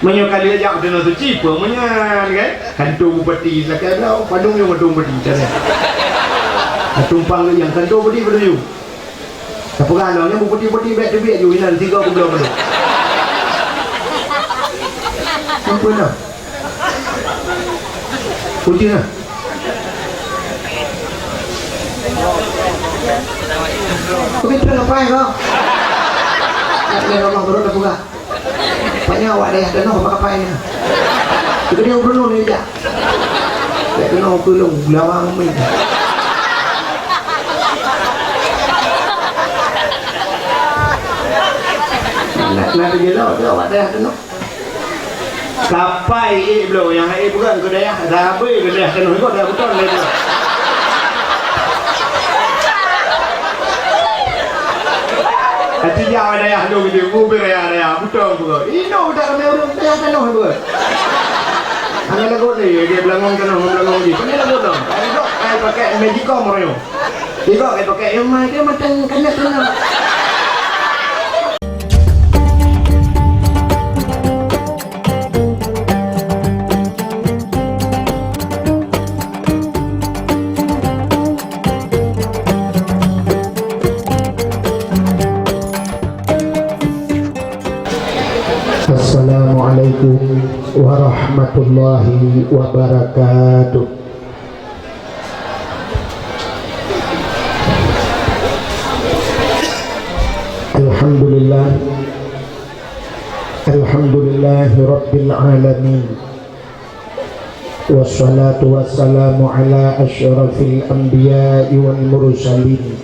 Menyo kali ajak dena tu cipa menyan kan. Kantung bupati lakai dah padung yang kantung bupati cara. Tumpang yang kantung bupati pada you. Apa kananya bupati-bupati bet you inan 3 ke belum ada. Apa dah? Uji lah. Kau kita ngapain kau? Tak boleh orang turun dah buka. Banyak awak dah ada nak ngapain? Kita dia berunuh ni je. Tak kena pelung belawang ni. Nak dia lah, dia awak dah ada nak. Kapai belum yang bukan ke daya, dah habis ke daya kena ikut dah betul ni. Hati jauh daya lu gitu, mobil daya betul bukan. Ini udah ramai orang daya kena bukan. Hanya lagu ni dia belangong ni. Ini lagu dong. Ai pakai Magicom orang. Dia pakai yang mai dia macam kena. Assalamualaikum warahmatullahi wabarakatuh. Alhamdulillahi rabbil alamin. Wassalatu wassalamu ala asyrafil anbiya'i wal mursalin,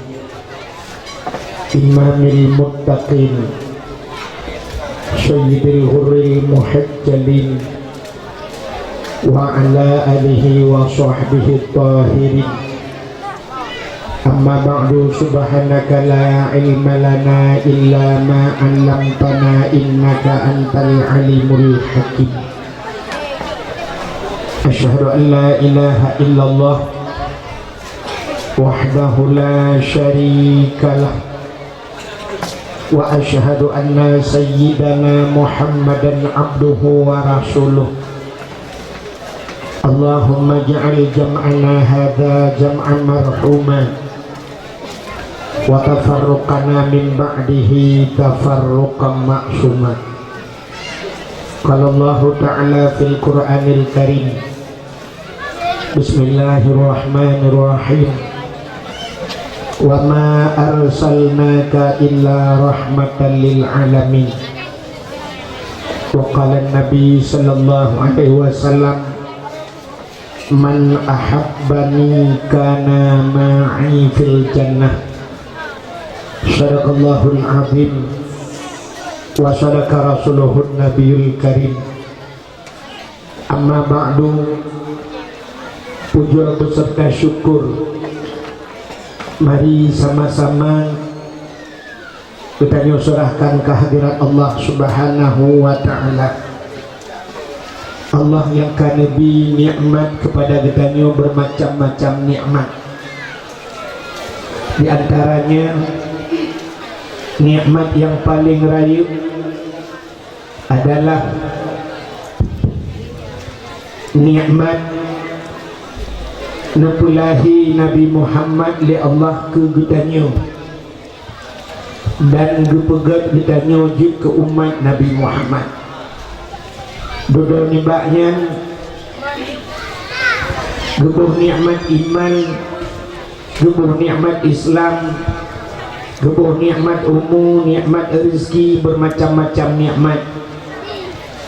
imamil muttaqin, sayyidil hurril muhajjalin, wa ala alihi wa sahbihi tahirin. Amma ba'du, subhanaka la ilma lana illa ma 'allamtana innaka antal alimul hakim. Asyhadu an la ilaha illallah wahdahu la syarikalah wa asyhadu anna sayyidana Muhammadan abduhu wa rasuluh. Allahumma ja'al jam'ana hadha jam'an marhuma wa tafarruqana min ba'dihi tafarruqan ma'suma. Qala Allah ta'ala fil Qur'anil Karim, bismillahirrahmanirrahim, wa ma arsalnaka illa rahmatan lil alamin. Wa qala an-nabi sallallahu alaihi wasallam, man ahabbani kana ma'i fil jannah. Sadaqallahul azim wa sadaqa rasuluhun nabiyul karim. Amma ba'du, puja beserta syukur mari sama-sama kita nyusurahkan kehadirat Allah subhanahu wa ta'ala. Allah yang kanebi nikmat kepada kita bermacam-macam nikmat. Di antaranya nikmat yang paling raya adalah nikmat napulahi Nabi Muhammad li Allah ke getanya dan gepegat getanya je ke umat Nabi Muhammad. Dua nibaknya gebuh nikmat iman, gebuh nikmat Islam, gebuh nikmat umum, nikmat rezeki, bermacam-macam nikmat.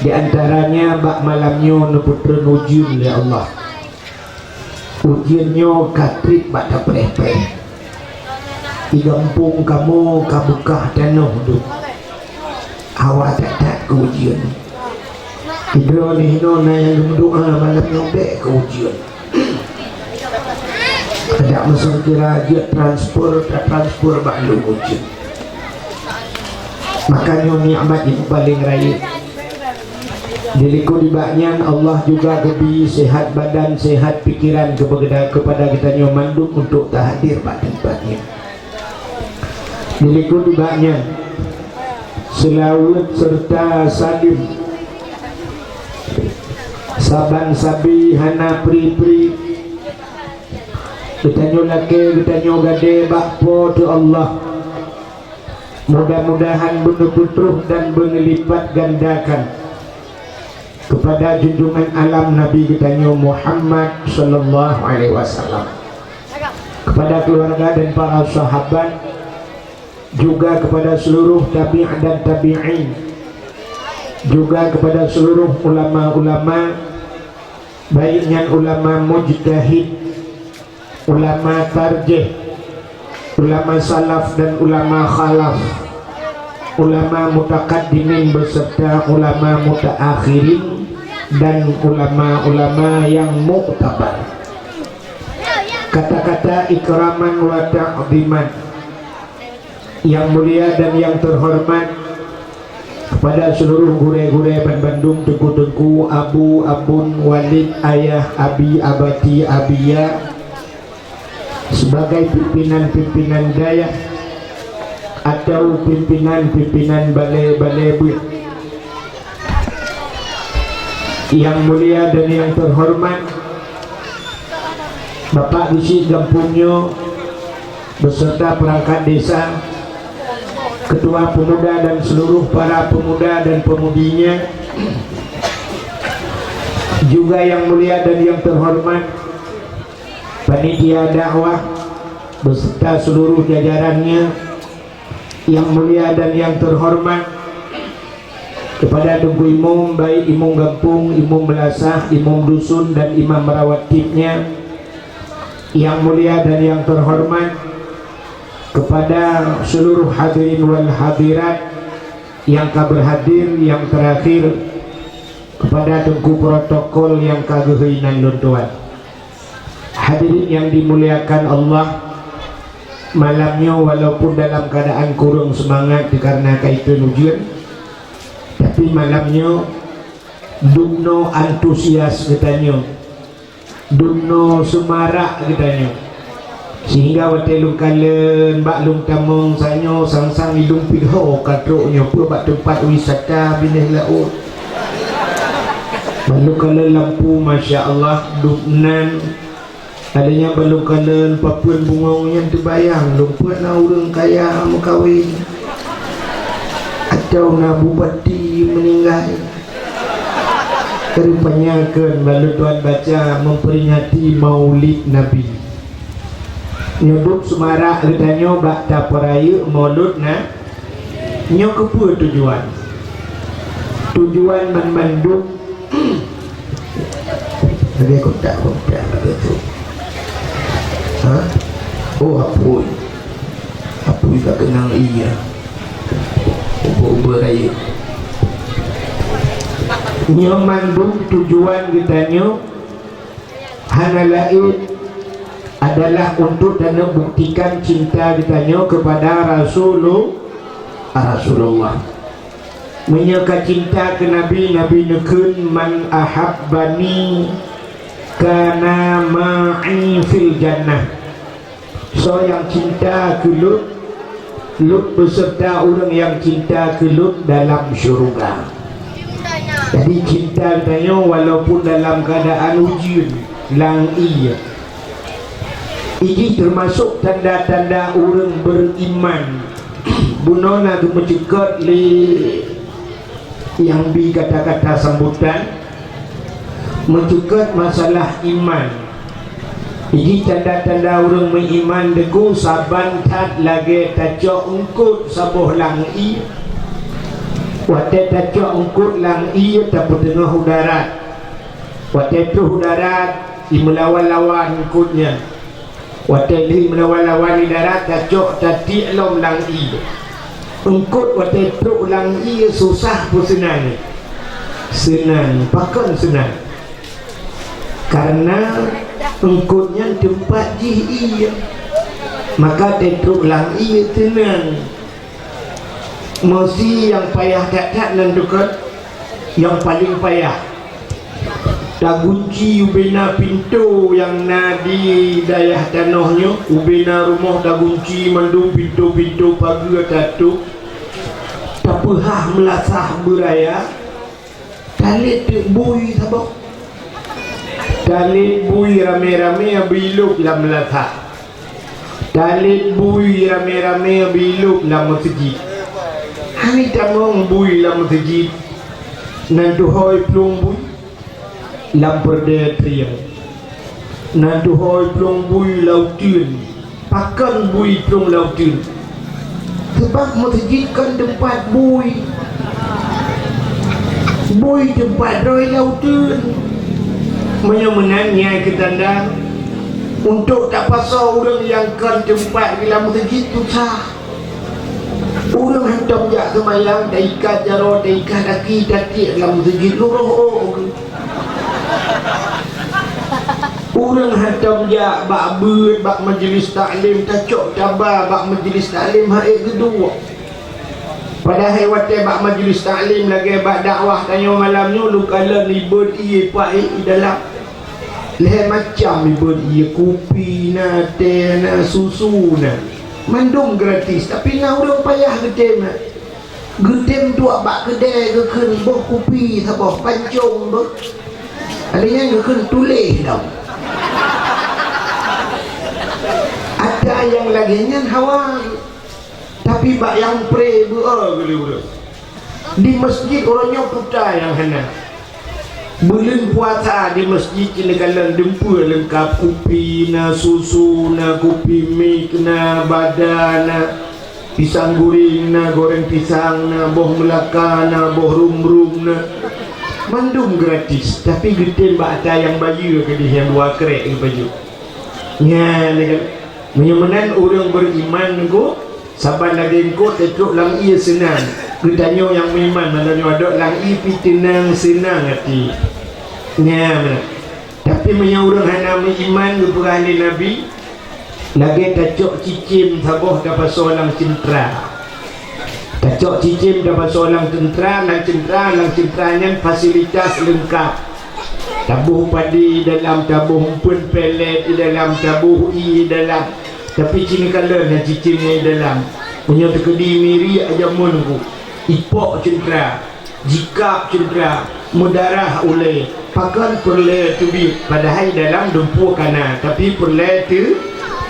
Di antaranya bak malamnya neputra ujian oleh Allah. Ujiannya katrik bak tak pereh-pereh. Di kampung kamu kabukah tanah tu. Awak tak ke ujian. Hidro ni hino na yang berdoa malamnya bek ke ujian. Ada masuk kira dia transfer bak lu ujian. Makanya nikmat yang paling raya. Diriku dibaknya Allah juga lebih sehat badan, sehat pikiran kepada kita mandum untuk tak hadir pada tempatnya. Diriku dibaknya selawat serta salim saban sabi hana pri-pri kita laki kita gade bakpo tu Allah. Mudah-mudahan benar-benar dan berlipat gandakan kepada junjungan alam Nabi kita Muhammad sallallahu alaihi wasallam, kepada keluarga dan para sahabat, juga kepada seluruh tabi' dan tabi'in, juga kepada seluruh ulama-ulama, baiknya ulama mujtahid, ulama tarjih, ulama salaf dan ulama khalaf, ulama mutakaddimin beserta ulama mutaakhirin, dan ulama-ulama yang muktabar. Kata-kata ikraman wa ta'ziman yang mulia dan yang terhormat kepada seluruh gure-gure Bandung, tengku-tengku, abu, abun, walid, ayah, abi, abati, abiya, sebagai pimpinan-pimpinan daya atau pimpinan-pimpinan balai-balai buit yang mulia dan yang terhormat, Bapak Bisi Gampungnya beserta perangkat desa, ketua pemuda dan seluruh para pemuda dan pemudinya, juga yang mulia dan yang terhormat panitia dakwah beserta seluruh jajarannya, yang mulia dan yang terhormat kepada Tengku Imam, baik Imam Gampung, Imam Belasah, Imam Dusun dan Imam Merawatibnya, yang mulia dan yang terhormat kepada seluruh hadirin wal hadirat yang berhadir, yang terakhir kepada Tengku protokol yang kagehinan luntuan. Hadirin yang dimuliakan Allah, malamnya walaupun dalam keadaan kurang semangat dikarenakan itu ujian, tapi malamnya dumno antusias katanya, dumno semarak katanya, sehingga watelung kalen baklung tamong sanyo sang-sang hidung pidho katroknya pun tempat wisata binih laut. Balu kalen lampu masya Allah dumnan adanya balu kalen papuan bungong yang terbayang lumpur na urang kaya mengkawin atau na bupati meninggal. Rupanya kan balu tuan baca memperingati maulid Nabi, nyebut semarak letanyo bak taparaya maulud na nyo kepa tujuan mandum ada kontak begitu. Oh apoi tak kenal iya ubah raya nyaman bum tujuan kitanya hana lain adalah untuk dan membuktikan cinta kitanya kepada Rasulullah, menyeka cinta ke Nabi. Nabi nekun man ahabbani kana ma'i fil jannah, so yang cinta ke Lut beserta orang yang cinta ke Lut dalam syurga. Jadi cinta katanya walaupun dalam keadaan ujian lang iya. Ini termasuk tanda-tanda orang beriman. Bunona tu mencegat li yang bi kata-kata sambutan, mencegat masalah iman. Ini tanda-tanda orang beriman deku saban tat lagi tacok ungkut sabuh lang iya. Wate tacok ungkut lang iya tapu tengah udarat. Wate tu udarat imelawan-lawan ungkutnya. Wate li melawan-lawan di darat tacok tati lom lang iya. Ungkut wate tu lang iya susah pun senang. Senang, pakan senang. Karena ungkutnya tempat jih iya. Maka tetruk lang iya tenang. Mesti yang payah tak nentukan yang paling payah. Tak kunci ubena pintu yang nadi dayah tanahnya, ubena rumah tak kunci mandung pintu-pintu pagi tatu. Tak pehah melasah beraya. Talit bui sabak. Talit bui rame-rame biluk dalam latak. Talit bui rame-rame biluk dalam masjid. Hari tamong bui dalam masjid. Nantu hoi plung bui dalam perdaya triang. Nantu hoi plung bui lautun. Pakan bui plung lautun. Sebab masjid kan tempat bui. Bui tempat roi lautun. Menyenangnya ketandang untuk tak pasal orang yang kan tempat di dalam masjid tu sah. Orang hantam jak semayang tak ikat jaro, tak ikat kaki datik dalam masjid luruh. Orang hantam jak bak beut, bak majlis taklim tacok cabar, bak majlis taklim haid kedua. Padahal waktu bak majlis taklim lagi bak dakwah tanya malamnya lu kala ni ber iye pai dalam leh macam ibut ia kopi na teh na susu na mandung gratis tapi na orang payah gedem na gedem tu bak kedai ke keun boh kopi saboh pancung boh adanya ke keun tuleh dah ada yang lagi nyan hawa tapi bak yang pre beul gelu di masjid orangnya putai yang hana. Bulan puasa di masjid negara dempur lengkap kopi na susu na kopi mik na badan na pisang goreng na goreng pisang na boh melaka na boh rum na mandum gratis tapi gede bata yang baju ke dia yang dua kerek ke baju nya negara menyemenan orang beriman go saban lagi ko tetruk lang ia senang gedanya yang beriman malanya ada lang i pitinang senang hati nya tapi menyaurang hana beriman keperani nabi lagi tacok cicim saboh dapat seorang cintra tacok cicim dapat seorang cintra lang cintranya fasilitas lengkap tabuh padi dalam tabuh pun pelet di dalam tabuh i dalam tapi cini kala dan cicimnya dalam punya terkedi miri aja menunggu ipok cendera jikap cendera mudarah oleh pakan perle tubik padahal dalam dumpu kana tapi perle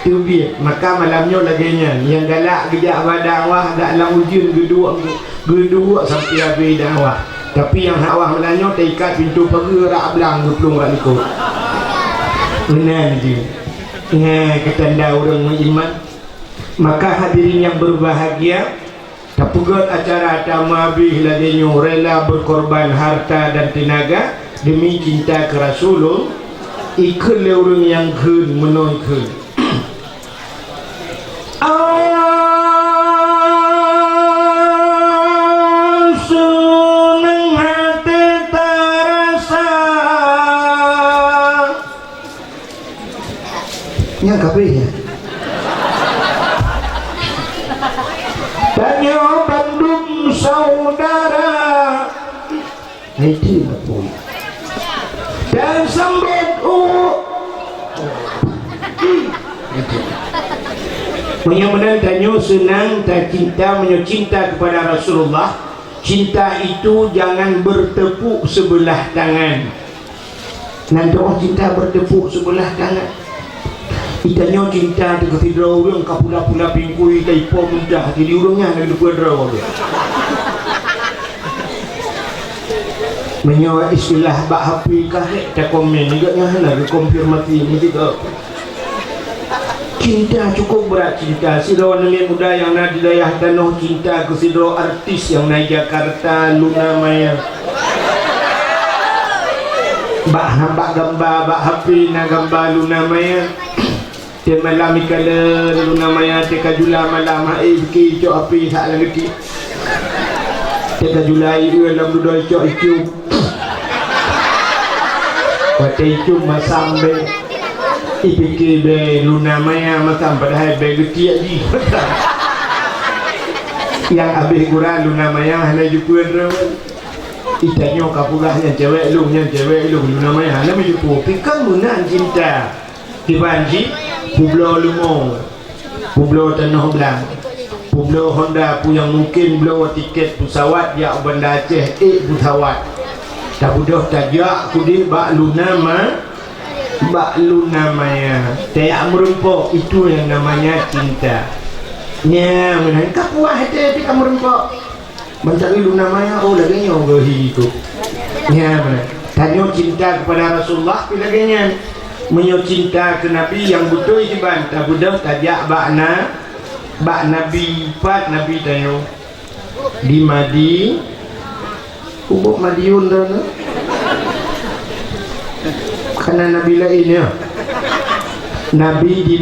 tubik maka malamnya laginya yang galak gejak badawah dalam ujun gedua sampai habis dakwah tapi yang hawah melanya terikat pintu pergerak belang berpelung ralikut benar je ketanda orang beriman maka hadirin yang berbahagia tapugat acara tamabih laginya rela berkorban harta dan tenaga demi cinta ke Rasulullah ikut orang yang keun menoi keun senang hati terasa yang kabeh ya tanya Bandung saudara itu pun dan sambut menyambut tanya senang tak cinta cinta kepada Rasulullah cinta itu jangan bertepuk sebelah tangan nanti orang cinta bertepuk sebelah tangan itanya cinta dengan tidra orang kapula-pula pingkui taipo mudah jadi orangnya ada di kuadra orang menyawa istilah bak hapi kahek tak komen juga nyahlah konfirmasi ini juga cinta cukup berat cinta sidro nelian muda yang ada di dayah tanah cinta ke sidro artis yang naik Jakarta Luna Maya bak nampak gambar bak hapi na gambar Luna Maya dia malam ikala Luna Maya teka jula malam biki cok api sak lagi teka jula itu dalam duduk cok itu waktu itu masambe biki be Luna Maya masam padahal be getiak ji yang habis kurang Luna Maya hanya jupuan rawan itanya kapulahnya cewek lu Luna Maya hanya jupu pikang munan cinta di banji Pulau Lumong, Pulau Tanah Belang, Pulau Honda pu yang mungkin belum tiket pesawat ya Banda Aceh pesawat. Tak budak tajak kudi bak Luna Baklu namanya Tayak merumpok. Itu yang namanya cinta. Nya mana kapuah hati kamu rempok. Mencari lu namanya oh lagi nyogo hidup. Nya mana tanyo cinta kepada Rasulullah pilaganya. Menyo cinta ke Nabi yang betul iban tak budak tajak bakna bak Nabi pat Nabi tanyo di Madi ubuk Madiun dah karena Nabi lainnya Nabi di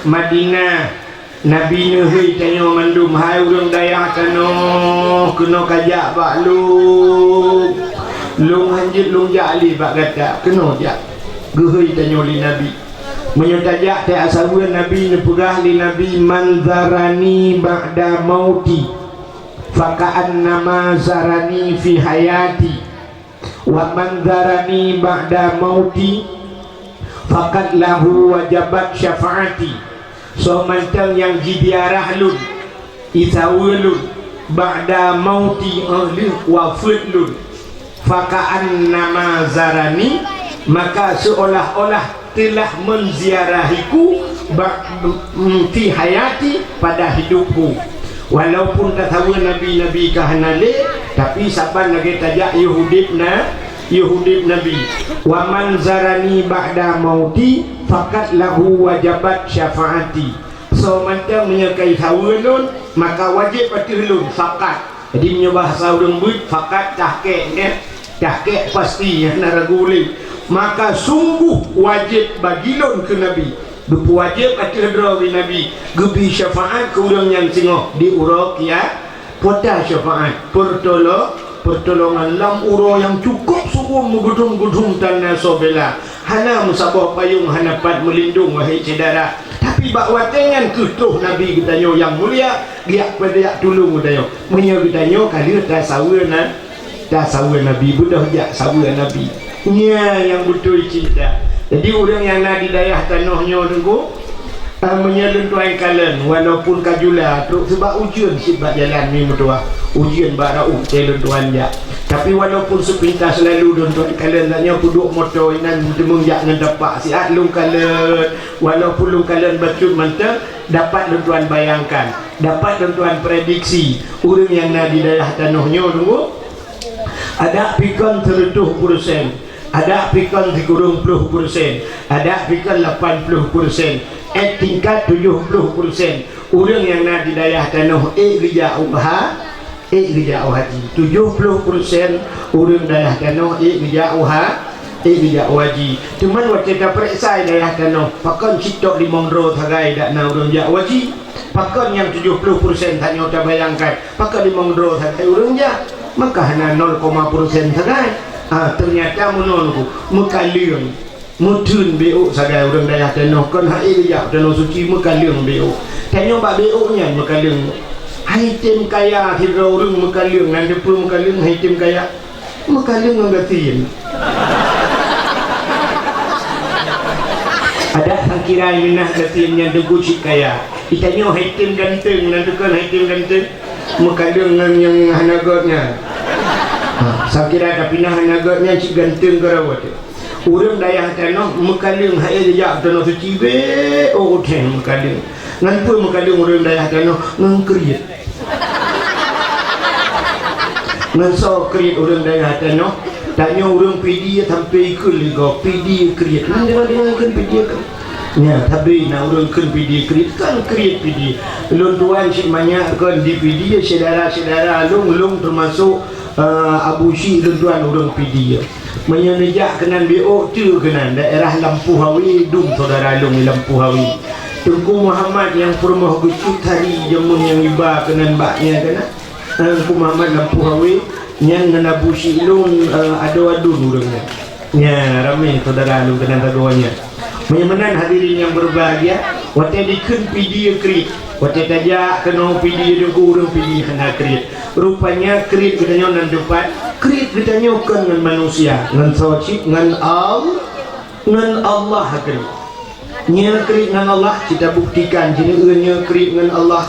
Madinah Nabi nuhui tanyo mandum hai urang dayah kano kena kajak bak lung hanjit lung jali bak kata kena jak gehui tanyo li Nabi menyotajak tak asabuan Nabi nepegah li Nabi manzarani ba'da mauti faka'an nama zarani fi hayati wa manzarani ba'da mauti fakat lahu wajabat syafaati. So mantang yang jidiarah lun isawulun ba'da mauti wafat lun faka'an nama zarani maka seolah-olah telah menziarahiku fi hayati pada hidupku walaupun tak tahu Nabi kahanale tapi saban lagi tajak Yahudib Nabi wa man zarani ba'da mauti fakat lahu wajabat syafaati. So mantang menyekai hawalun maka wajib patulun fakat. Jadi punya bahasa urang buit fakat tahke tahke pasti yang naraguli. Maka sungguh wajib bagilun ke Nabi. Gepu wajib atul di Nabi. Gebi syafaat ke urang yang singoh di urok ya. Pota syafaat pertolongan lam uro yang cukup sungguh menggudung-gudung tanah sobela hana musabah payung hana pat melindung wahai saudara tapi bak watengan kutuh Nabi kitanyo yang mulia giak pada tolong kitanyo menyo kitanyo kali tak sawa Nabi budak jak sawa Nabi nya yang betul cinta. Jadi orang yang nak di daerah tanahnya tunggu menyelun tuan kalian walaupun kajula terus sebab ujian sebab jalan ni mutua ujian barau celun tuan ya tapi walaupun sepintas selalu don tuan kalian taknya puduk motor inan demung jak ngedapak siat lung kalian walaupun lung kalian bacut mantap dapat tuan bayangkan dapat tuan prediksi orang yang nak di daerah tanahnya tunggu ada pikon 30%, ada pikon 30%, ada pikon 80%, tingkat 70%. Orang yang nak di daerah tanah Rija haji 70% orang daerah tanah Rija haji. Cuman waktu kita periksa daerah tanah pakon sitok di Mongro thagai dak na orang jak haji. Pakon yang 70% tanya tak bayangkan pakon di Mongro thagai orang jak maka hanya 0,% thagai. Ternyata menonku mekaliung mutun BO sagai orang daerah tanah kan hai dia tanah suci mekaliung BO tanya bak BO nya mekaliung hai tim kaya hidro orang mekaliung nan depu mekaliung hai tim kaya mekaliung ngatin ada sangkira minah gatinnya debu cik kaya itanya hai tim ganteng nan dekan hai tim ganteng mekaliung yang hanagotnya sangkira tapi nah hanagotnya cik ganteng kerawat orang daya tanah mekaling hai dia tanah suci be oh ten mekaling ngan pun mekaling orang daya tanah ngan kriet ngan so kriet orang daya tanah tanya orang PD sampai ikut liga PD kriet ngan dia kan PD kan ya tapi na orang kan PD kriet kan kriet PD lon tuan si banyak kan di PD saudara-saudara lung termasuk Abu Syih tuan orang PD menyejak kenan BO tu kenan daerah Lampu Hawi dum saudara long Lampu Hawi Tengku Muhammad yang permah gucut hari jamun yang iba kenan baknya kena Tengku Muhammad Lampu Hawi yang dengan Abu Syih long adu-adu orangnya ya ramai saudara long kenan tagonya menyamanan hadirin yang berbahagia waktu dikun PD krit waktu tajak kena PD dengku orang PD kena krit rupanya krit katanya nan depan krit katanya kan dengan manusia dengan sawcik dengan Allah krit nya krit dengan Allah kita buktikan jenis krit dengan Allah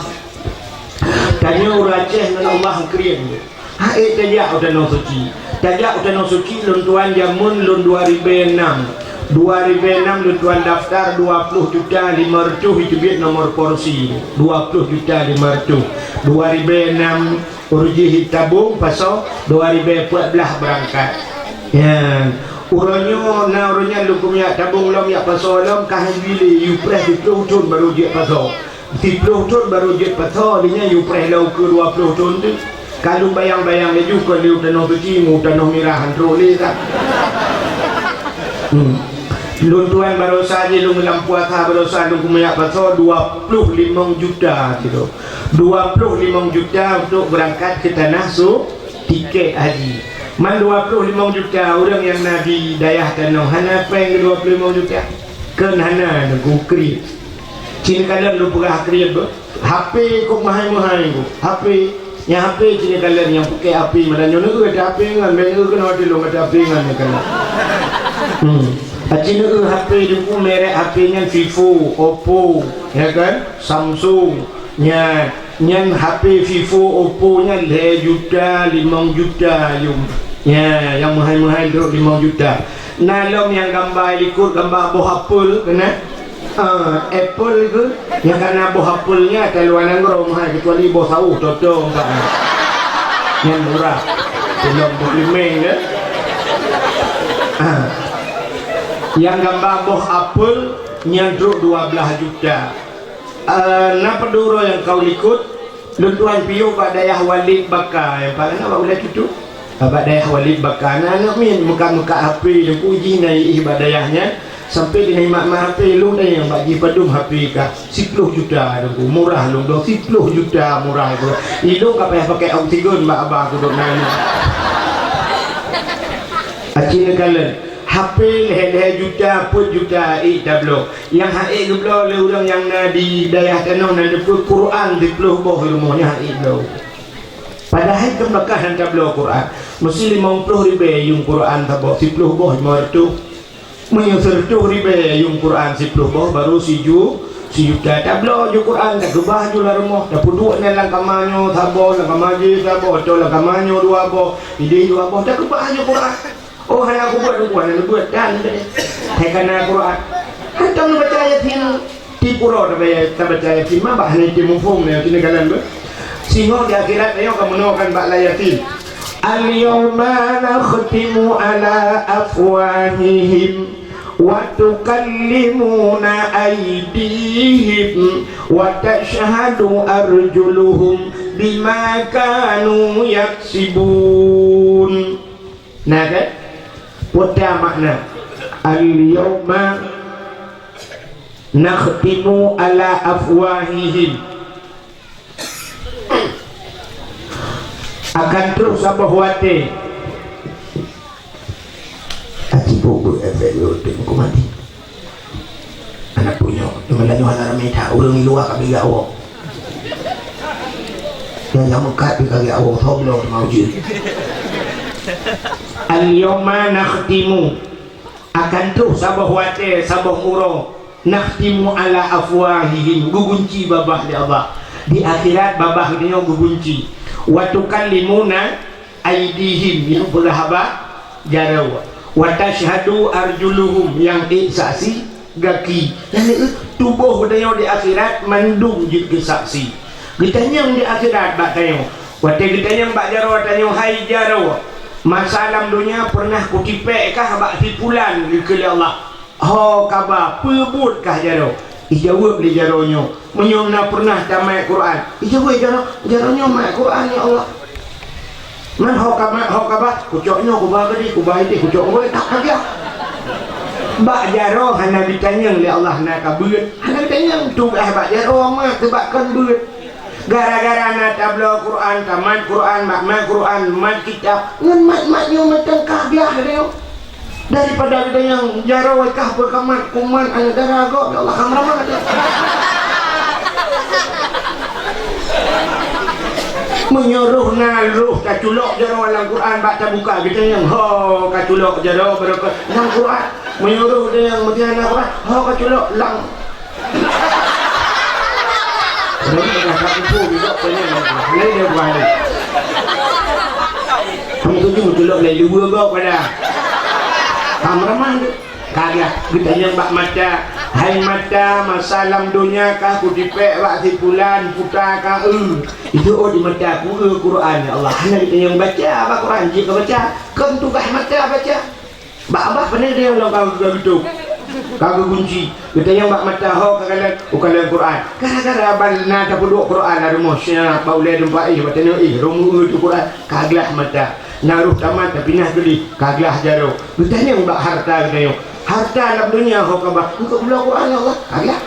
tanya uraceh dengan Allah krit hai tajak udah no suci lon tuan jamun lon 2006 2006 lu tuan daftar 20 juta 500 itu biar nomor porsi 20 juta 500 2006 urji tabung pasal 2014 berangkat ya uronyo na uronyo lu punya tabung lom ya pasal lom kah bili you press di ton baru je pasal di ton baru je pasal dinya you press lau ke 20 ton tu kalau bayang-bayang dia juga liu tanah berjimu tanah mirahan troli tak Lun tuan baru saja lu melampuasa baru saja lu kumayak pasal 25 juta gitu. 25 juta untuk berangkat ke tanah tiket haji. Man 25 juta orang yang Nabi dayah tanah hana peng 25 juta. Ken hana nunggu kri. Cina kalian lu pegah kri apa? HP kok mahal-mahal tu. HP yang HP cina kalian yang pakai HP madan nyono tu ada HP ngan ben kena ada lu ada HP ngan kan. Acina HP dia pun merek HP nya Vivo, Oppo, ya kan? Samsung, nya HP Vivo, Oppo nya 2 juta, 5 juta yung. Ya, yang mahal-mahal tu 5 juta. Nalom yang gambar ikut gambar buah apple kena Apple itu yang karena buah apple-nya terlalu nangro mahal kecuali buah sawu toto enggak. Yang murah. Belum beli ya. Yang gambar buah apel nyandruk 12 juta. Napa duro yang kau ikut Luntuan piu Pak Dayah Walid Bakar yang paling apa boleh itu Pak Dayah Walid Bakar anak min muka-muka HP dia puji naik ibadahnya sampai dia naik mak HP lu dah yang bagi padum HP kah 10 juta tu murah lu 10 juta murah tu itu apa yang pakai oksigen mbak abah tu dok nanya acina kalian HP leher juta pun juta tablo yang haik geblo le orang yang di dayah tanah dan depan Quran di peluh boh rumahnya haik geblo padahal ke Mekah dan tablo Quran mesti 50 ribu yung Quran tablo 10 boh martu menyusur ribu yung Quran 10 boh baru si juta tablo yung Quran tak gebah ju la rumah dah puduk ni lang kamanyo tabo lang kamaji tabo to lang kamanyo dua boh ide dua boh tak gebah ju Quran. Oh, hanya aku buat dan saya kena Quran. Kita nak baca ayat ini di pura kita baca ayat ini mah bahane di mufum ni kini kalian ber. Sehingga di akhirat ayo kamu akan baca ayat ini. Al-yawma nakhtimu ala afwahihim wa tukallimuna aydihim wa tashhadu arjuluhum bima kanu yaksibun. Nah kan? Pada makna al-yawma nakhtimu ala afwahihim akan terus apa wate bubu efek yote ko mati anak punya dengan lalu anak ramai orang luar kami gak awak yang muka di kaki awak thoblo mau je al-yawma nakhtimu akan terus sabah wate sabah uro nakhtimu ala afwahihim gugunci babah di Allah di akhirat babah dia gugunci wa tukallimuna aydihim yang berhaba jaraw wa tashhadu arjuluhum yang saksi gaki yang tubuh dia di akhirat mandung jadi saksi ditanya di akhirat bak tayo wate ditanya bak jaraw tanya hai jaraw masa alam dunia pernah kutipek kah bak tipulan ke Allah ho kaba pebut kah jaro dijawab di jaronyo menyona pernah tamat Quran dijawab jaronyo mak Quran ya Allah man ho kaba kucoknya kubah gede kubah itu kucok boleh tak kagak bak jaro hana ditanya oleh Allah nak kabut hana ditanya tu bak jaro mah tebakan beut gara-gara na tablo Quran tamat Quran makna Quran mat kitab ngan mat-matnya matang kabiah dia daripada ada yang jarawai kah berkamat kuman ada darago ya Allah kameraman ada menyuruh naluh kaculok jarawai dalam Quran baca buka kita yang ho kaculok jarawai berkat dalam Quran menyuruh dia yang mutiara Quran ho kaculok lang Ini dah satu juga punya lain dia buat ni. Kamu tu cuma tulak lain dua kau pada. Kameraman tu. kagak kita yang bak mata hai mata masalam dunia kah ku dipek wak si bulan putar kah itu di mata ku Quran ya Allah hanya kita yang baca apa Quran jika baca kan tugas mata baca bak abah benar dia orang kau gitu kagak kunci kita yang bak mata ho kagak Quran gara-gara balna tak perlu Quran ada mosya baulai dempa batanya rumu itu Quran kagak mata naruh tamat tapi nah geli kagak jaro betanya mbak harta katanya harta dalam dunia ho kabah untuk bela Quran Allah kagak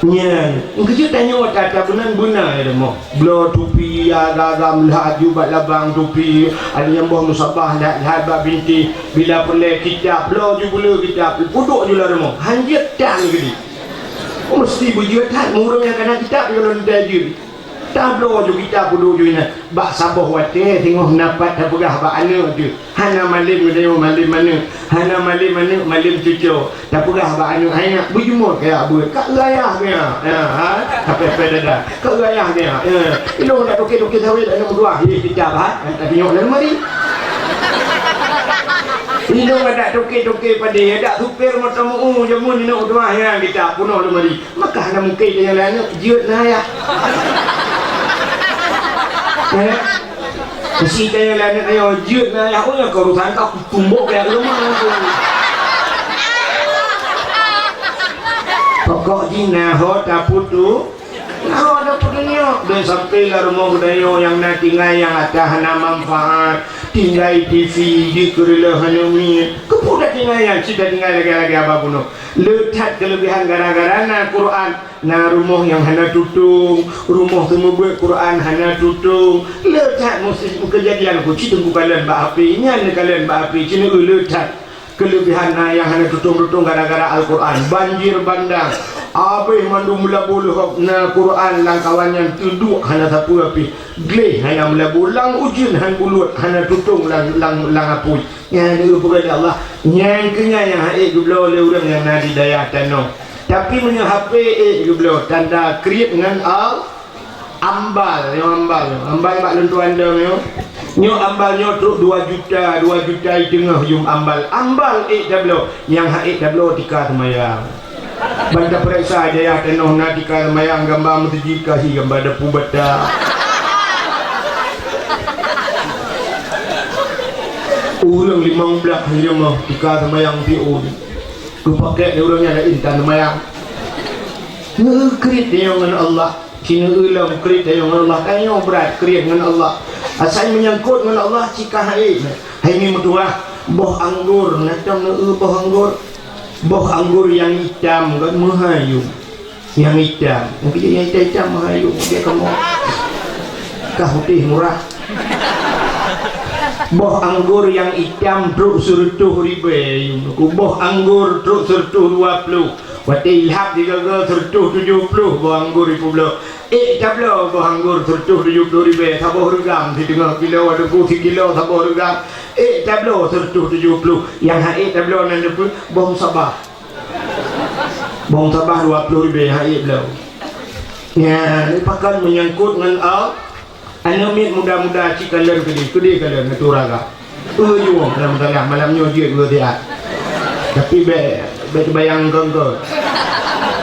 nyan engke tanya tata benar-benar ya mo bela tupi agak melaju bat labang tupi ada yang boh musabah habat binti bila pelai kitab bela ju bela kitab puduk ju lah mo hanjit tang geli mesti bujuat hat murung yang kena kitab yo lan dajir tablo jo kita kudu jo ina bak saboh wate tengok napat tapegah bak ana tu hana malim dia malim mana hana malim mana malim cucu tapegah bak ana hanya bujumur kaya abu kak layah dia ha tapi dada kak layah dia ilo nak toke-toke sawit ana berdua kita bah tengok dalam mari ilo ada toke-toke pada ada supir motor jamun ni nak dua ya kita puno dalam mari maka hana mungkin yang lain jiut nah ya si kaya lain kaya jut na ya punya kerusakan kau tumbuk kayak rumah tu pokok dina ho tak putu nah ada putunya dan sampai lah rumah budaya yang nak tinggal yang ada hana manfaat tinggal TV di kerela hanya ni kemudian tinggal yang sudah tinggal lagi apa pun letak kelebihan gara-gara na Quran na rumah yang hana tutung rumah semua buat Quran hana tutung letak mesti kejadian aku cerita kalian bak api ini kalian bak api cina letak kelebihan na yang hana tutung-tutung gara-gara Al-Quran banjir bandang abai mandu mula buluh na Quran lang kawan yang tuduk hana sapu api gleh hana mula bulang ujin han bulut hana tutung lang apui yang dia kepada Allah yang kenya yang haik gublau oleh orang yang nadi daya tanah tapi punya HP gublau tanda create dengan ambal mak lentuan dah nyo ambal nyo truk 2 juta di tengah jum ambal tablo yang haik tablo tika semayang banda periksa daya tanah nadika semayang gambar masjid kasih gambar depu bata ulang 15 lima tika semayang PO ku pakai orangnya ada intan semayang ngekrit dia dengan Allah cina ulang krit dia dengan Allah tanya berat krit dengan Allah asal menyangkut dengan Allah jika hai ini mutuah boh anggur natam boh anggur yang hitam kan mahayu yang hitam mungkin yang hitam mahayu dia kamu kah putih murah boh anggur yang hitam truk surtuh ribe boh anggur truk surtuh 20 wati ilhab digagal surtuh 70 boh anggur itu belum tablo boh anggur surtuh 70 ribe saboh regam di tengah kilo ada 10 kilo saboh regam tablo surtuh 70 yang haik tablo nan depu boh sabah 20 ribe haik belum ya ni pakan menyangkut dengan anomit muda-muda cikalan kedi kalian naturaga juang dalam tengah malamnya dia dua dia tapi bayang gonggo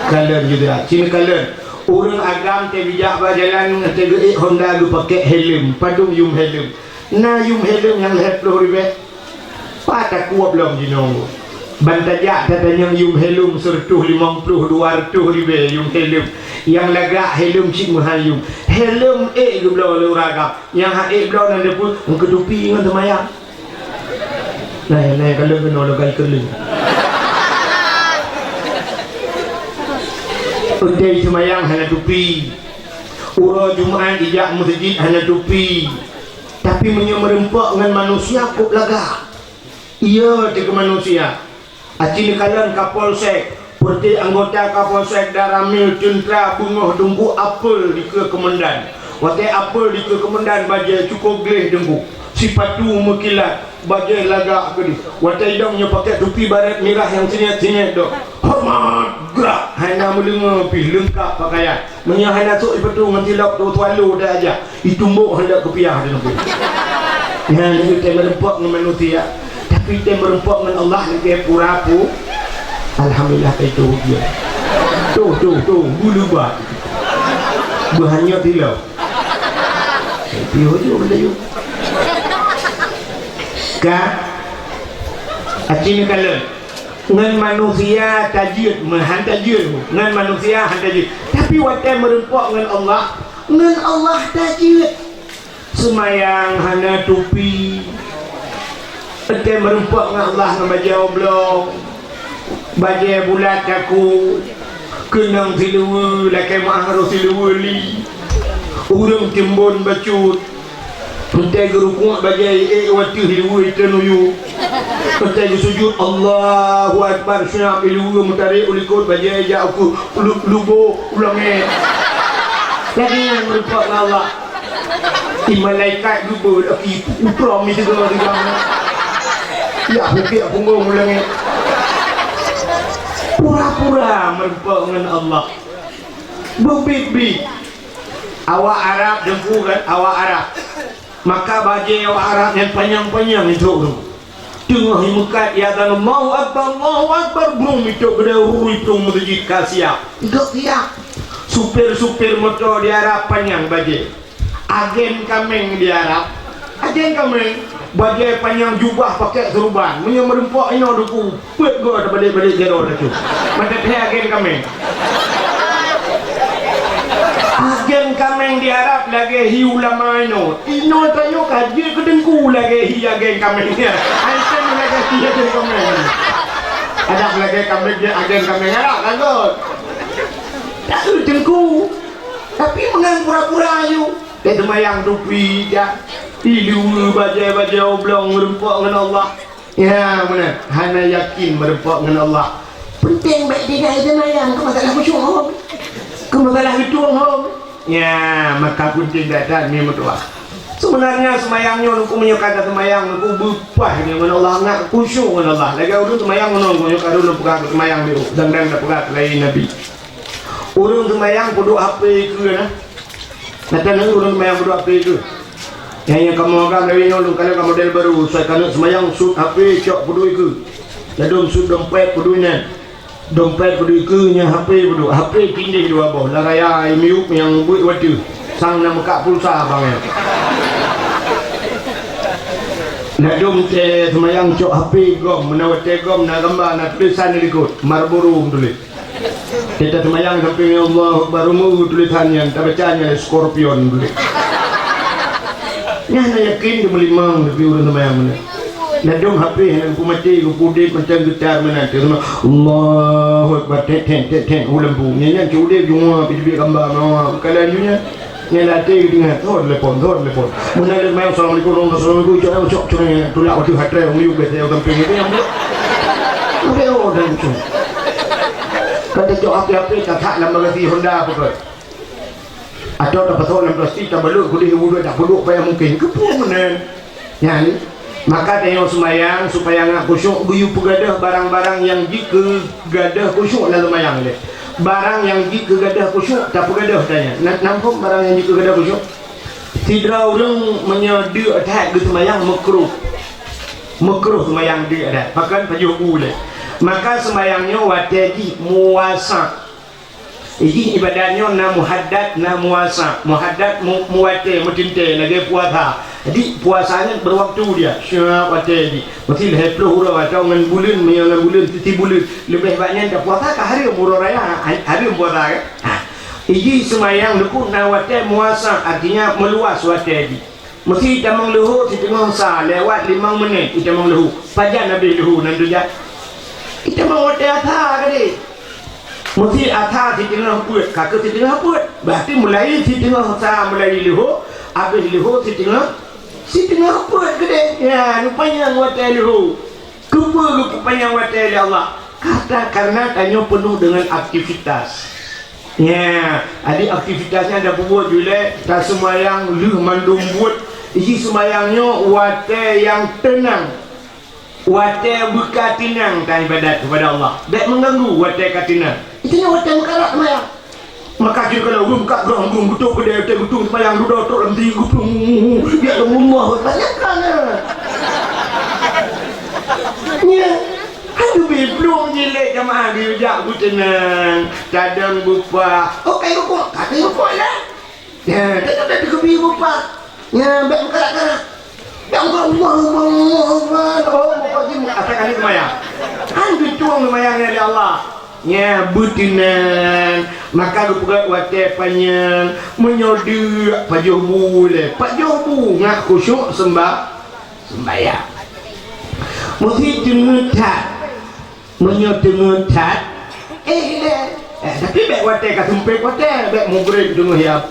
kalian juga sini kalian orang agam bijak berjalan tegak Honda lu pakai helm padung yum helm na yum helm yang 10 ribu patah kuat belum jinong bantajak katanya yum helm sertuh 50 200 ribu yum helm yang lagak helm cik mahayum helm belum lu ragam yang belum nanti pun kedupi dengan temayang nah kalau kena logal kerling Udai semayang hanya tupi Ura Jumaat ijak masjid hanya tupi tapi merempak dengan manusia kok laga iya ke manusia acil kalian kapolsek seperti anggota kapolsek daramil centra bungoh dengku apel di ke kemendan waktu apel di ke kemendan bajai cukup gleh dengku sipatu mekilat bajai laga ke di waktu hidungnya pakai tupi baret merah yang sinyat-sinyat dok hormat gerak hanya melengah pi lengkap pakaian menyahana sok ipetu mentilap tu tualu dah aja itu mbok hendak kepiah dia nampak yang itu tema rempak dengan manusia tapi dia merempok dengan Allah lagi pura-pura. Alhamdulillah itu dia. Tuh bulu buat bahannya tilau piho juga benda yuk kan artinya kalau dengan manusia tajir menghantajir dengan manusia hantajir tapi waktu merempok dengan Allah tajir semayang hana tupi waktu merempok dengan Allah membaca oblong baca bulat kaku kenang siluwa lakai ma'ahru siluwa li urang timbun bacut pentai gerukuk bajai wati siluwa itanuyu pentai sujud Allahu Akbar syab iluwa mutarik ulikut bajai ja'aku lubo ulangi jadi yang merupakan Allah di malaikat lubo aki uprom itu kalau digama ya hukir punggung ulangi pura-pura merupakan dengan Allah berbit-bit awak Arab dengku kan awak Arab maka baju awak Arab yang panjang-panjang itu tengah himukat ya dan Allahu Akbar belum itu berdahulu itu masjid Kasia itu siap supir motor di Arab panjang baju agen kameng di Arab agen kameng baju panjang jubah pakai serban punya merempok ini aku pet gua ada balik-balik jero dah tu macam ni agen kameng di Arab lagi hi ulama ino tayo kaji kedengku lagi hi agen kameng dia aitan lagi hi agen kameng ada lagi kameng dia agen kameng Arab kan tak dengku tapi menang pura-pura ayu dia semayang tupi dia ilu baca oblong merempok dengan Allah ya mana hana yakin merempok dengan Allah penting baik dia itu semayang ke masalah khusyuk ke masalah hitung ya maka penting datang ni mutua sebenarnya semayangnya aku menyukai semayang aku berpah dengan Allah nak khusyuk dengan Allah lagi urut semayang menunggu nyukai dulu pegang semayang dia dan dah pegang lain Nabi urut semayang kudu apa ke nah datang urut semayang kudu apa ke yang kamu akan dari nyolong kalau kamu model baru saya kena semayang sud HP cok pedui ke jadum sud dompet peduinya dompet pedui ke nya HP pedu HP tindih dua boh laraya miup yang buat waktu sang nak buka pulsa bang jadum te semayang cok HP gom menawat gom nak gambar nak tulisan ikut Marlboro tulis kita semayang sampai Allah baru mau tulisannya tak bacanya Scorpion tulis ya na yakin dia melimang lebih urang semayang mana nadum HP yang aku mati aku pudit macam getar mana tu Allahu Akbar ten ulang bu nyanyi cude jua biji gambar no kalian junya nyalate dengan thod lepon muna le mai assalamualaikum warahmatullahi wabarakatuh cok tulak waktu hatre ngiu bete yang kampung itu yang ada orang tu kata cok HP tak lama lagi Honda apa atau dapat orang plastik tak beluk kulit wuduk tak beluk payah mungkin kepung mana yani maka tengok semayang supaya ngak khusyuk guyu pegadah barang-barang yang jika gadah khusyuk dalam semayang le barang yang jika gadah khusyuk tak pegadah tanya nampak barang yang jika gadah khusyuk tidak orang menyedi attack di semayang makruh semayang dia ada bahkan pajuh ule maka semayangnya wataji muasa ini ibadahnya na muhaddad na muasa muhaddad muwate mutinte lagi puasa jadi puasanya berwaktu dia syab wate di mesti le 10 hura atau ngan bulan mengan bulan 3 bulan lebih banyak dah puasa ke hari umur raya hari puasa kan ini semayang deku na wate muasa artinya meluas wate di mesti tamang luhur di tengah sa lewat 5 menit kita mang luhur pajan nabi luhur nanti dia kita mau wate atha kali mesti atha di tengah puat kakak di tengah puat berarti mulai di tengah sa mulai liho habis liho di tengah puat gede ya rupanya watai liho rupanya watai Allah kata karena tanya penuh dengan aktivitas ya ada aktivitasnya ada buat juga tak semayang luh mandum buat isi semayangnya watai yang tenang watai buka tinang kan ibadat kepada Allah tak mengganggu watai katinang itu yang watai makarak semayang maka jika kalau buka gerang gutuk kedai gutung semayang duduk tok lemdi gutung biar rumah banyak kan belum jilid jamaah dirujak butenang cadang bupa okey rukuk kata rukuk lah ya tak kebi bupa ya baik karak-karak ya Allah oh mukajim asalkan itu maya andu tuang mayang ya Allah ya butenang maka rupugat wate panjang menyodu pajobu le pajobu ngak khusyuk sembahyang mesti dengetat menyodengetat tapi baik wate kat sempit wate baik mugrib dengar ya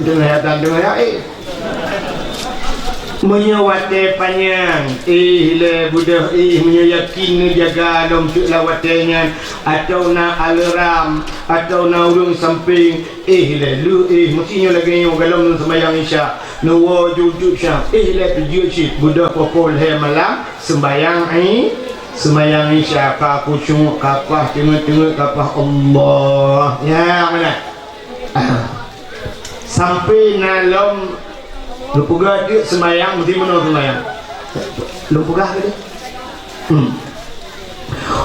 menyawate panjang le budak menyayakin jaga dom cuk lawatenya atau na alarm atau na urung samping le lu mestinya lagi yang galom sembahyang isya no wujud syah le tujuh syit budak pokol he malam sembahyang sembahyang isya ka khusyuk kapah tengok kapah Allah ya mana sampai nalom lupuga dia sembahyang mesti menurut sembahyang lupuga ke dia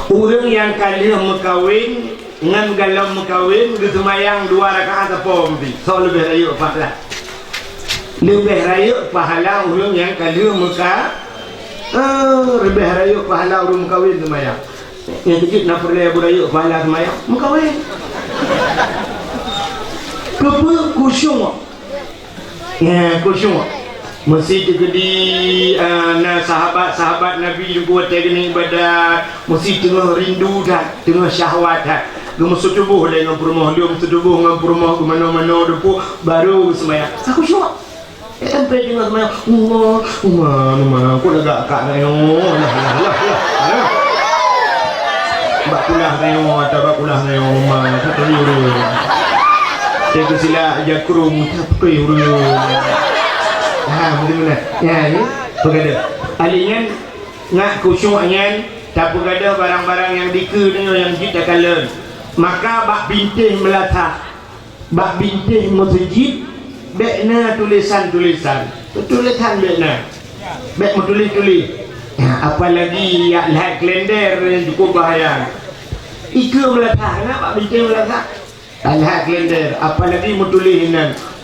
orang yang kali mekawin ngan galam mekawin dia sembahyang 2 rakaat apa mesti so lebih raya pahala lebih raya pahala orang yang kali lebih raya pahala orang mekawin sembahyang yang kecil nak perlu raya pahala sembahyang mekawin kepa kusyuk ya khusyuk mesti digedi na sahabat Nabi juga tegani ibadat mesti tengah rindu dah tengah syahwat dah gemusuh tubuh dengan permoh dia gemusuh tubuh dengan permoh ke mana-mana depu baru sembahyang aku syok sampai tengah sembahyang Allah aku dah gak lah bak kulah neo atau bak kulah neo satu euro saya sila jakrum tapi euro betul-betul ya ni pegada alinya ngak khusyuknya tak pegada barang-barang yang dikeunyo yang kita kalen maka bak bintih melatah bak bintih masjid bekna tulisan bekna bek menulis apalagi ya lihat kalender cukup bahaya itu melatah nak bak bintih melatah lihat kalender apalagi menulis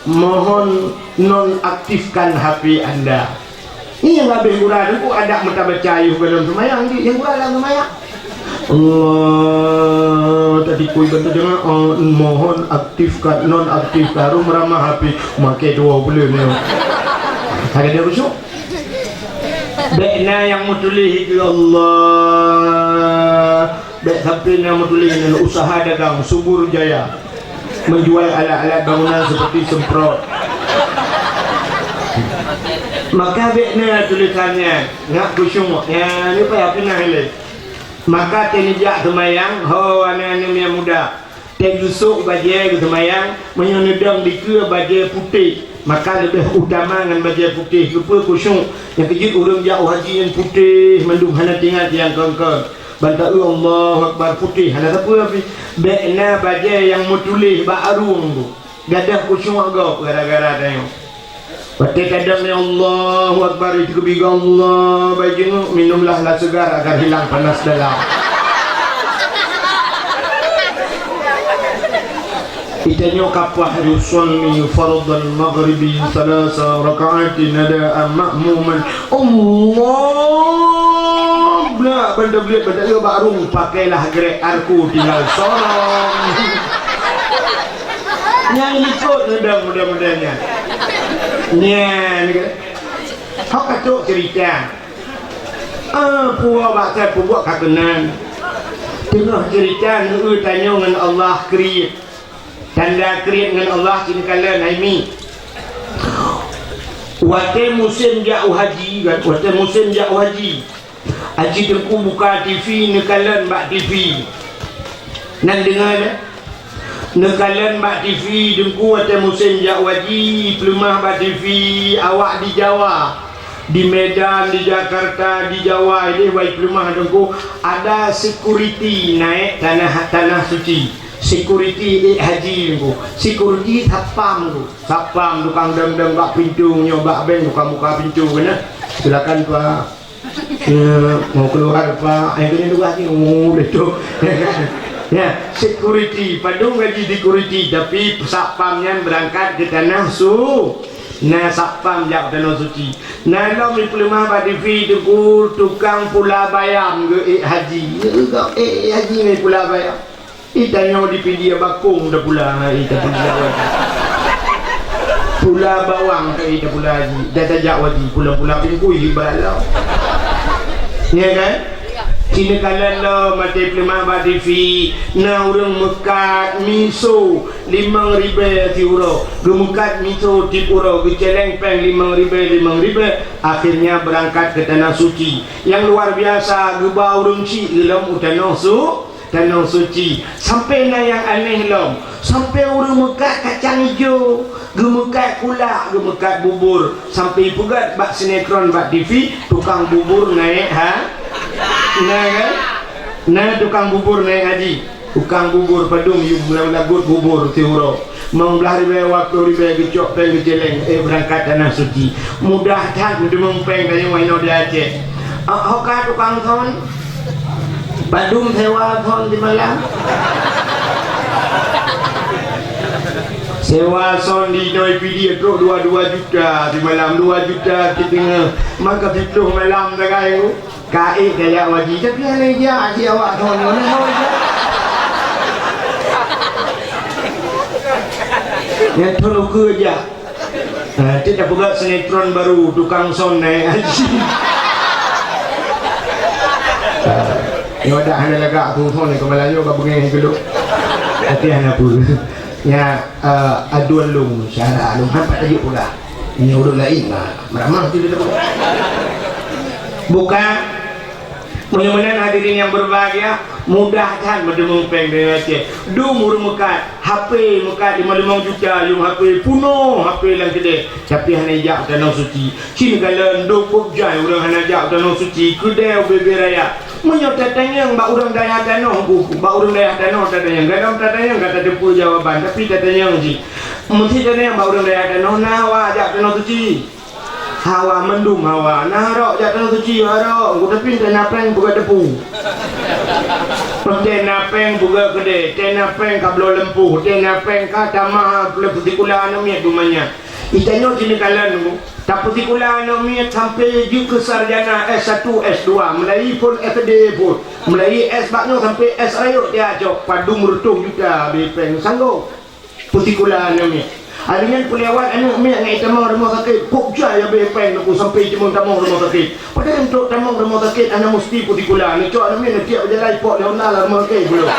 mohon nonaktifkan HP anda. Ini yang habis kurang itu ada mata baca ayuh dalam semayang yang kurang dalam semayang. Allah tadi kui bantu dengan mohon aktifkan nonaktifkan rum ramah HP makai 2 bulan ni. Ada dia rusuk. Bekna yang mutulis itu Allah. Bek sampai yang mutulis dengan usaha dagang subur jaya. Menjual alat-alat bangunan seperti semprot. Maka bekna tulisannya ngak khusyuk ya ni payah kena hilang. Maka tenijak semayang ho anak-anak yang muda tenusuk baju semayang menyonedang di ke baju putih maka lebih utama dengan baju putih lupa khusyuk yang kejut urang jauh haji yang putih mendung hana tinggal yang kongkong bantah Allah Akbar putih hana apa bekna baju yang mutulih ba'arung tu gadah khusyuk agak gara-gara tengok Batik kadang ni Allahu Akbar itu kebiga Allah baju minumlah lah segar agar hilang panas dalam itanya kapah yusalli fardal maghribi salasa raka'atin nada ma'muman Allah bla benda baru pakailah gerek arku tinggal sorong yang ikut mudah-mudahnya nya ni hok katuk cerita puak bakal puak kakenan tengah cerita nu tanya dengan Allah create tanda create dengan Allah kini kala naimi wate musim jauh haji kan wate musim jauh haji haji tengku buka TV nekalan bak TV nan dengar nekalan bak TV dengku ada musim jak wajib pelumah bak TV awak di Jawa di Medan di Jakarta di Jawa ini baik pelumah dengku ada security naik tanah suci security haji dengku security sapam tukang dem bak pintu nyobak beng buka pintu kena silakan Pak Ya, mau keluar Pak, ini dua lagi betul. Ya, security, padung gaji security, tapi satpamnya berangkat ke tanah nah satpam jak tanah suci. Nah lo mi pelumah pada video tukang pula bayam ke haji. Haji ni pula bayam. Itanya di video bakung dah pula ita pula bawang ke ita pula haji. Dah tajak wajib pula pingkui balau. Ya kan? Cina kalan lo mati pelumah pada fi na urang mekat miso 5,000 euro gemukat miso tipuro geceleng peng 5,000 akhirnya berangkat ke tanah suci yang luar biasa geba urang ci dalam tanah suci sampai na yang aneh lom sampai urang mekat kacang hijau gemukat kula gemukat bubur sampai pegat bak sinetron bak TV tukang bubur naik nah kan? Nah tukang bubur naik haji tukang bubur padung you lagut bubur tiuro mau belah ribe waktu ribe gecok peng geceleng berangkat tanah suci mudah tak demeng peng kaya waino dia Aceh hoka tukang thon padung sewa thon di malam sewa son di noi PD truk 22 juta di malam 2 juta kita maka 10 malam dah kaya kai kaya wajib tapi ada je awak thon mana ya thon ke aja tidak buka sinetron baru tukang son naik haji ya dah ada lagak tu thon ni ke Melayu ke bengai dulu tapi ana pun ya aduan lung syara lung hampa tajuk pula ini urut lain meramang tidak buka mudah-mudahan hadirin yang berbahagia mudahkan berdemung peng dengan Aceh dumur mekat HP mekat 55 juta yung HP puno HP lang kedai tapi hanya jak tanah suci cina galan 20 jai orang hanya jak tanah suci kedai bebe raya menyota tanya mbak orang daya tanah buku mbak orang daya tanah tanya gadam tanya kata depu jawaban tapi tanya ji mesti tanya mbak orang daya tanah nawa jak tanah suci hawa mendung hawa narok jak tanah suci harok aku tapi tenapeng buka depu tenapeng buka kedai tenapeng kablo lempuh tenapeng kata maha putikulah anamiat rumahnya itanya sini kalan tak putikulah anamiat sampai juga sarjana S1 S2 mulai pun FD pun mulai S bakno sampai S ayuk dia ajak padu merutuh juga bepeng sanggup putikulah anamiat Harian pelewat anak miak ngai tamang rumah sakit kok jaya bepeng aku sampai cuma tamang rumah sakit padahal untuk tamang rumah sakit anak mesti putikulah ni cok anak miak tiap berjalan pok dia nak rumah sakit belum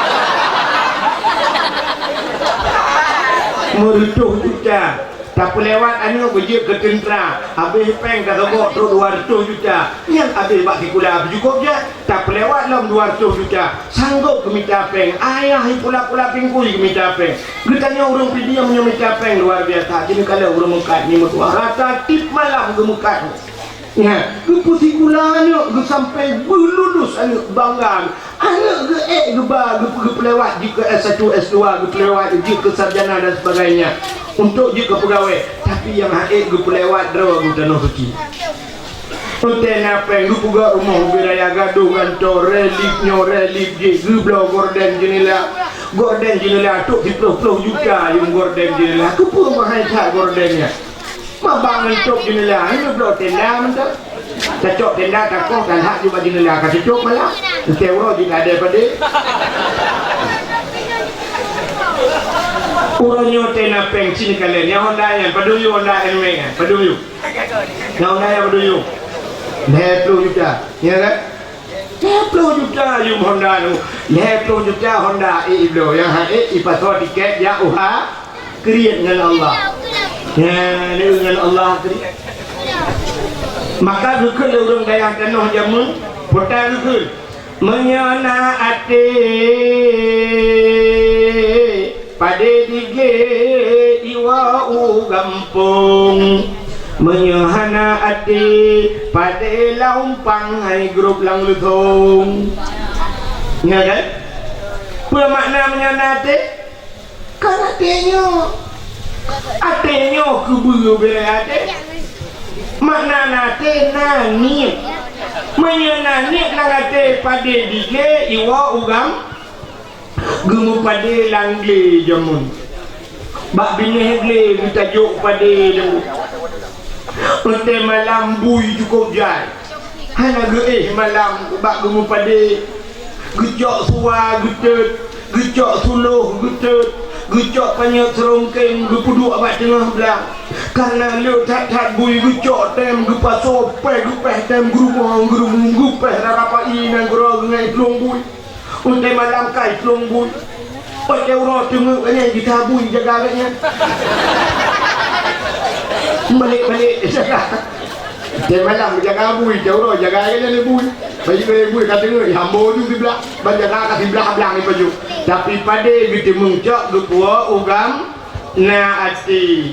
merutuh juga tak pelewat anak berjaya ke tentera habis peng kata kok terus 200 juta yang habis bak kikulah cukup je tak pelewat dalam 200 juta sanggup ke minta peng ayah pula-pula pingkui ke minta peng getanya orang pidi yang minta peng luar biasa jadi kalau orang mekat ni mertua rata tip malam ke mekat ya ke pusikulanya ke sampai lulus anak bangga anak ke ke pelewat jika S1 S2 ke pelewat jika sarjana dan sebagainya untuk jika pegawai tapi yang hadir ke pelewat draw ke tanah suci Hotel apa yang buka rumah beraya gaduh kantor relip je geblau gorden jendela tu 10 juta yang gorden jendela aku pun mahal tak gordennya mabang mentok jendela ini geblau tenda mentah cocok tenda takut dan hak juga jendela kasih cocok malah euro juga ada pada Urangnya tena peng sini kalian yang Honda yang paduyu Honda NW kan paduyu yang Honda yang paduyu 20 juta ya kan 20 juta yung Honda nu 20 juta Honda iblo yang hadir ipasok tiket ya uha kriat dengan Allah ya dengan Allah kriat maka rukun urang daya tanah jamun putar rukun menyana ate pada dige iwa gampung menyahana ati pada laumpang hai grup lang luthong ya kan apa makna menyahana ati kan atinya kuburu bere ati makna ati nani menyenani nangate pada dike iwa ugam gemu pada langli jamun bak bini hegle ditajuk pada lembu unte malam bui cukup jai hana ge malam bak gemu pada gejok suar getut gejok suluh getut gejok panyak serongkeng gepuduk abad tengah belah karena lu tak bui gejok tem gepaso pe gepeh tem gerumong gepeh rarapa inan gero ngai plong bui unte malam kai plong bui pakai urut tengok ni kita bui jaga agaknya balik jaga dia malam jaga bui jauh jaga agaknya ni bui bagi kata ni hambo tu di belah jaga kat belah ni baju tapi pada gitu mengcok gepua ugam na ati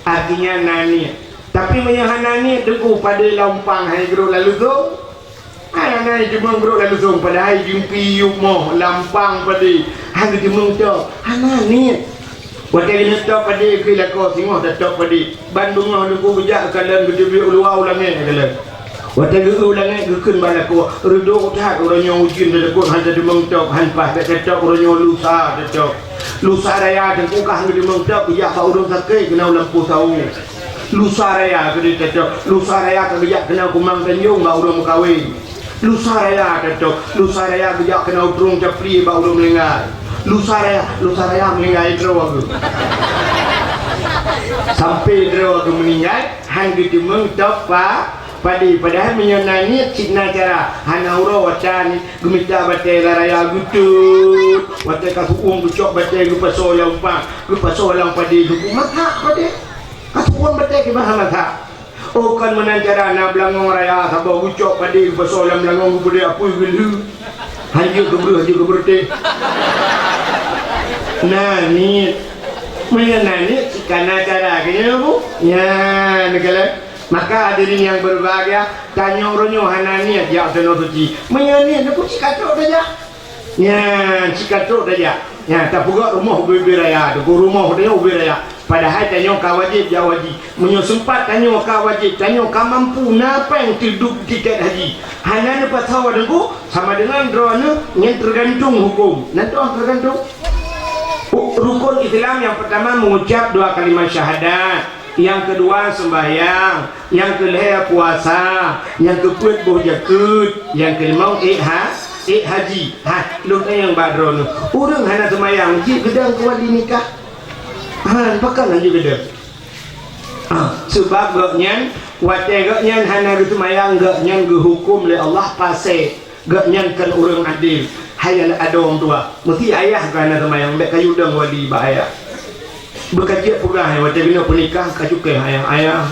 artinya nani tapi menyahanani teguh pada lompang hai gero lalu tu nani cuma gero lalu tu pada hai jumpi yumo lampang pada hang gitu mengcok nani wate ni tok pada kila ko singoh tok pada Bandung lah lu bejak kalan gitu bi ulua ulangan kalan wate ge ulangan ge keun balaku redo tak orangnya ujin deku han tadi mengcok han pas tok orangnya lusa raya dan kukah di mengcok ya ka urang sakit kena lampu saung lusa raya ke tok lusa raya ke ya kena kumang tanjung ba urang kawin lusa raya lusa raya bijak kena urung capri ba urang melengah lusa raya meninggal dro aku sampai dro aku meninggal han gitu mengcok padahal menyenani cina cara hanauro wacan gemita batai raya gutut watai kasuung gucok batai gupaso lampang pada duku mata pada kasuung batai ke bahasa mata oh kan menancara na belangong raya sabau gucok pada gupaso belangong gubude apu gelu hanya gebru teh nah ni menyenani cikana cara kena bu ya negala. Maka hadirin yang berbahagia tanya orangnya hanani dia seno suci menyani aku cikatrok saja ya cikatrok saja ya tak puga rumah ubi raya tu rumah dia ubi raya padahal tanya ka wajib ya wajib menyo sempat tanya ka wajib tanya ka mampu napa yang hidup tiket haji hanani pasal dengu sama dengan drone yang tergantung hukum nanti tergantung rukun Islam yang pertama mengucap 2 kalimat syahadat, yang kedua sembahyang, yang kelima puasa, yang keempat boh jakut, yang kelima haji. Lu yang badron. Urang hana sembahyang, ji gedang ke wali nikah. Pakan aja gedang. Sebab gaknyan wate gaknyan hana sembahyang gaknyan gehukum oleh Allah pase. Gaknyan kan urang adil. Hayal ada orang tua. Mesti ayah kana sembahyang mek kayu dang wali ba ayah. Berkajian pula yang macam bina pernikah kacukai ayah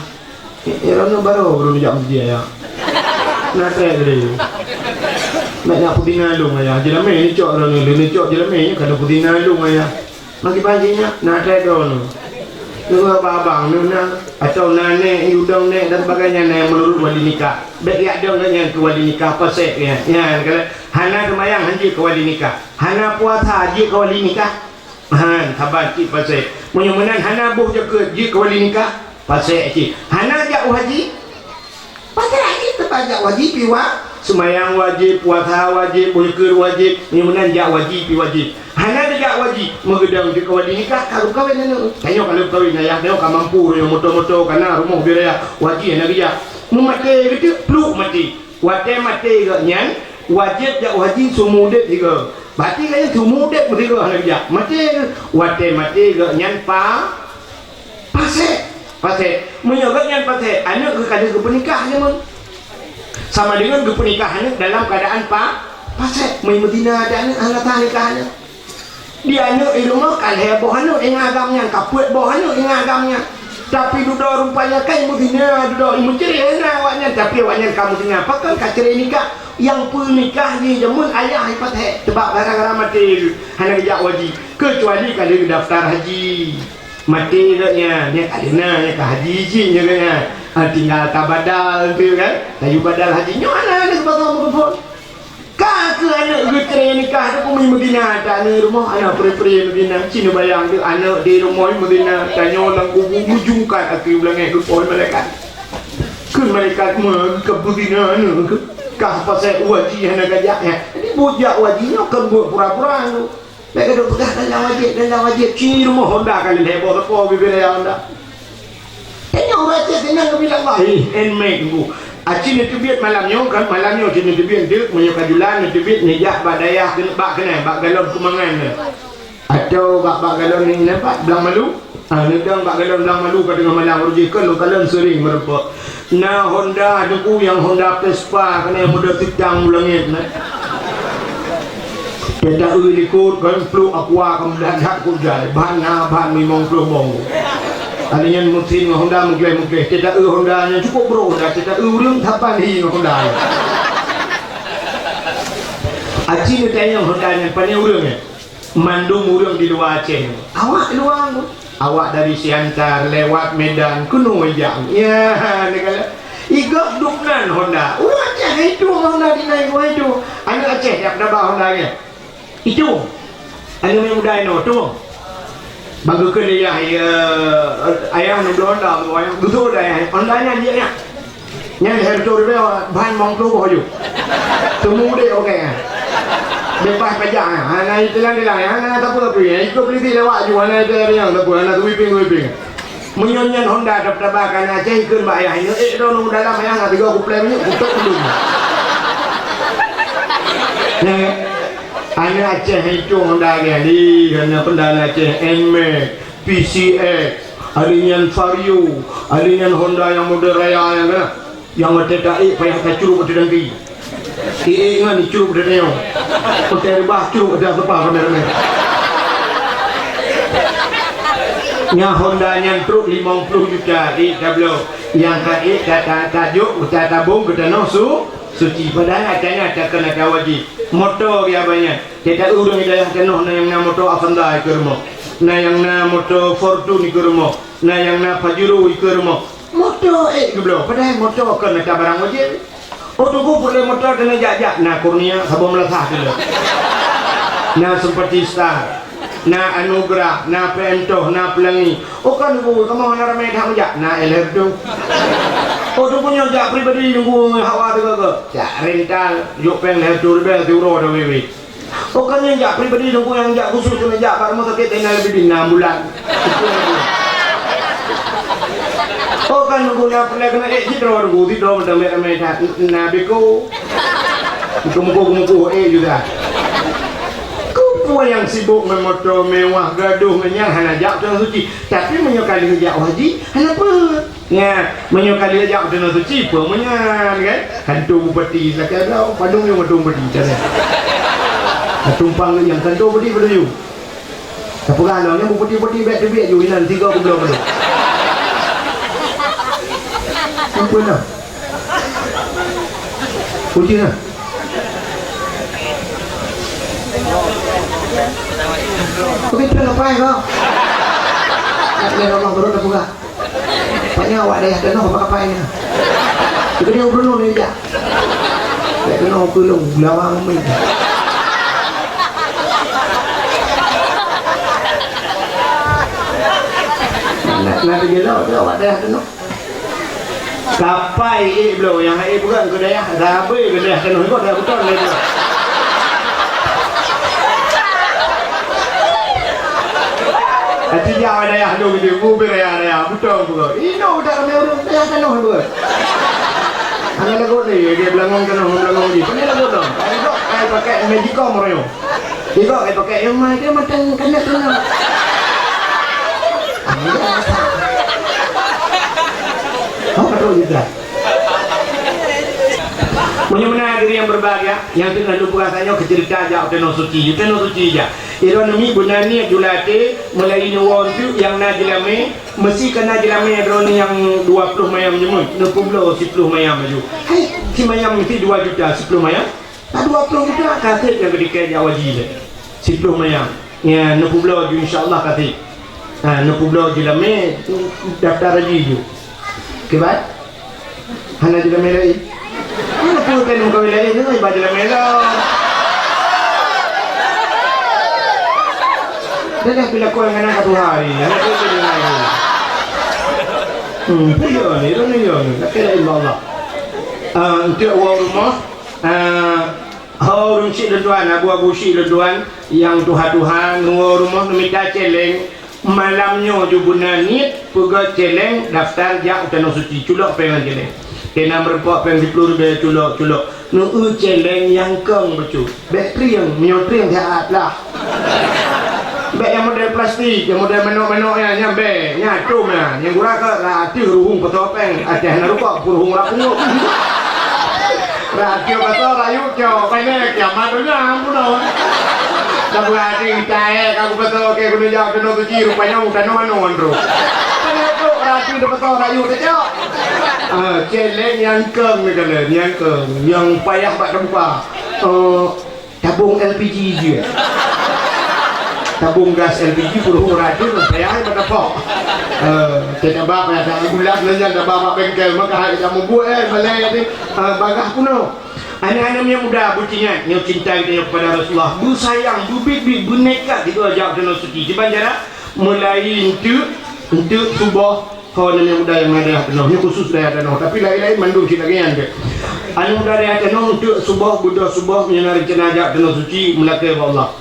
orang baru jam dia ayah nak try dia nak putih nalung ayah jelame ni cok orang ni cok jelame ni kalau putih nalung ayah maki paginya nak try drone dua babang nuna atau nane udang ne dan sebagainya yang menurut wali nikah baik ya dong yang ke wali nikah pasek ya kalau hana kemayang haji ke wali nikah hana puasa haji ke wali nikah sabar cik pasal menyemenan hana buh jaga ji ke wali nikah pasal cik hana jak haji pasal haji terpajak wajib piwa semayang wajib puasa wajib berker wajib menyemenan jak wajib pi wajib hana jak wajib megedang di ke wali nikah kalau kawin tanya kalau kawin ayah tengok kan mampu yang motor-motor karena rumah biraya wajib nak kerja memati gitu peluk mati wate mati gaknyan wajib jak wajib sumudet juga berarti kaya sumudet mereka nak kerja mati wate gaknyan pasek menyogaknyan pasek anak keadaan kepenikahannya mun sama dengan kepenikahannya dalam keadaan pasek Medina ada anak nikahannya dia anak di rumah kan heboh anak dengan agamnya kapuat boh anak dengan agamnya tapi duduk rupanya kan Medina duduk menceri awaknya tapi awaknya kamu tengah pakai kaceri nikah yang pernikah ni jamun ayah ipat sebab barang-barang mati hanya kerja wajib kecuali kalau daftar haji mati katnya ni kadina ni ke haji je nya tinggal tabadal tu kan tayu badal hajinya mana ada sebab mikrofon ka ke anak getre nikah tu pun Medina tak ni rumah anak peri-peri Medina cina bayang tu anak di rumah Medina tanya orang hujungkan aku bilang ke malaikat ke malaikat ke Medina ke kah pasal wajib hendak gajaknya. Jadi bujak wajibnya kan buat pura-pura tu. Mereka duk pegang dalam wajib. Cini rumah Honda kali heboh apa bibir Honda. Tanya orang cik tanya ke bilang lah. Handmade tu. Acin itu biar malamnya kan malamnya cini itu biar dia punya kajulan itu biar nijak badayah bak kena bak galon kumangan. Atau bak galon ni nampak belang malu. Nedang bak galon belang malu kat tengah malam rujuk kan galon sering merupa. Nah Honda tu yang Honda Vespa kena muda titang langit nah. Kita ikut kan flu aqua kemudian hak kujai bahan memang flu bong. Alinya mesin Honda mungkin kita Honda nya cukup bro dah kita urang tapan hi Honda. Aci ni tanya Honda nya pani urang mandung urang di luar Aceh. Awak luar awak dari Siantar lewat Medan kuno jam ya negara igak duknan Honda Aceh itu Honda dinaik itu anak Aceh yang dapat Honda nya itu anu yang muda itu tu bagus ke dia ayah nu Honda tu ayah betul dah Honda nya dia nya nya betul dia bahan mong tu boh ju temu dia okey bebas pajak ana itulah dia ana tak apa ikut beli lewat ju ana dia yang tak apa ana whipping menyonyan Honda dapat bakan Aceh ikut mbak ayah ini dong dalam ayah ngah tiga kuplem ni kutuk belum nah ana Aceh itu Honda ni kerana pendana Aceh NMAX PCX alinyan Vario alinyan Honda yang model raya yang ada taik payah tak curug ada dengki ingat ni curug ada neong hotel bah curug ada apa kamera nya Honda nya truk 50 juta DW yang kai kata tajuk kita tabung kita suci padahal katanya tak kena wajib motor dia banyak kita urang hidayah kena yang na motor Avanza ke rumah na yang na motor Fortune ke rumah na yang na Pajero ke rumah motor belum padahal motor kena barang wajib tu boleh motor kena jajak na Kurnia sabung melasah dulu na seperti Star na Anugerah na Pentoh na Pelangi kan kamu nak ramai dah majak na LR tu tu punya jak pribadi nunggu hawa tu ke jak rental yuk peng LR tu lebih euro dah wewe kan yang jak pribadi nunggu yang jak khusus kena jak kat rumah sakit tinggal lebih di 6 bulan kan nunggu nak pelak kena hidro macam ramai dah na beko muka juga yang sibuk memotor mewah gaduh menyang hana jak tanah suci tapi menyokali jak haji hana apa ya menyokali jak tanah suci apa menyan kan kantung bupati lakai dah padung yang kantung bupati cara tumpang yang kantung bupati pada you tapi kalau yang bupati baik tu biar you inan 3 bulan belum apa nak puji lah begitu ngapain kau? Nak lihat orang turun dah buka. Banyak awak dah ada nak apa-apain. Kita dia belum ni aja. Tak kena kulung lawang main. Nak dia dah awak dah ada nak. Kapai belum yang bukan ke daya. Dah habis ke daya kena ikut dah betul lagi. Hati jauh ada yang dulu gitu, mobil ada yang betul juga. Ini udah ramai orang dah kena juga. Hanya lagu ni dia belangong kena belangong ni. Ini lagu dong. Kalau pakai Magicom orang. Dia pakai yang mana dia macam kena. Oh betul juga. Menyemena diri yang berbahagia yang tengah lupa rasanya kecerita aja tenor suci aja. Ironomi bunani julate mulai nyuwon tu yang najilame mesti kena jilame drone yang 20 mayam jemui 60 10 mayam maju. Hai si mayam mesti 2 juta 10 mayam. Tak 20 juta kata yang ketika Jawa jile. 10 mayam. Ya 60 insyaallah kata. 60 jilame daftar haji ju. Kebat? Hana jilame lagi. Ano po tayo ng kawilain nyo? Iba dila melo. Dala pila ko ang anak katuhari. Ano po ito nyo ngayon? Pilihan, ito na yun. Nakilain mo Allah. Untuk awal rumah, Orang si tuan, abu-abu si tuan yang Tuhan rumah minta celeng malamnya jubuna nit puga celeng daftar jak utano suci culok pengen celeng kena merpok pengen dipelur be culok nu celeng yang keng becu bateri yang miotri yang jahat lah be yang model plastik yang model menok-menok yang nyambe nyacum ya yang gura ke rati ruhung petopeng aceh narupok ruhung rapung radio betul rayu kyo kene kiamat dunia ampun dong kamu hati cahaya kamu betul kayak kudu jawab kena tuji rupanya muka non bro kene radio betul rayu kecil celeng yang keng ni kalian yang keng yang payah pak tempat tabung LPG je tabung gas LPG puluh radio payah pada pok kita bapak ada bulat lenyap ada bapak bengkel maka hari kamu buat malay ni bagah kuno anak-anak yang muda bucingan yang cinta kita kepada Rasulullah bu sayang bu bibi bu nekat itu aja kena suci di bandara mulai untuk subuh kawan yang muda yang ada kena ni khusus dah ada tapi lain-lain mandung kita gini anu muda yang ada untuk subuh budak subuh menyinari jenazah kena suci melakai Allah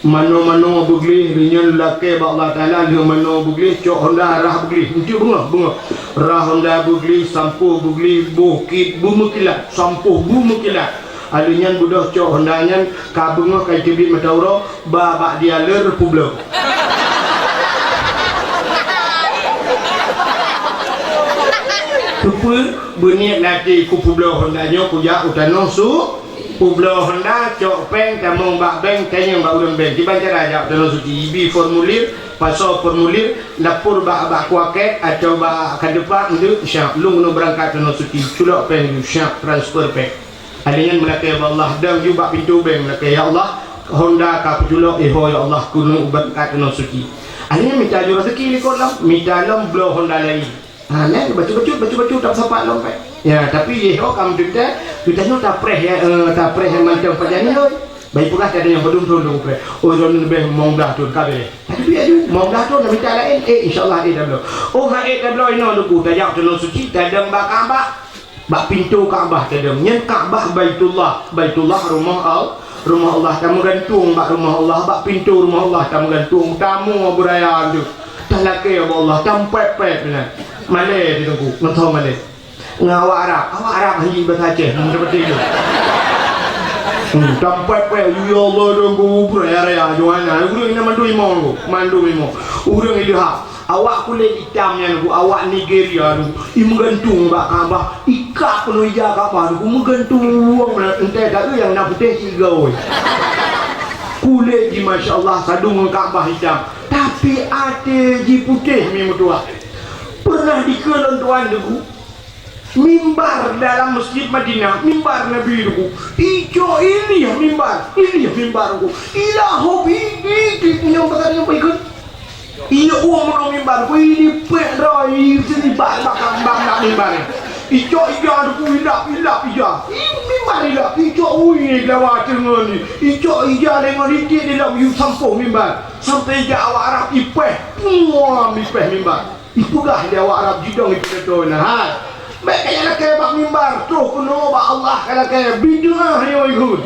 mano bugli rinyan lake ba Allah taala dia mano bugli cok honda rah bugli untuk bunga rah honda bugli sampu bugli bukit bumukilat sampu bumukilat alinyan budak cok honda nyan ka bunga kai tibit matauro ba dia ler publik tupul berniat lagi ku publik honda nyo ku ja utano su Publo Honda cok peng tamong bak beng kayang bak ulun beng tiba cara ajak dalam suci ibi formulir pasal formulir lapor bak kuaket atau bak kadepak untuk syak lung no berangkat dalam suci culok peng syak transfer peng alingan melakai Allah dan juga pintu beng melakai ya Allah Honda ka pujulok ya Allah kuno berangkat dalam suci alingan minta jurus rezeki likot lah minta lam blo Honda lagi ni baca-baca tak sempat lompat ya tapi kamu kita ni tak preh ya tak preh yang macam pada ni baik pula ada yang belum preh orang lebih mongdah tu kabel tapi dia mongdah tu nak minta lain insyaallah dah belum dah belum ini lu tajak tu suci tadam bak Kaabah bak pintu Kaabah tadam nyen Kaabah Baitullah rumah Allah kamu gantung bak rumah Allah bak pintu rumah Allah kamu gantung tamu beraya tu talake ya Allah tampet benar Malay ditunggu ngau Malay awak Arab haji bahasa Aceh seperti itu tampak ya Allah tunggu beraya Johanna urang ini mandu imo urang lihat awak kulit hitamnya awak Nigeria gantung bak Kaabah ikat penuh ija Kaabah menggantung entah tak yang nak putih tiga kulit di Masya Allah sadung Kaabah hitam tapi ada ji putih memang tua pernah dikelon tuan dulu mimbar dalam masjid Madinah mimbar Nabi dulu hijau ini ya mimbar dulu ilahu ini yang bertanya apa ikut iya uang menang mimbar ini perai sini bakang mimbar hijau dulu hilap mimbar hilap hijau ini lewat dengan ni hijau dengan ini dia dalam sampung mimbar sampai dia awak Arab ipeh mimbar ipugah dia awak Arab jidong itu tu nah baik kaya nak kaya bak mimbar tu kuno bak Allah kaya kaya bidunah yo ikut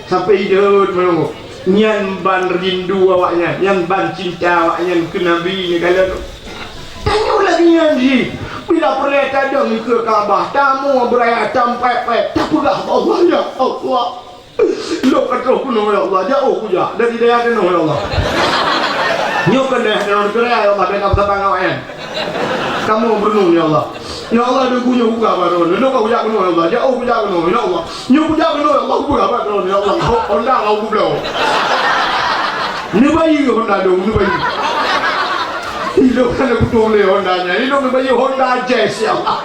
sampai hidup menunggu nyan ban rindu awaknya yang ban cinta awaknya ke Nabi ni kalau tanya lagi nyan ji bila perlu kadang ke Kaabah tamu beraya tampek tapugah Allah ya Allah lo kata kuno ya Allah jauh kuja dari daya kuno ya Allah nyukan deh dengan kerja ya Allah dengan petang awaknya kamu berenung ya Allah ya Allah dia punya buka baru dia kau punya kuno ya Allah jauh punya kuno ya Allah nyu punya kuno ya Allah buka baru ya Allah Honda kau belum ni bayi Honda dong ni bayi itu kan aku tulis Hondanya ini dong bayi Honda Jazz ya Allah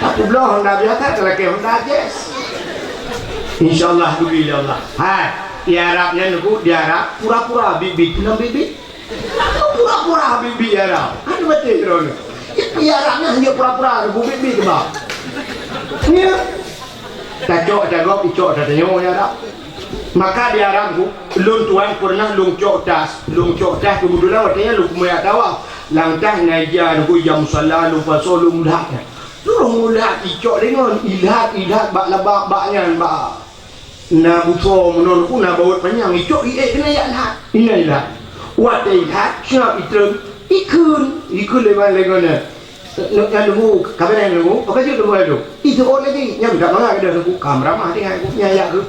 aku belum Honda biasa kalau ke Honda Jazz insyaallah dugi ya Allah hai di Arabnya nuku di Arab pura-pura bibi kenapa bibi pura-pura bibi Arab ada betul drone di Arabnya hanya pura-pura bibi kebab ya cacok jagok icok datanya ya Arab maka di Arabku lung tuan pernah lung cok tas kemudian watanya lung kumaya tawa langtah naija nuku jam salat lupa solung dah suruh mulat icok dengan ilhat bak labak baknya bak na buto menon ku na bawat panjang icok kena ya ilhat inilah wat ilhat siap itu ikun leban yang nunggu kabar yang nunggu apa sih nunggu itu orang lagi yang tidak mana ada nunggu kamera mah dia aku nyaya tu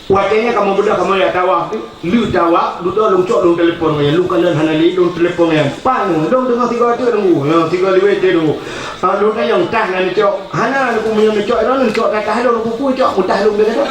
wajahnya kamu budak kamu ya tawa lu tawa lu dah lungcok lung telefon ya lu kalian hanali lung telefon ya panu dong tengah tiga tu nunggu yang tiga liwet tu nunggu lu kan yang tah nanti cok hana lu punya cok itu lu cok kata lu kupu cok mutah lu begitu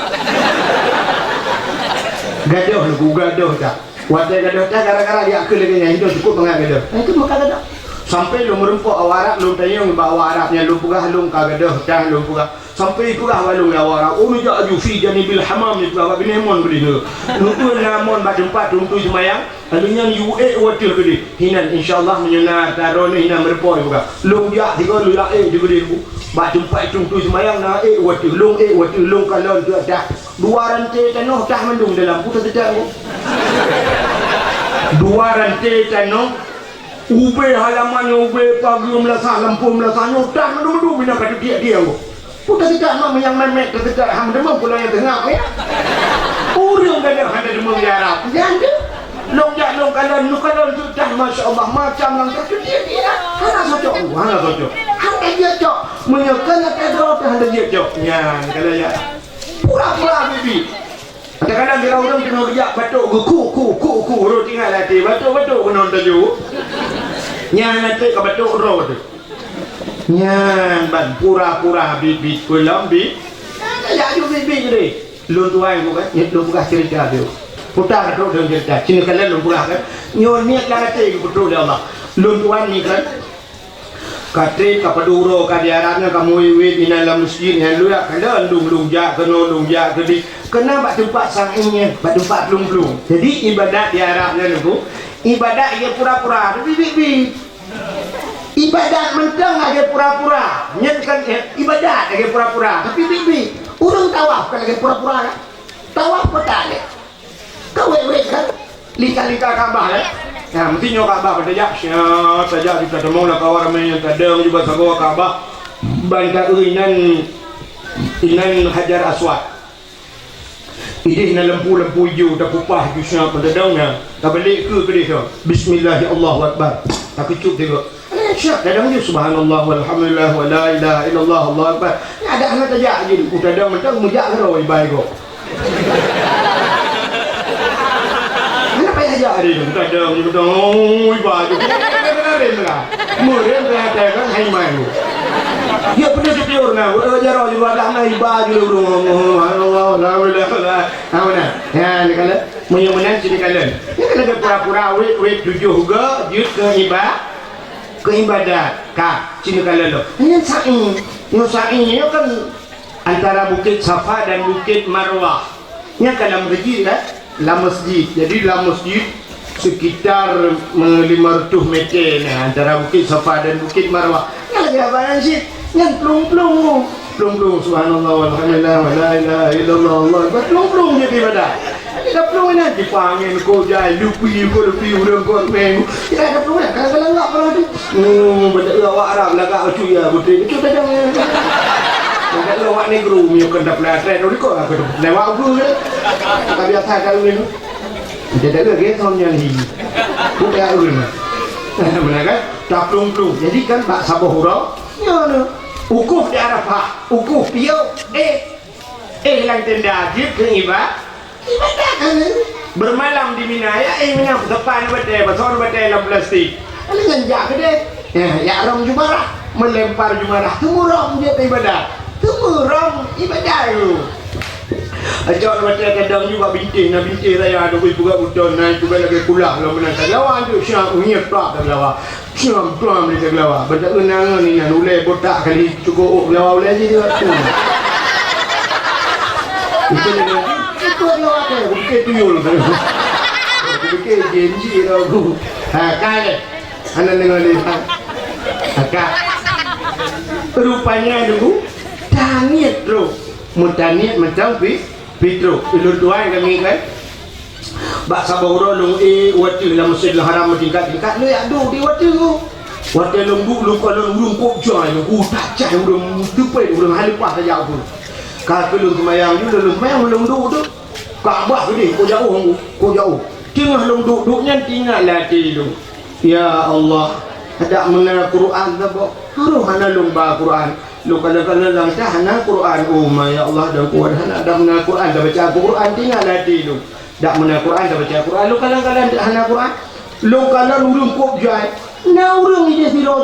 gaduh lu gaduh tak wajah gaduh tak gara-gara dia akal lagi yang hidup cukup banget gaduh itu maka gaduh sampai lu merempuk awarak lu tayang bawa Arabnya lu pugah lu kagadah dah lu pugah sampai pugah walung awarak umi jaju fi janibil hamam ni pugah binemon beliau lu tu namon ba tempat untuk semayang alunya ue watil gede hinan insyaallah menyena taron hinan merempuk pugah lu ya tiga lu ya di gede bu ba tempat untuk semayang na watil lu kalau tu dah dua rantai tanah dah mendung dalam putus tidak dua rantai tanah ube halamannya ube pagi melasah lampu melasahnya dah mendu bina kata dia putar tidak nak yang memek tidak hang demam pula yang tengah ya urang kada ada demam jarap jadi long kalau sudah masya-Allah macam lang dia hana socok hana dia cok menyekan pedro hana dia cok ya kalau ya pura-pura bibi kadang-kadang dia orang tengah kerja batuk ku urut tinggal hati batuk menon taju nya nanti ke batuk road nya ban pura-pura bibit kulam bi ya ju bibit gede lu tuai bukan lu bukan cerita dia putar tu dengan cerita sini kalian lu bukan kan nyoniat lah hati betul dia Allah lu tuai ni kan katri kapaduro kadiarannya kamu iwit di dalam masjid yang lu ya kalian lung jak gede kena bak tempat sangingnya bak tempat lung jadi ibadat di Arabnya tu ibadat dia pura-pura bibi ibadat mentang aja pura-pura nyatkan ibadat aja pura-pura tapi bibi urang tawaf kan aja pura-pura kan tawaf petale kau kan lika-lika Ka'bah ya nah mesti nyo Ka'bah pada jak saja kita temu lah kawan ramai yang kadang juga sago Ka'bah bangka inan Hajar Aswad ini na lampu hijau tak kupah jusnya pada daunnya tak balik ke dia bismillahirrahmanirrahim Allahu akbar tak kecup tengok syak kadang dia subhanallah walhamdulillah wa la ilaha illallah Allahu akbar ada anak tajak je ku tadang mentang mujak ro ibai go mana payah ajak dia tu tadang je betul ibai tu benar murah dah kan hai mai ya benar setiur na jaro juga dah mai ibai je Allah la ilaha illallah ya kalau menyemenan sini kalian ya kalau ada pura-pura wait tujuh juga jut ke ibadat kah sini kalian lo yang sa'i kan antara bukit Safa dan bukit Marwah nya dalam masjid kan dalam masjid jadi dalam masjid sekitar 500 meter nah, antara bukit Safa dan bukit Marwah yang lagi apa sih yang plung subhanallah walhamdulillah wa la ilaha illallah Allah plung jadi ibadat kita plung ni dipanggil kau jai lupi urang kau meng kita ada plung kalau enggak pernah tu betul awak Arab lagak cuy ya betul itu tajam kalau awak negro punya kendap latret tu kau aku lewat aku ke tak biasa kalau ni tidak ada lagi tahunnya ni bukan urang benar kan tak plung jadi kan tak sabah hurau ya ukuf di Arafah ukuf piau lang tenda jib ke ibadah kan bermalam di Mina ya minyak depan badai besar badai dalam plastik dengan jak ke deh ya ram jumarah melempar jumarah tumuram dia ibadah tumuram ibadah tu ajak badai kadang juga binting saya ada buka udon naik juga lagi pulang kalau menang lawan tu syam unyep tak lawan syam tuam ni lawan baca unang ni yang ulai botak kali cukup lawan ulai je dia itu itu lawan ke bukit tuyul bukit jenji tu kai anak dengan dia kak rupanya dulu taniat bro mutaniat macam Petro ilur tuai kami kan bak saboro lu wati dalam Masjidil Haram tingkat lu ya du di wati tu Waktu lembut kalau urung kok jai tak cai urung tupai urung halipah saja pun. Kalau lu semayang lembut tu. Kaabah ni kau jauh. Tengah duduknya tinggallah tidur. Ya Allah, ada mengenal Quran tak bo? Haru hana lomba Quran. Lu kalau langkah hana Quran. Oh ya Allah, dah kuat hana ada mengenal Quran, dah baca Quran tinggallah tidur. Tak mengenal Quran, dah baca Quran. Lu kalau hana Quran, lu kalau urung kok jai. Nah urung ni dia siro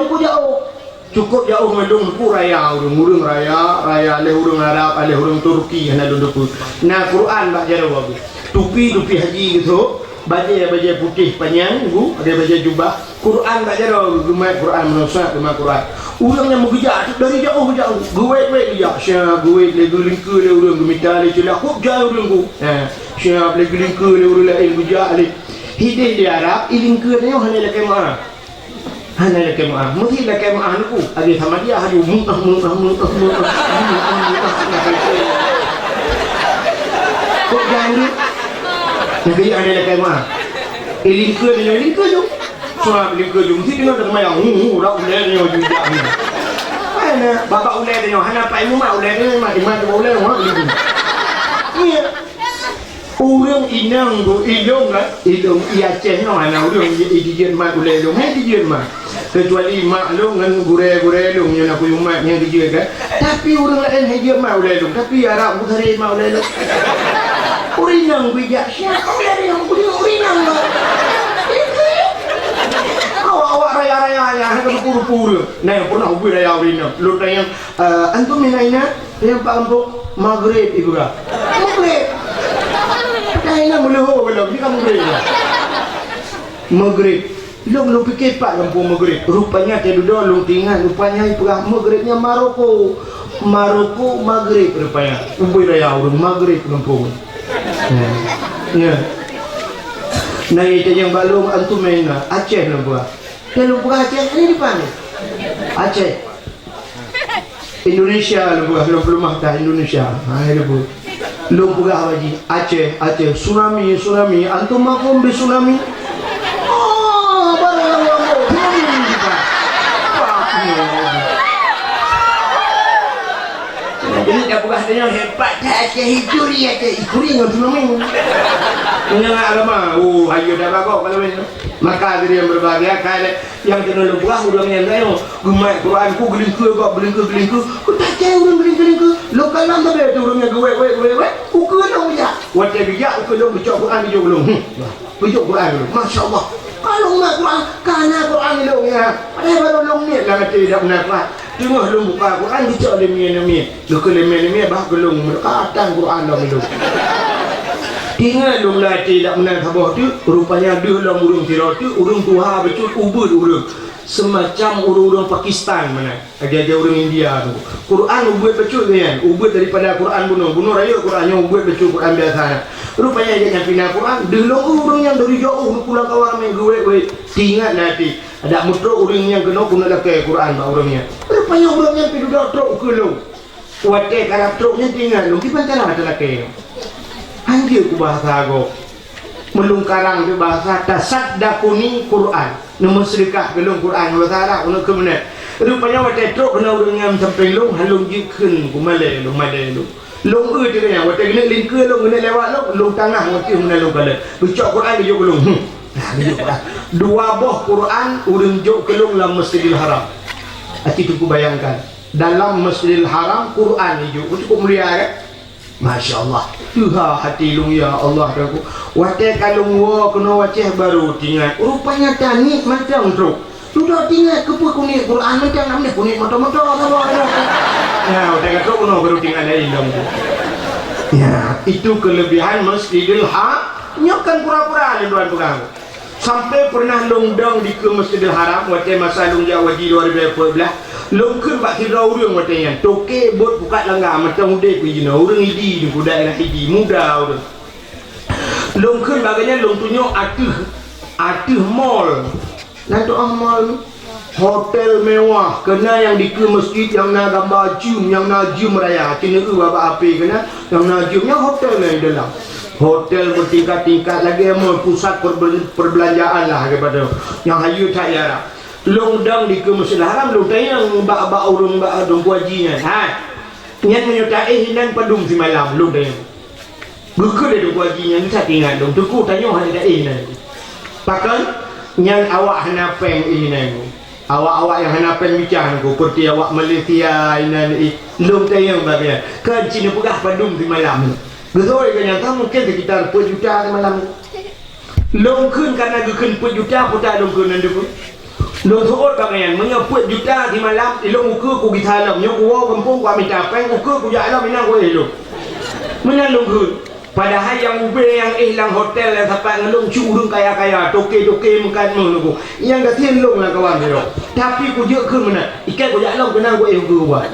cukup jauh melung raya urung raya le urung Arab le urung Turki hana duduk. Nah Quran bak jaro bagus. Tupi haji gitu. Baju putih panjang bu, ada baju jubah. Quran bak jaro rumah Quran manusia rumah Quran. Urang yang mengejar dari jauh. Gue dia syah gue le gelingke le urang gemita le celah kok jauh urang ku. Syah le gelingke le urang le gejar le. Hidih di Arab ilingke ni hanya le kemah. Hanya lagi maaf, mesti lagi maaf aku. Ada sama dia hari muntah. Kok jangan? Jadi ada lagi maaf. Lingkar tu. Soal lingkar tu mesti tengok dengan yang rak ulai ni juga ni. Mana bapak ulai ni, hana pai rumah ulai ni mati ulai orang lingkar. Iya. Urang inang go ilong ia ceh no hana urang idijen mak ulai long ni idijen mak. Kecuali mak lu dengan gure lu yang aku umat yang dia kan. Tapi orang lain hanya mak ulai lu. Tapi Arab bukan mak ulai lu. Urinang bijak siapa ulai yang urinang lu. Awak raya yang puru-puru. Nah pernah ubi raya urinang. Lu tanya antum minaina yang pampuk Maghrib ibu kan. Maghrib. Kaina muluh belum dia Maghrib. Lu fikir pak kampung Maghrib. Rupanya dia duduk lu tinggal rupanya perah Maghribnya Maroko Maghrib rupanya. Ubi raya urang Maghrib kampung. Ya. Nah itu yang balong antum main Aceh lu buat. Dia lu buat Aceh ni di mana? Aceh. Indonesia lu buat belum dah Indonesia. Lu buat. Lu buat haji Aceh tsunami antum makum di tsunami. Ini dah bukan dengan hebat dah hijuri dengan tsunami. Dengan agama, ayo dah bagus kalau ni. Maka dia berbahagia kalau yang kena lepas urang yang lain, gemai Quran ku gelingke. Ku tak cai urang gelingke. Lokal nama dia tu urangnya gue. Ku kena dia. Wajib bijak ku kena baca Quran dia belum. Baca Quran dulu. Masya-Allah. Kalau mak Quran, kana Quran ni long ya. Ada baru long ni lah tidak menafat. Tengok long buka Quran baca lemia. Lokal lemia bah gelung merkatan Quran dah belum. Tinggal long latih tak menang khabah tu. Rupanya dia lah urung sirah tu. Urung tuha betul ubud urung. Semacam urung Pakistan mana. Ada urung India tu. Quran ubud betul kan. Ubud daripada Quran bunuh raya Qurannya ubud betul Quran biasa. Rupanya dia yang pindah Quran. Dia lah urung yang dari jauh pulang kawan main gue. Tinggal latih. Ada mutruk urung yang kena laki Quran urungnya. Rupanya urung yang pergi duduk truk ke lu. Wadah karap truknya tinggal lu. Kita cara ada laki. Hanggil ku bahasa aku melungkarang di bahasa tasaddaquni Quran nama sedekah gelung Quran bahasa Arab untuk ke mana rupanya waktu truk kena urang yang sampai lung halung jikun ku malai lung dia yang waktu kena lingkar lung kena lewat lung tengah waktu mana lung kala baca Quran dia juga lung dua buah Quran urang jok ke lung dalam Masjidil Haram. Itu ku bayangkan dalam Masjidil Haram Quran dia cukup mulia kan. Masya Allah. Tuha hati lung ya Allah aku. Waktu kalau gua kena wacah baru tinggal. Rupanya tanik macam truk. Sudah tinggal ke kuning Quran macam namanya kuning motor-motor apa. Ya, waktu truk kena baru tinggal dari lung. Ya, itu kelebihan Masjidil Haram. Nyokan pura-pura tuan pegang. Sampai pernah longdang di ke Masjidil Haram waktu masa lung jauh haji 2014. Longkun bak kira urang macam yang toke bot buka langgar macam muda pergi na urang idi ni budak nak idi muda urang. Longkun bagainya long tunjuk atuh mall. Nanti mall hotel mewah kena yang di ke masjid yang nak gambar jum yang nak jum raya kena ke bapa api kena yang nak jumnya hotel ni dalam. Hotel bertingkat-tingkat lagi mall pusat perbelanjaan lah kepada yang hayu tak yara. long dang di ke Masjidil Haram long tayang ba urung ba dong puajinya ha nyan menyutai hinan padung si malam long tayang buku dia dong puajinya ni tak ingat dong tuku tanya hanya dah hinan pakan nyan awak hana peng hinan awak yang hana peng bicara ko seperti awak Malaysia hinan long tayang bagaya kan Cina pegah padung si malam betul kan yang tahu mungkin sekitar 4 juta si malam long kun karena kun 4 juta putar long kun nanti pun long thốt các ngàn mới nhau quên juta thì mà làm thì long cưa của bị thay lòng nhau của kampung qua mình trả phanh của cưa của dạy lo mình năng của luôn mới năng long kun padahal yang ube yang hilang hotel yang sampai ngelong curung kaya toke makan menunggu yang dah thiên long lah kawan dia tapi ku je kun mana ikan ku dạy lo kenang ku buat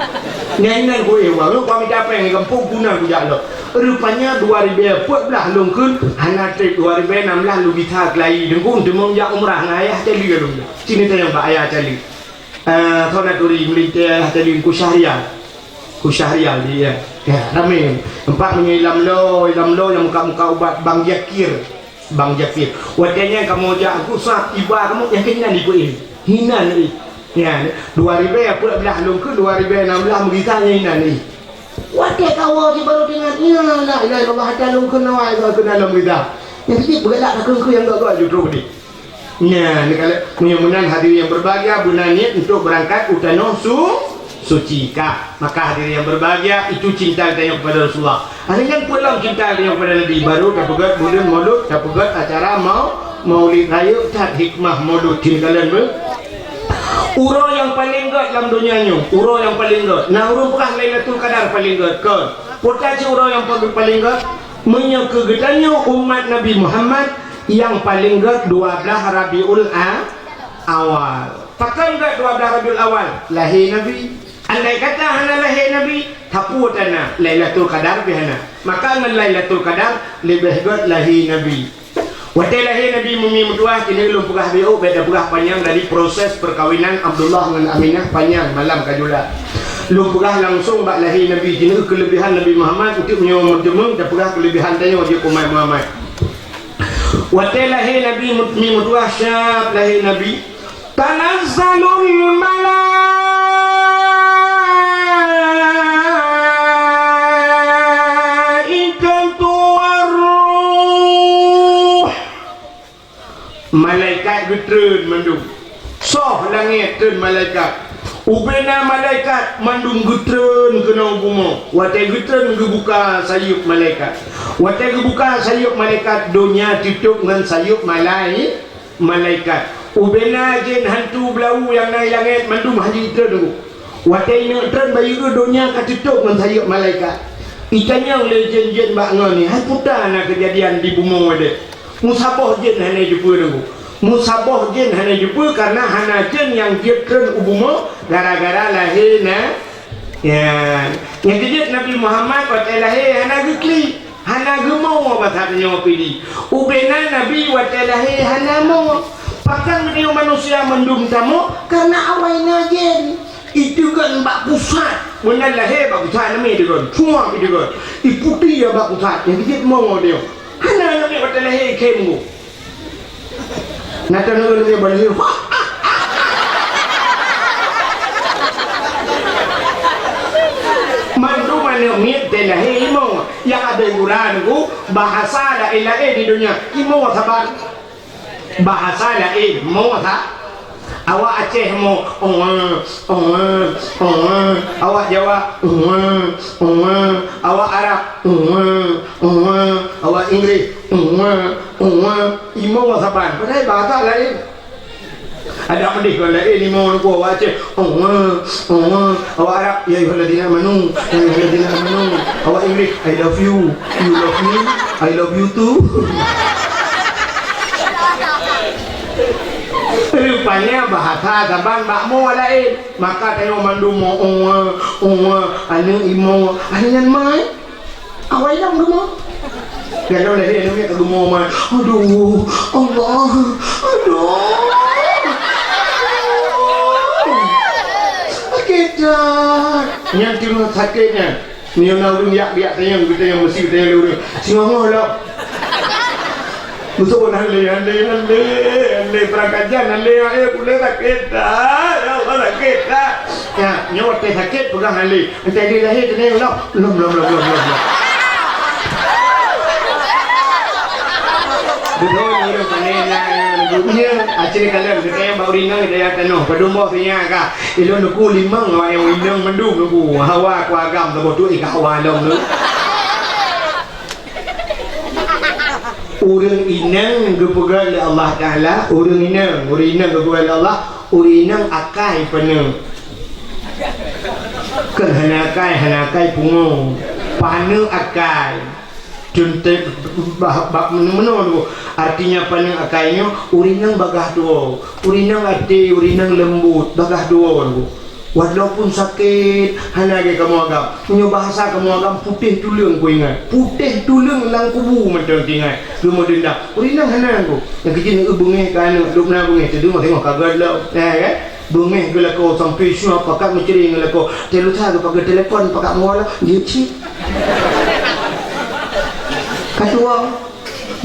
ngan ku buat lu qua mình trả phanh kampung punang ku dạy lo rupanya 2000 puat belah long kun hana trip 2016 lu bisa kelai dengkung demong ya umrah ngayah cali lu sini tayang ba ayah cali thona turi melintir cali ku syahrial dia ya ramai empat menyi lamlo yang muka ubat Bang Jakir wadanya kamu jak aku sah iba kamu yang kena ni ku hinan ni ya 2000 puat belah long kun 2016 beritanya hinan ni wadah kau si baru dengan la ilaha illallah dalung kena wai ke dalam kita yang sedih bergelak ke yang gak justru ni nah ni kalau mudah-mudahan hadirin yang berbahagia guna niat untuk berangkat utano suci kah maka hadirin yang berbahagia itu cinta kita kepada Rasulullah hanya pulang cinta kita kepada Nabi baru dapat bulan maulud dapat acara maulid raya tat hikmah maulud tinggalan Uro yang paling god dalam dunianya, uro yang paling god. Nah, uro bukan Lailatul Qadar paling god ke? Potaci uro yang paling god menyekegedanya umat Nabi Muhammad yang paling god 12 Rabiul Awal. Pakai god 12 Rabiul Awal lahir Nabi. Andai kata hana lahir Nabi, tapu tanah Lailatul Qadar bihana. Maka dengan Lailatul Qadar lebih god lahir Nabi. Waktu lahir Nabi Mumi Mutuah kini belum pegah BO beda pegah panjang dari proses perkawinan Abdullah dengan Aminah panjang malam kajula. Belum pegah langsung bak lahir Nabi kini kelebihan Nabi Muhammad untuk menyuruh dah pegah kelebihan tanya wajib Umar Muhammad. Waktu lahir Nabi Mumi Mutuah syab lahir Nabi tanazzalul malaikat getreun mandung soh langit treun malaikat ubena malaikat mandung getreun kena bumi watai getreun gebuka sayup malaikat watai gebuka sayup malaikat dunia tutup dengan sayup malaikat ubena jin hantu belau yang naik langit mandung haji getreun watai nak treun bayu dunia katutup dengan sayup malaikat itanya oleh jin bak ngani hai putar nak kejadian di bumi ada musabah jin hanya jumpa dulu musabah jin hanya jumpa karena hana jin yang jitren ubumo gara-gara lahir ya yang kejut Nabi Muhammad waktu lahir hana gekli hana gemau batanya pilih ubena Nabi waktu lahir hana mau pakan dia manusia mendum tamu karena awalnya jin itu kan bak pusat benar lahir bak pusat namanya dia kan cuma dia kan ikuti ya bak pusat yang kejut mau dia hana Nabi waktu lahir kemu nata nunggu dia balik mandu mana miet telah imo yang ada Quran ku bahasa la ilaha di dunia imo sabar bahasa la imo sa awak Aceh mo awak Jawa awak Arab awak Inggeris imo saban padahal bahasa lain ada pedih kalau lain imo ko awak Aceh awak Arab ya ayyuhalladzina amanu awak Inggeris I love you love me I love you too rupanya bahasa Sabang bakmo lain maka tayo mandumo anu imo anu yan mai awai lang gumo galaw lahi anu ya gumo mai aduh Allah kita yang kira sakitnya ni na urang yak biak tayang kita yang mesti kita yang urang singoh lo Musuh hale perangkajan hale boleh sakit dah. Ya Allah sakit dah. Ya, nyawat sakit pegang hale. Entah dia lahir kena belum. Betul ni panena dunia aceh kalian kita yang baru rinang dia tanah padumbo punya ka ilon ku limang wa yang winang mendung ku hawa ku agam tabo tu ika hawa dong lu urang inang gepegal Allah Taala urang inang gepegal Allah urang akai penuh kan hanakai pungung panu akai Junte bak menurut artinya paling akainya urinang bagah dua, urinang ati, urinang lembut bagah dua. Walaupun sakit, hanage kamu agam. Punya bahasa kamu agam putih tulung ku ingat, putih tulung lang kubu macam ingat. Kemudian dah urinang hanang yang kecil ni bungai kan, duk na bungai tu mah tengok kagak lah, kan? Bungai gula ko sampai semua pakat mencuri gula ko. Telu tha pakai telefon pakat muala, dia cik. Katua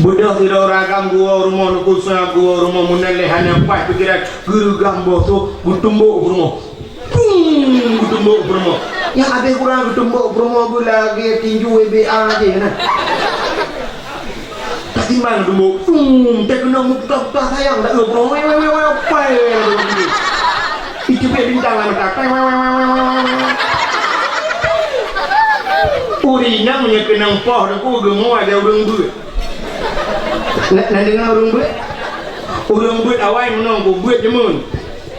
budak tidak ragam gua rumah nukusnya gua rumah munale hanya pas pikiran guru gambo tu gutumbuk rumah gutumbuk rumah yang ada kurang gutumbuk rumah gua lagi tinju WBA je kan tak timbang gutumbuk tak kena muka sayang tak rumah apa itu dia bintang lah tak urina punya kenang poh dan ku gemuk ada urang buat nak dengar urang buat awal menang ku buat jemun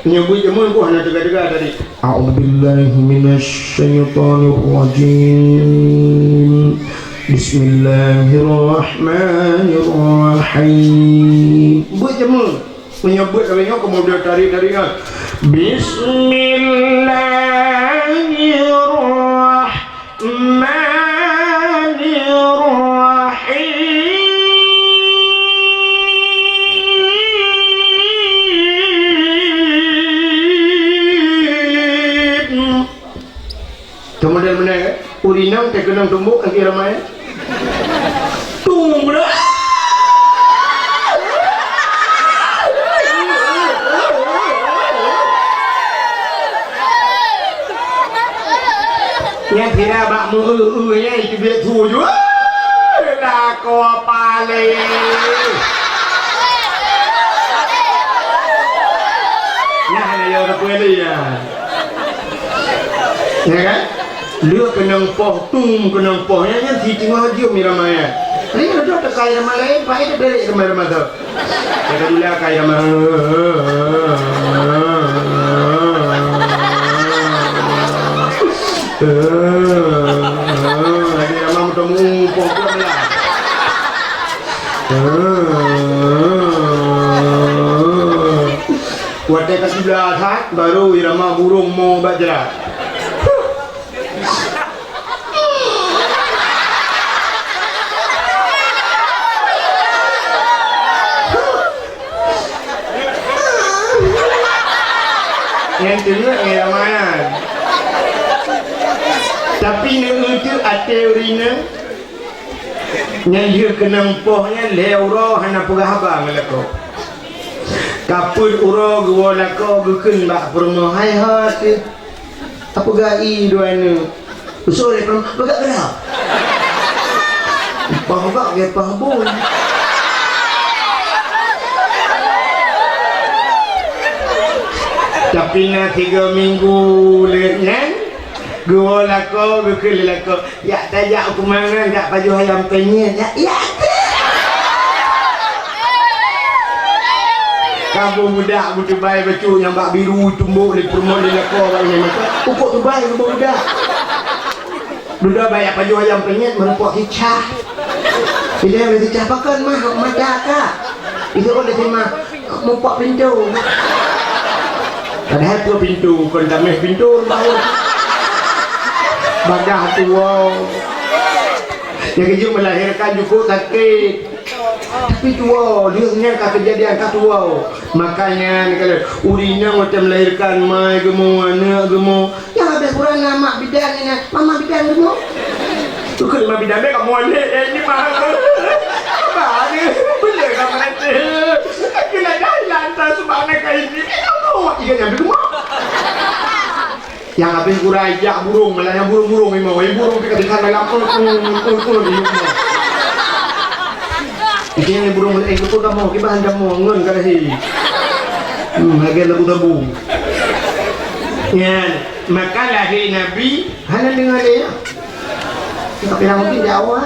punya buat jemun ku hanya tegak-tegak tadi a'udzubillahi minasyaitonirrajim bismillahirrahmanirrahim buat jemun punya buat katanya kemudian tarik-tarikan bismillahirrahmanirrahim kemudian mana urinang terkenang tumbuk nanti ramai tung dah yang tidak bak nya itu dia tu juga dah kau paling yang hanya yang terpilih ya kan dia kenang poh tung kenang poh yang si tengah haji miramaya ini ada tekai ramai lain pak itu dari ramai tu kita dulu kaya ramai lagi ramai bertemu poh pun lah waktu kasih belah baru irama burung mau bajerat yang tengok ramayan tapi itu ate urina yang dia kenang pohnya leuro hana pegah abang lako kapul uro gua lako gukun bak permo hai hat apa gai duana usul permo bagak gerak pahbak dia pahbun tapi na 3 minggu lengan gua lako gukul lako ya tajak aku mana tak baju ayam penyet ya kamu budak budak bayi becu yang bak biru tumbuk di permol di lako bayi maka pokok tu bayi budak bayi baju ayam penyet merupok hicah dia boleh hicah pakan mah macaka itu boleh terima mempak pintu padahal tu pintu kon tameh pintu bawah badah tua yang kejut melahirkan cukup sakit tapi tua dia kata kejadian kat tua makanya kalau urina macam melahirkan mai gemu anak gemu yang habis kurang nama bidan ni mama bidan gemu tu kan mama bidan kamu ni ini mah apa ni boleh kamu Yang habis kurajak burung, malah yang burung-burung memang. Yang burung ketika dalam di rumah. Ini yang burung itu pun kamu, kita hanya mau ngun kan sih. Lagi lagu-lagu. Ya, maka lahir Nabi hanya dengan dia. Kita bilang mungkin jawab.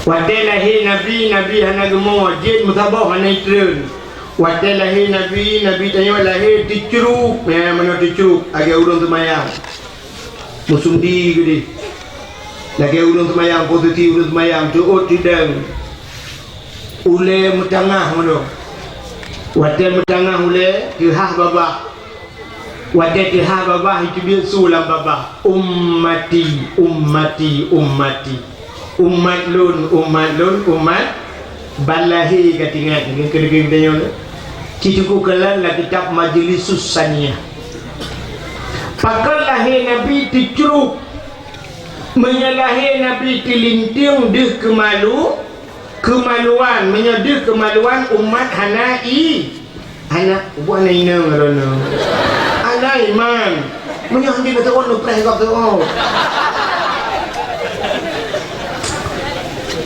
Wadai lahir Nabi hanya gemuk, jin mutabah hanya turun. Wadai lahir Nabi tanya lahir diceruk, mana diceruk, agak urung semayang. Musundi gede. Lagi urung semayang, posisi urung semayang, cuut tidang. Ule mutangah mana? Wadai mutangah ule, tihah babah. Wadai tihah babah itu dia sulam babah. Ummati. Umat lun. Balahi katingat dengan kedegeng tanya ni. Cicuku kelan la kitab Majlisus Saniyah. Pakal lahir Nabi dicuruk. Menyalahi Nabi dilinting deh kemaluan menyedih kemaluan umat hanai anak buat naina ngarana anak iman menyahdi kata orang preh kau tu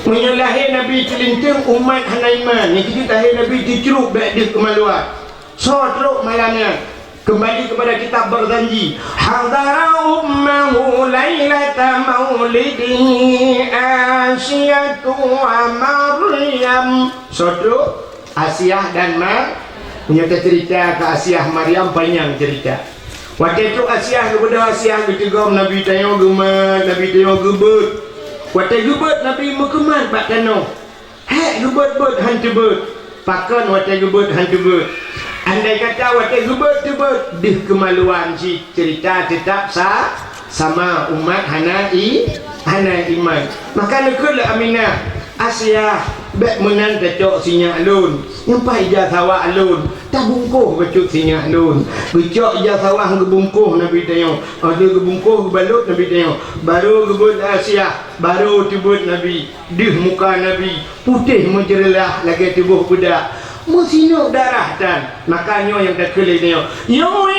menyalahi Nabi dilinting umat hanai iman yang kita lahir Nabi diceruk deh kemaluan so teruk malamnya. Kembali kepada kitab berjanji. Hadara ummahu lailata maulidihi Asyatu wa Maryam. Saudara Asyah dan punya cerita ke Asyah Maryam panjang cerita. Waktu itu Asyah kepada Asyah ketika Nabi tanya gemat, Nabi tanya gebet. Waktu gebet Nabi mekeman pak tanah. Hek gebet-bet hantu bet. Pakan waktu gebet hantu bet. Andai kata waktu gebet dih kemaluan si cerita tetap sama umat hanai iman. Maka nekutlah Aminah Asyah bek menan tecok sinyak alun. Nyampai ijah sawah alun. Tak bungkuh becut sinyak alun. Becok ijah sawah gebungkuh Nabi tengok. Ada gebungkuh gebalut Nabi tengok. Baru gebut Asyah. Baru tibut Nabi. Dih muka Nabi. Putih menjerelah lagi tubuh budak. Musinuk darah dan makanya yang dah kelih tengok. Yulada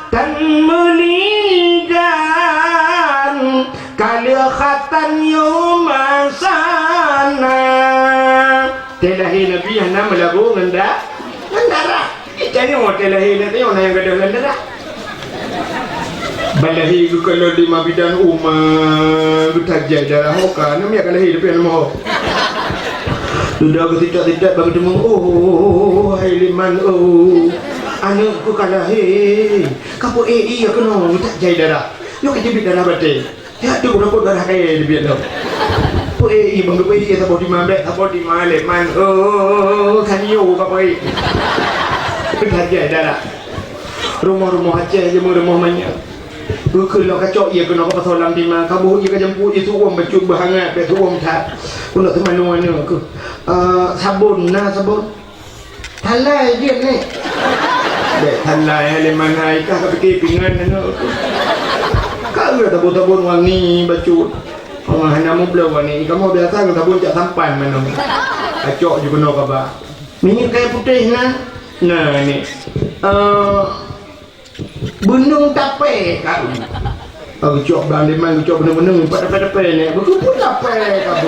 dan menigan kalikhatan yumasana. Telahi Nabi yang nama lagu ngendak darah. Jadi mau telahi Nabi yang ada darah. Balahi ku kalau di mabidan umar bertajak darah hoka nama yang lahir depan nama sudah aku tidak bagi temu hai liman anakku kalahi kapo iya kena tak jai darah yo kejebit darah batin ya tu dapat darah kaya di biar dah po bang depo iya tak di mabek tak di malek man kan yo kapo bertajak darah rumah-rumah Aceh je rumah banyak. Bukan lo kacau ia kena apa solam di mana kamu ia kejemput itu uang bercut berhangat betul uang tak untuk teman mana aku sabun sabun thalai dia ni dek thalai leman hai kah fikir pingan aku kau ada tabun wangi bercut hanya mau beli wangi kamu biasa ke tabun tak sampan mana kacau juga kena kaba minyak kayak putih nah ni Benung tape kau. Aku cok bandeman, cok benung empat tape ni. Betul pun tape kau.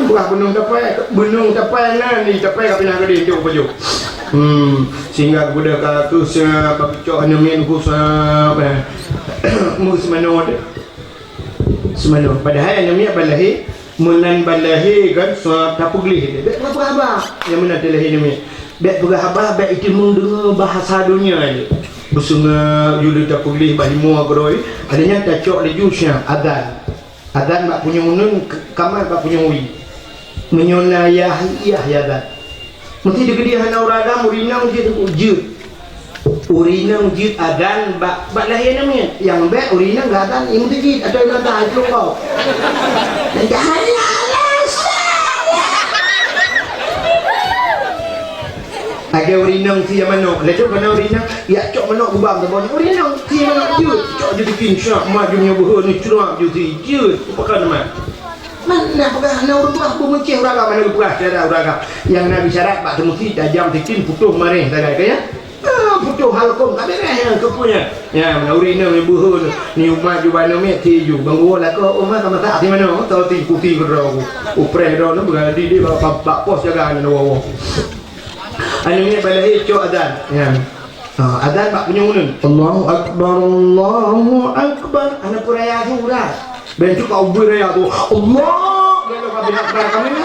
Buah benung tape ni tape kau pindah ke dia tu baju. Sehingga kepada aku sebab cok nemen ku apa. Mus mano dia. Semano padahal namanya balahi munan balahi kan so tapuglih dia. Dek apa yang mana balahi ni. Dek apa baik itu mendengar bahasa dunia ni. Bersunga juli tak pulih bahimua keroi adanya tacok lejusnya adan mak punya unun kamar mak punya ui menyona ya dan mesti digedi hana urada urinang jid adan bak lahir namanya yang baik urinang enggak adan yang mesti jid ada yang tak itu kau dan jangan agak urinang si mana lepas mana urinang ya cok mana gubam tu urinang si mana jut cok jadi kinsyak majunya buhur ni curang jadi jut apa kan nama Mana pegang orang tua aku mencih orang mana pegang ada orang yang Nabi syarat pak temu kita jam tikin putuh mareh tak kaya. Putuh halkom tak beres yang kepunya. Ya menurina membuhun ni umat juga nama tiju banggu lah ke umat sama tak di mana tahu ti putih berau. Upre ro nak bukan di pak pos jaga ana wawo. Anu ni balahi co adan. Ya. Adan pak penyungun. Allahu akbar Allahu akbar. Ana puraya surah. Bentuk kau beraya tu Allah dia nak bilang kepada kami ni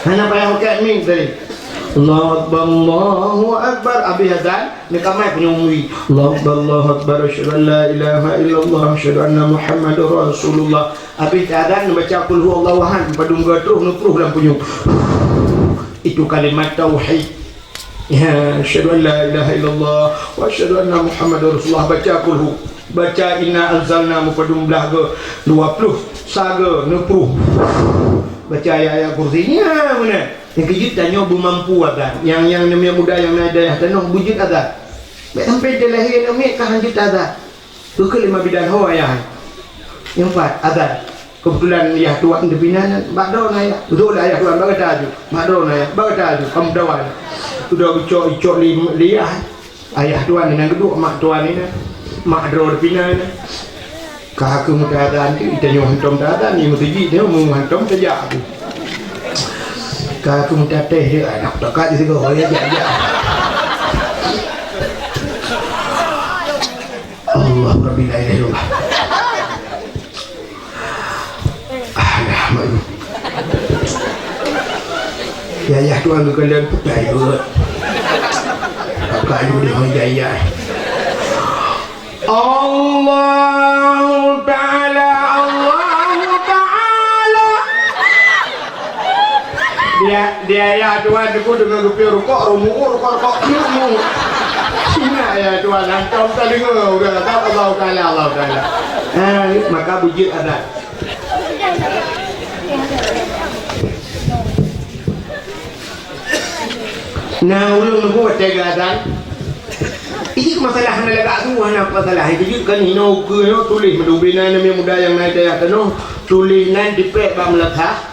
hanya payah kat ni tadi Allahu Akbar Abi Hadan ni kamai penyumui Allahu Akbar asyhadu an la ilaha illallah asyhadu anna Muhammadar Rasulullah Abi Hadan baca qul huwallahu ahad padung terus nupruh dalam punyung itu kalimat tauhid ya asyhadu an la ilaha illallah wa asyhadu anna Muhammadar Rasulullah baca qul baca inna anzalna mupadum belahga 20 saga nepruh baca ayat-ayat kursinya mana yang kejut tanya bu mampu ada yang namanya muda yang naik daya tanah bujut ada sampai dia lahir namanya kahanjut ada tu kelima bidan ho ayah yang empat ada kebetulan ya tuan depinan bakdo na ya betul ayah tuan baga taju bakdo na ya baga taju kamu dawan sudah ucok liah ayah tuan yang kedua mak tuan ini mak dror pinan kah aku muda dan kita nyoh hantom dan ni mesti dia mau hantom saja aku kah aku muda teh dia anak dekat di situ ya aja Allah rabbil alamin Alhamdulillah ya tuan kalian putai buat kakak ni dia Allah Ta'ala dia ya tuan aku dengan rupiah rukuk rukuk ilmu Cina ya tuan antum tak dengar udah tak Allah Ta'ala maka bujit ada nah ulung buat tegadan ini masalah hana lagak tu hana masalah itu kan hino ke no tulis medubina nama muda yang naik daya tano tulis nan dipek ba melakha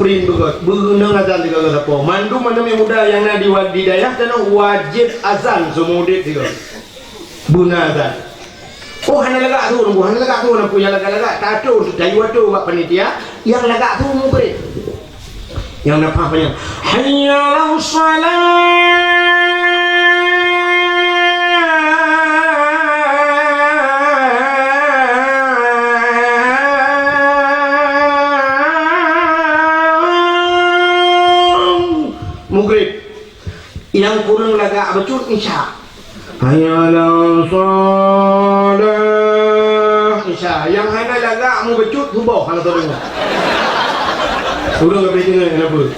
print begot beunang azan tiga kata po mandu nama muda yang naik di daya tano wajib azan semudit tiga buna azan oh hana lagak tu nak punya lagak tato dayu tu buat panitia yang lagak tu mu beri yang apa yang hayya ala salat yang kurang lagak becut isya hayyalah salah isya yang hanya lagak mu becut subuh hana tu dengar sudah enggak boleh dengar kenapa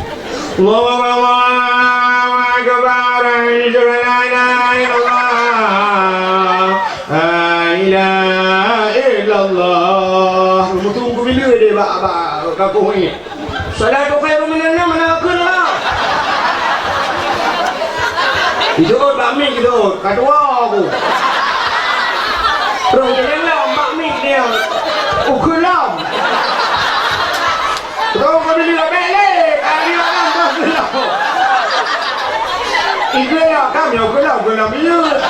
Allahu akbar la ilaha illallah la ilaha illallah mu tunggu bila dia bak kakuh ni salatu khairum minan nawm mana itu bakmi gitu, kedua aku. Terus jangan lah bakmi dia, ukulam. Terus kau beli apa leh? Kali orang tu ukulam. Ibu ya kami ukulam bila.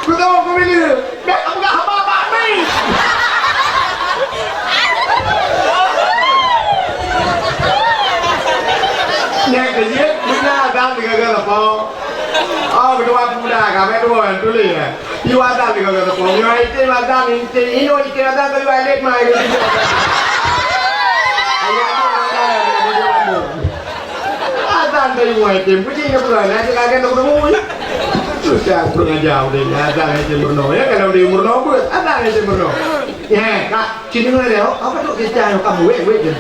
Kau beli, dah enggak apa bakmi. Nek kerja, kita ada tiga apa? Oh, kedua muda, kami dua yang tulis. You ada tiga apa? You itu ada, ini itu ada kalau balik mai. Ada dari mulai tim, puji kebetulan, nanti lagi nak berumur. Sudah kurang jauh deh, ada yang berumur ya. Kalau di umur nomor, ada yang berumur. Ya, kak, cini mana dia? Apa tu kita kamu wek je.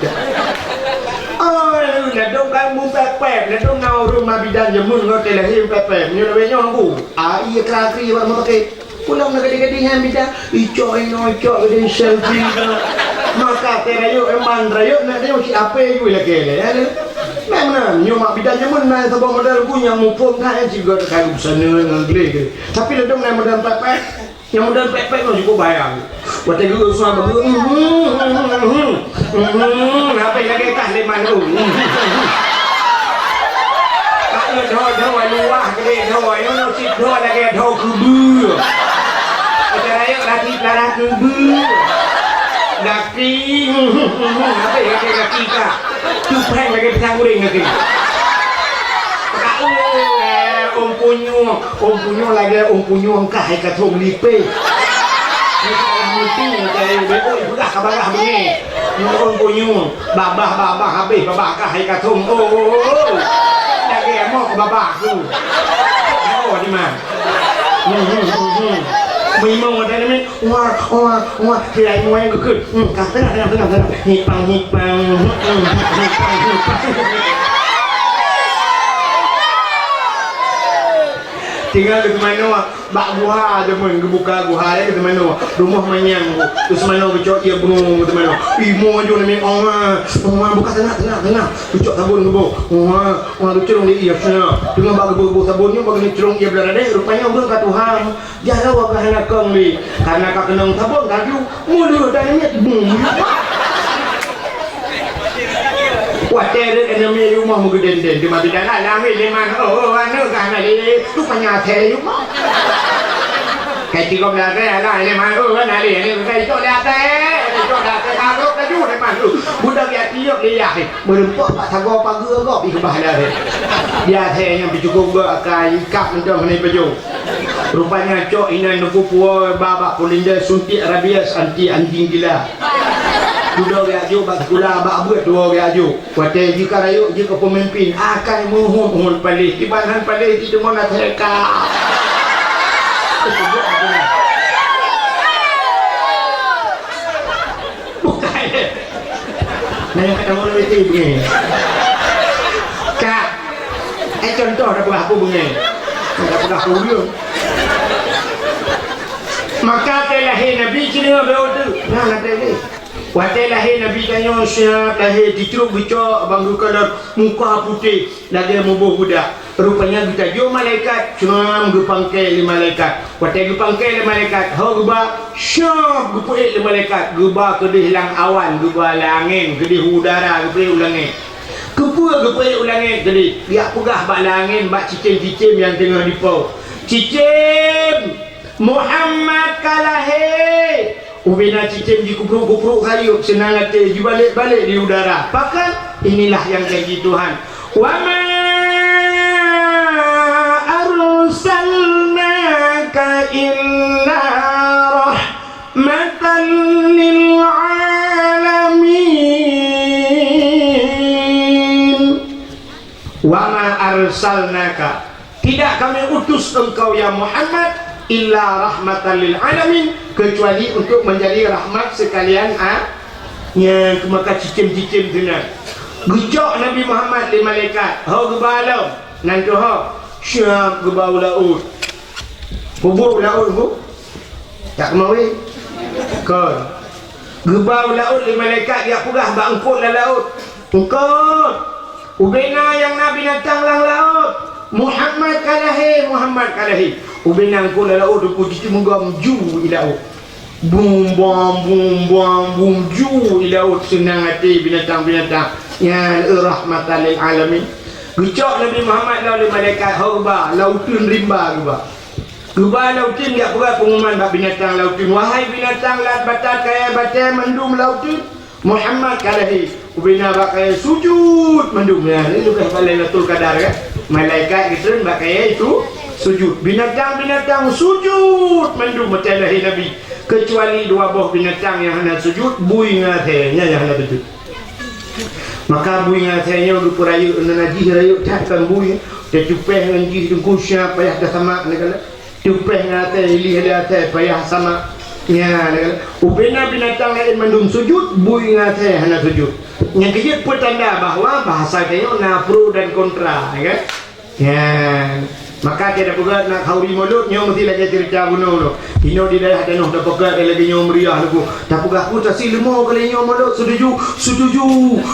Oh, nak dong kamu pepek, nak dong ngau rumah bidan jemun ngau telahim pepek, ni lebih nyonggu. Iya kelatri buat mau pakai. Pulang nak gede-gede yang bidan, icok gede selfie. Maka terayu eman rayu nak dia si apa you lagi le. Memang nyoma bidan jemun nak sebab modal punya mupung kan juga kalau sana nggle. Tapi nak dong nak modal pepek. Yang modal pepek mau cukup bayang. Waktu itu suara bagus. Apa lagi kah leman tu? Thôi luah cái thôi nó xịt thôi là cái thôi cứ bưa cái đấy là thịt là cứ bưa đặc kỳ nó phải cái đặc kỳ cả cứ phanh là cái thang của đình là kì ôm punyo là cái ôm punyo cả hai cả thùng lipe mesti cari bebo ibu dah kabar begini ôm punyo babah habis babah cả hai cả thùng cái em mò của bà bạc luôn nó đi mà mình mong ở đây nó hoa thì lại mua em cứ cả thế nào hít bằng tinggal di mana bak guha je mun buka guha dia ke mana rumah manyang terus mana becok dia bengong ke mana imo aja ni orang buka tenang becok sabun ke bo orang tu cerong dia sana dengan bak bo sabunnya bagi cerong dia belar deh rupanya orang kat Tuhan jaga wa kahana kong ni karena ka kenong sabun kaju mulu dan ni bum wah terus enami rumah mu geden-den di mati dan alami leman anu kan ali tu penyate rumah kayak 13 ala leman kan ali ni kayak tu dah karo kaju leman tu budak ya tiok dia berempok pak thago pagu kok pi kebah dah dia the yang cukup go akai kap mentong ni peju rupanya cok inan nuku puo babak polinda suntik rabies anti anjing gila Dua gaju bak sekolah bak buat dua gaju. Waktu jika rayu jika pemimpin akan mohon paling ibanan paling itu mana terka. Bukan. Nanya kata orang itu begini. Kak, contoh ada aku begini. Ada aku dulu. Maka terlahir Nabi Cina berdoa. Nah nanti ni. Waktu lahir Nabi tanya siap lahir ditruk becok bangku kalar muka putih lagi mubuh budak rupanya kita jauh malaikat cuma gepangkai li malaikat waktu gepangkai li malaikat hau geba syap gepuik li malaikat geba kedih hilang awan geba langin kedih udara gepuik ulangin gepuik ulangin kedih dia pegah bak langin bak cicim-cicim yang tengah dipau cicim Muhammad kalahir ubina cicim di kupruk kayu senang hati balik di udara bahkan inilah yang janji Tuhan wa ma arsalnaka illa rahmatan lil alamin wa ma arsalnaka tidak kami utus engkau ya Muhammad illa rahmatan lil alamin kecuali untuk menjadi rahmat sekalian yang maka cicim-cicim dunia gejok Nabi Muhammad di malaikat hau gebalau nanti hau syab gebau laut bubuk laut bu tak kemawi kon gebau laut di malaikat dia pugah bangkut lah laut engkau ubena yang Nabi datang lah laut Muhammad kalahi ubinang ko la laut ko ci mungam ju ilaut bum ju ilaut senang hati binatang ya rahmatan lil alamin gecok Nabi Muhammad lalu malaikat hauba lautun rimba geba lautun dia buat pengumuman bab binatang lautun wahai binatang lat batal kaya batal mendum lautun Muhammad kalahi ubina bakaya sujud mendum ya ini juga Lailatul Qadar kan malaikat gitu bakaya itu sujud binatang sujud mendum macam lahir Nabi kecuali dua buah binatang yang hendak sujud bui ngatenya yang hendak sujud maka bui ngatenya udah perayu najih rayu takkan bui dia cupeh najih dengku siap payah dah sama negala cupeh ngate ilih dia payah sama ya ubena binatang lain mendum sujud bui ngate hendak sujud yang kejut petanda bahawa bahasa kayu pro dan kontra kan ya maka tidak pegat nak hauri mulut nyom mesti lagi cerita bunuh lo ino di daerah tenuh dah pegat lagi nyom meriah lagu tak pegat aku tak silemo kali nyom mulut setuju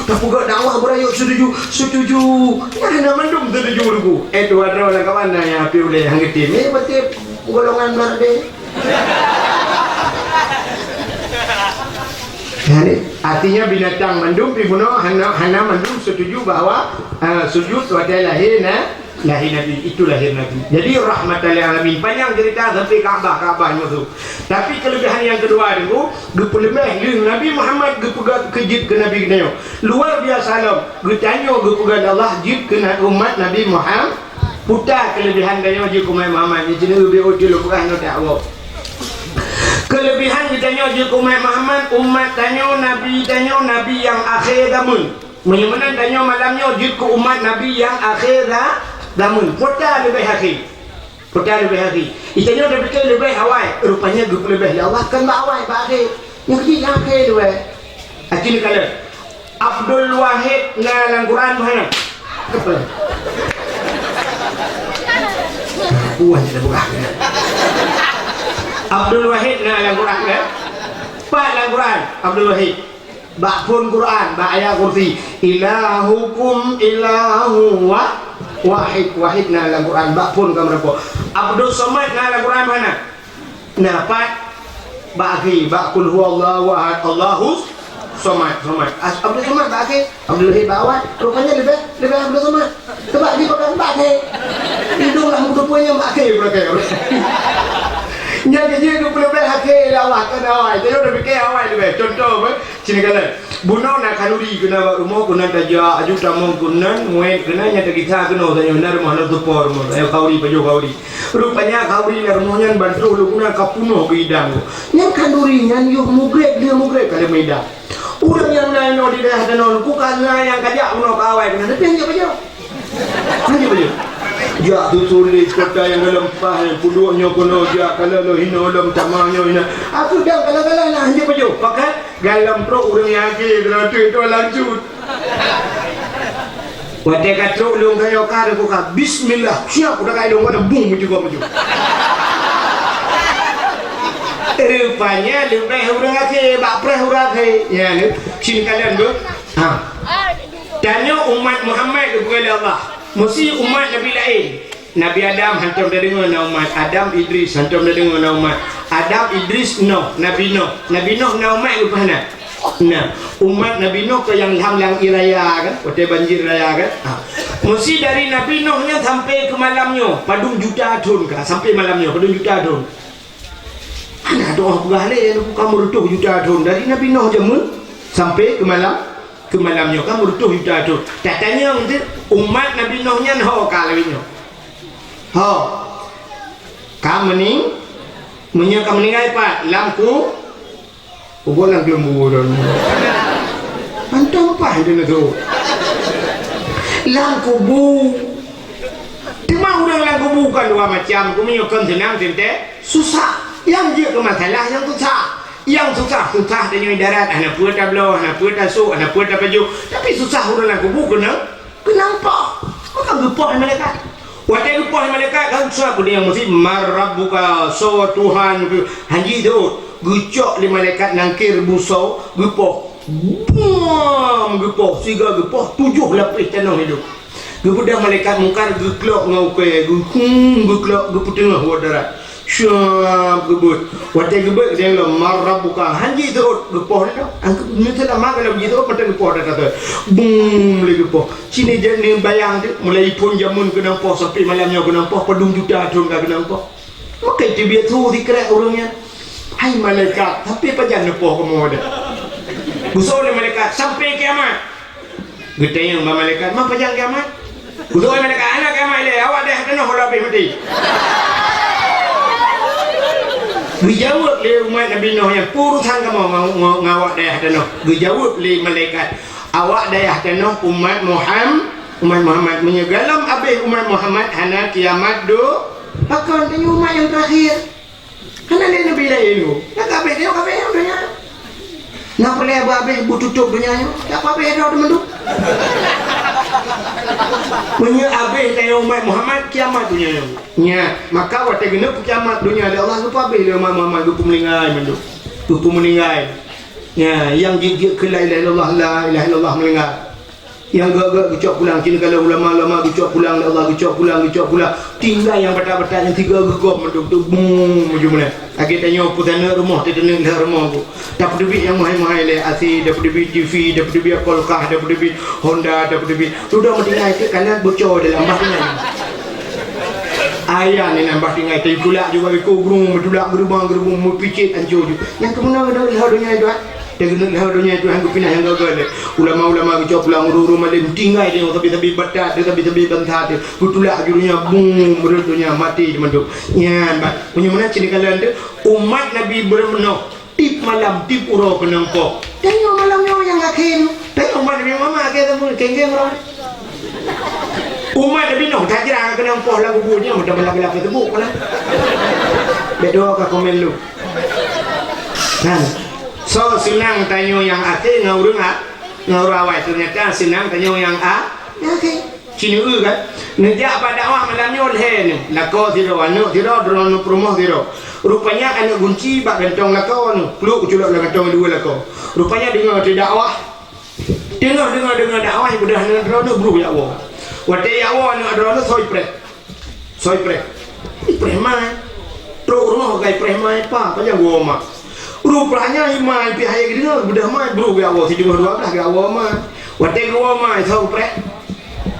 tak pegat dakwah berayut setuju ya nak mendum setuju lagu itu ada orang kawan yang api boleh hang getim betul golongan berade Artinya binatang mandum dibunuh hana mandum setuju bahwa sujud pada lahir Nabi, itu lahir Nabi. Jadi rahmatan lil alamin. Panjang cerita sampai Kaabah itu. Tapi kelebihan yang kedua itu, lebih Nabi Muhammad kejit ke Nabi kita. Luar biasa lah. Tanya pegang Allah jit ke umat Nabi Muhammad. Putar kelebihan tanya jit umat Muhammad. Ini jenis lebih util bukan tak awak. Kelebihan ditanya je umat Muhammad, umat tanya Nabi yang akhir zaman. Menyemana tanya malamnya je ke umat Nabi yang akhir zaman. Putar lebih akhir. Itanya dah fikir lebih awal. Rupanya grup lebih Allah kan awal akhir. Yang kecil akhir tu Acil kala Abdul Wahid dalam Quran mana? Apa? Buat dia buka. Abdul Wahid dalam Quran kan? Pak dalam Quran Abdul Wahid. Bak pun Quran, bak ayat kursi. Ilahukum ilahu wahid dalam Quran. Bak pun kamu berapa? Abdul Somad dalam Quran mana? Pak bagi bak kul huwallahu ahad Allahus Somad. Abdul Somad bagi Abdul Wahid bawat. Rupanya lebih Abdul Somad. Sebab dia pakai bagi. Hidunglah muka punya bagi pakai. Jadi dia tu perlu berhakir Allah kan awal. Dia dah fikir awal tu. Contoh sini kata bunuh nak kanuri kena rumah kena tajak aju tamu kena muat kena nyata kita kena tanya benar rumah tu por rumah. Ayo kauri pajo kauri. Rupanya kauri na rumahnya bantu lu kena kapuno ke hidang. Yang kanuri yang yuk mugrek kalau medan. Urang yang lain di daerah tenon bukan yang kajak bunuh kawai kena tapi yang pajo. Pajo. Ya tu sulit kota yang dalam pahal puluhnya kono dia kalau lo hino dalam tamanya hina aku dah kalau lah hanya baju pakai galam pro urang yang lagi kalau tu lanjut wate katro lu kayo kare buka bismillah siap udah kayak lu ada bung juga maju rupanya lebih urang lagi bapres urang ya ni sini kalian bu tanya umat Muhammad kepada Allah mesti umat Nabi lain. Nabi Adam hantam dah dengar nama umat. Adam Idris hantam dah dengar nama umat. Adam Idris Nabi Nuh nama umat ke mana? Umat Nabi Nuh ke yang hamlang iraya kan? Hotel banjir raya kan? Mesti dari Nabi Nuhnya sampai ke malamnya padung juta tahun kah? Sampai malamnya padung juta tahun. Ana doa pegale yang kamu rutuh juta tahun dari Nabi Nuh jamun sampai ke malamnya kamu rutuh juta tahun. Tak tanya untuk umat Nabi Nuhnya kalawinnya. Kamu meninggal pak lampu bolang lembu dan antam apa itu tu lampu bu timah orang lampu bu kan dua macam kami kan senang tente susah yang dia ke masalah yang susah dengan darat anak puat tablo anak puat tasuk anak puat baju tapi susah orang lampu bu kenapa maka gepah malaikat waktu gepah malaikat kan susah dia mesti marabbuka so Tuhan haji tu gecok di malaikat nangkir busau gepah siga gepah 7 lapis tanah hidup gebudah malaikat mungkar geklok ngau ke geklok geputengah wadarat syab gebut waktu gebut dia lo marabbuka haji tu gepah dia angkat mesti lama kalau begitu pada gepah dah kata bum le gepah sini jenis bayang tu mulai pun jamun kena poh sampai malamnya kena poh padung juta tahun kena poh maka itu biar tu dikira orangnya hai malaikat tapi panjang nepoh kamu ada busuk oleh malaikat sampai kiamat getanya mbak malaikat mah panjang kiamat busuk oleh malaikat anak kiamat le awak dah kena habis mati dijawab le umat Nabi Nuh yang purusan kamu ngawak daya tanah dijawab le malaikat awak daya tanah umat Muhammad menyegalam habis umat Muhammad hana kiamat do akan tanya umat yang terakhir kan ada Nabi lain tu nak habis dia habis dunia nak boleh habis tutup dunia tak habis dah teman tu punya habis tanya umat Muhammad kiamat dunia nya maka waktu genep kiamat dunia ada Allah lupa habis dia umat Muhammad lupa meninggal ya yang gigit ke la ilaha illallah meninggal Yang gak gecok pulang, kini kalau ulama-ulama gecok pulang, Allah gecok pulang. Tinggal yang batak-batak yang 3 gegom tu bung macam mana. Lagi tanya apa tanah rumah, tanah rumah aku. Dapat duit yang mahal-mahal le, AC, dapat duit TV, dapat duit Kolkah, dapat duit Honda, dapat duit. Sudah mendengar itu kalian bocor dalam bahnya. Ayah ni nambah tinggal tulak juga ikut gerung, tulak gerubang mu picit hancur je. Yang kemudian ada dunia itu dia kena dunia itu hang pindah yang gagal. Ulama-ulama gecok pulang uru malam tinggal dia tapi batat dia tapi bantah dia. Tulak jurunya bung berdunia mati di manduk. Ya, punya mana ciri kalian tu umat Nabi bermenok tip malam tip uro kenangko. Tengok malamnya yang akhir. Tengok umat Nabi mama akhir tu kengkeng orang. Umat Nabi noh tak kira kena poh lagu bunyi mudah belak-belak tebuk lah. Bedo ka komen lu. Kan. So senang tanya yang akhir ngaurawai ternyata senang tanya yang ya okey. Cini kan. Nejak pada awak malamnya oleh ni. Lako tiro anu tiro drone promo tiro. Rupanya anak kunci bak gantong lako nu. Peluk culak gantong dua lako. Rupanya dengar dakwah. Dengar dakwah sudah drone bro ya Allah. Wate ya Allah nak drone soi pre. Premai. Tro rumah kai premai pa panjang gua mak. Rupanya imai pihak yang dengar sudah mai bro ya Allah. Si dengar 12 ya Allah mai. Wate gua mai tahu pre.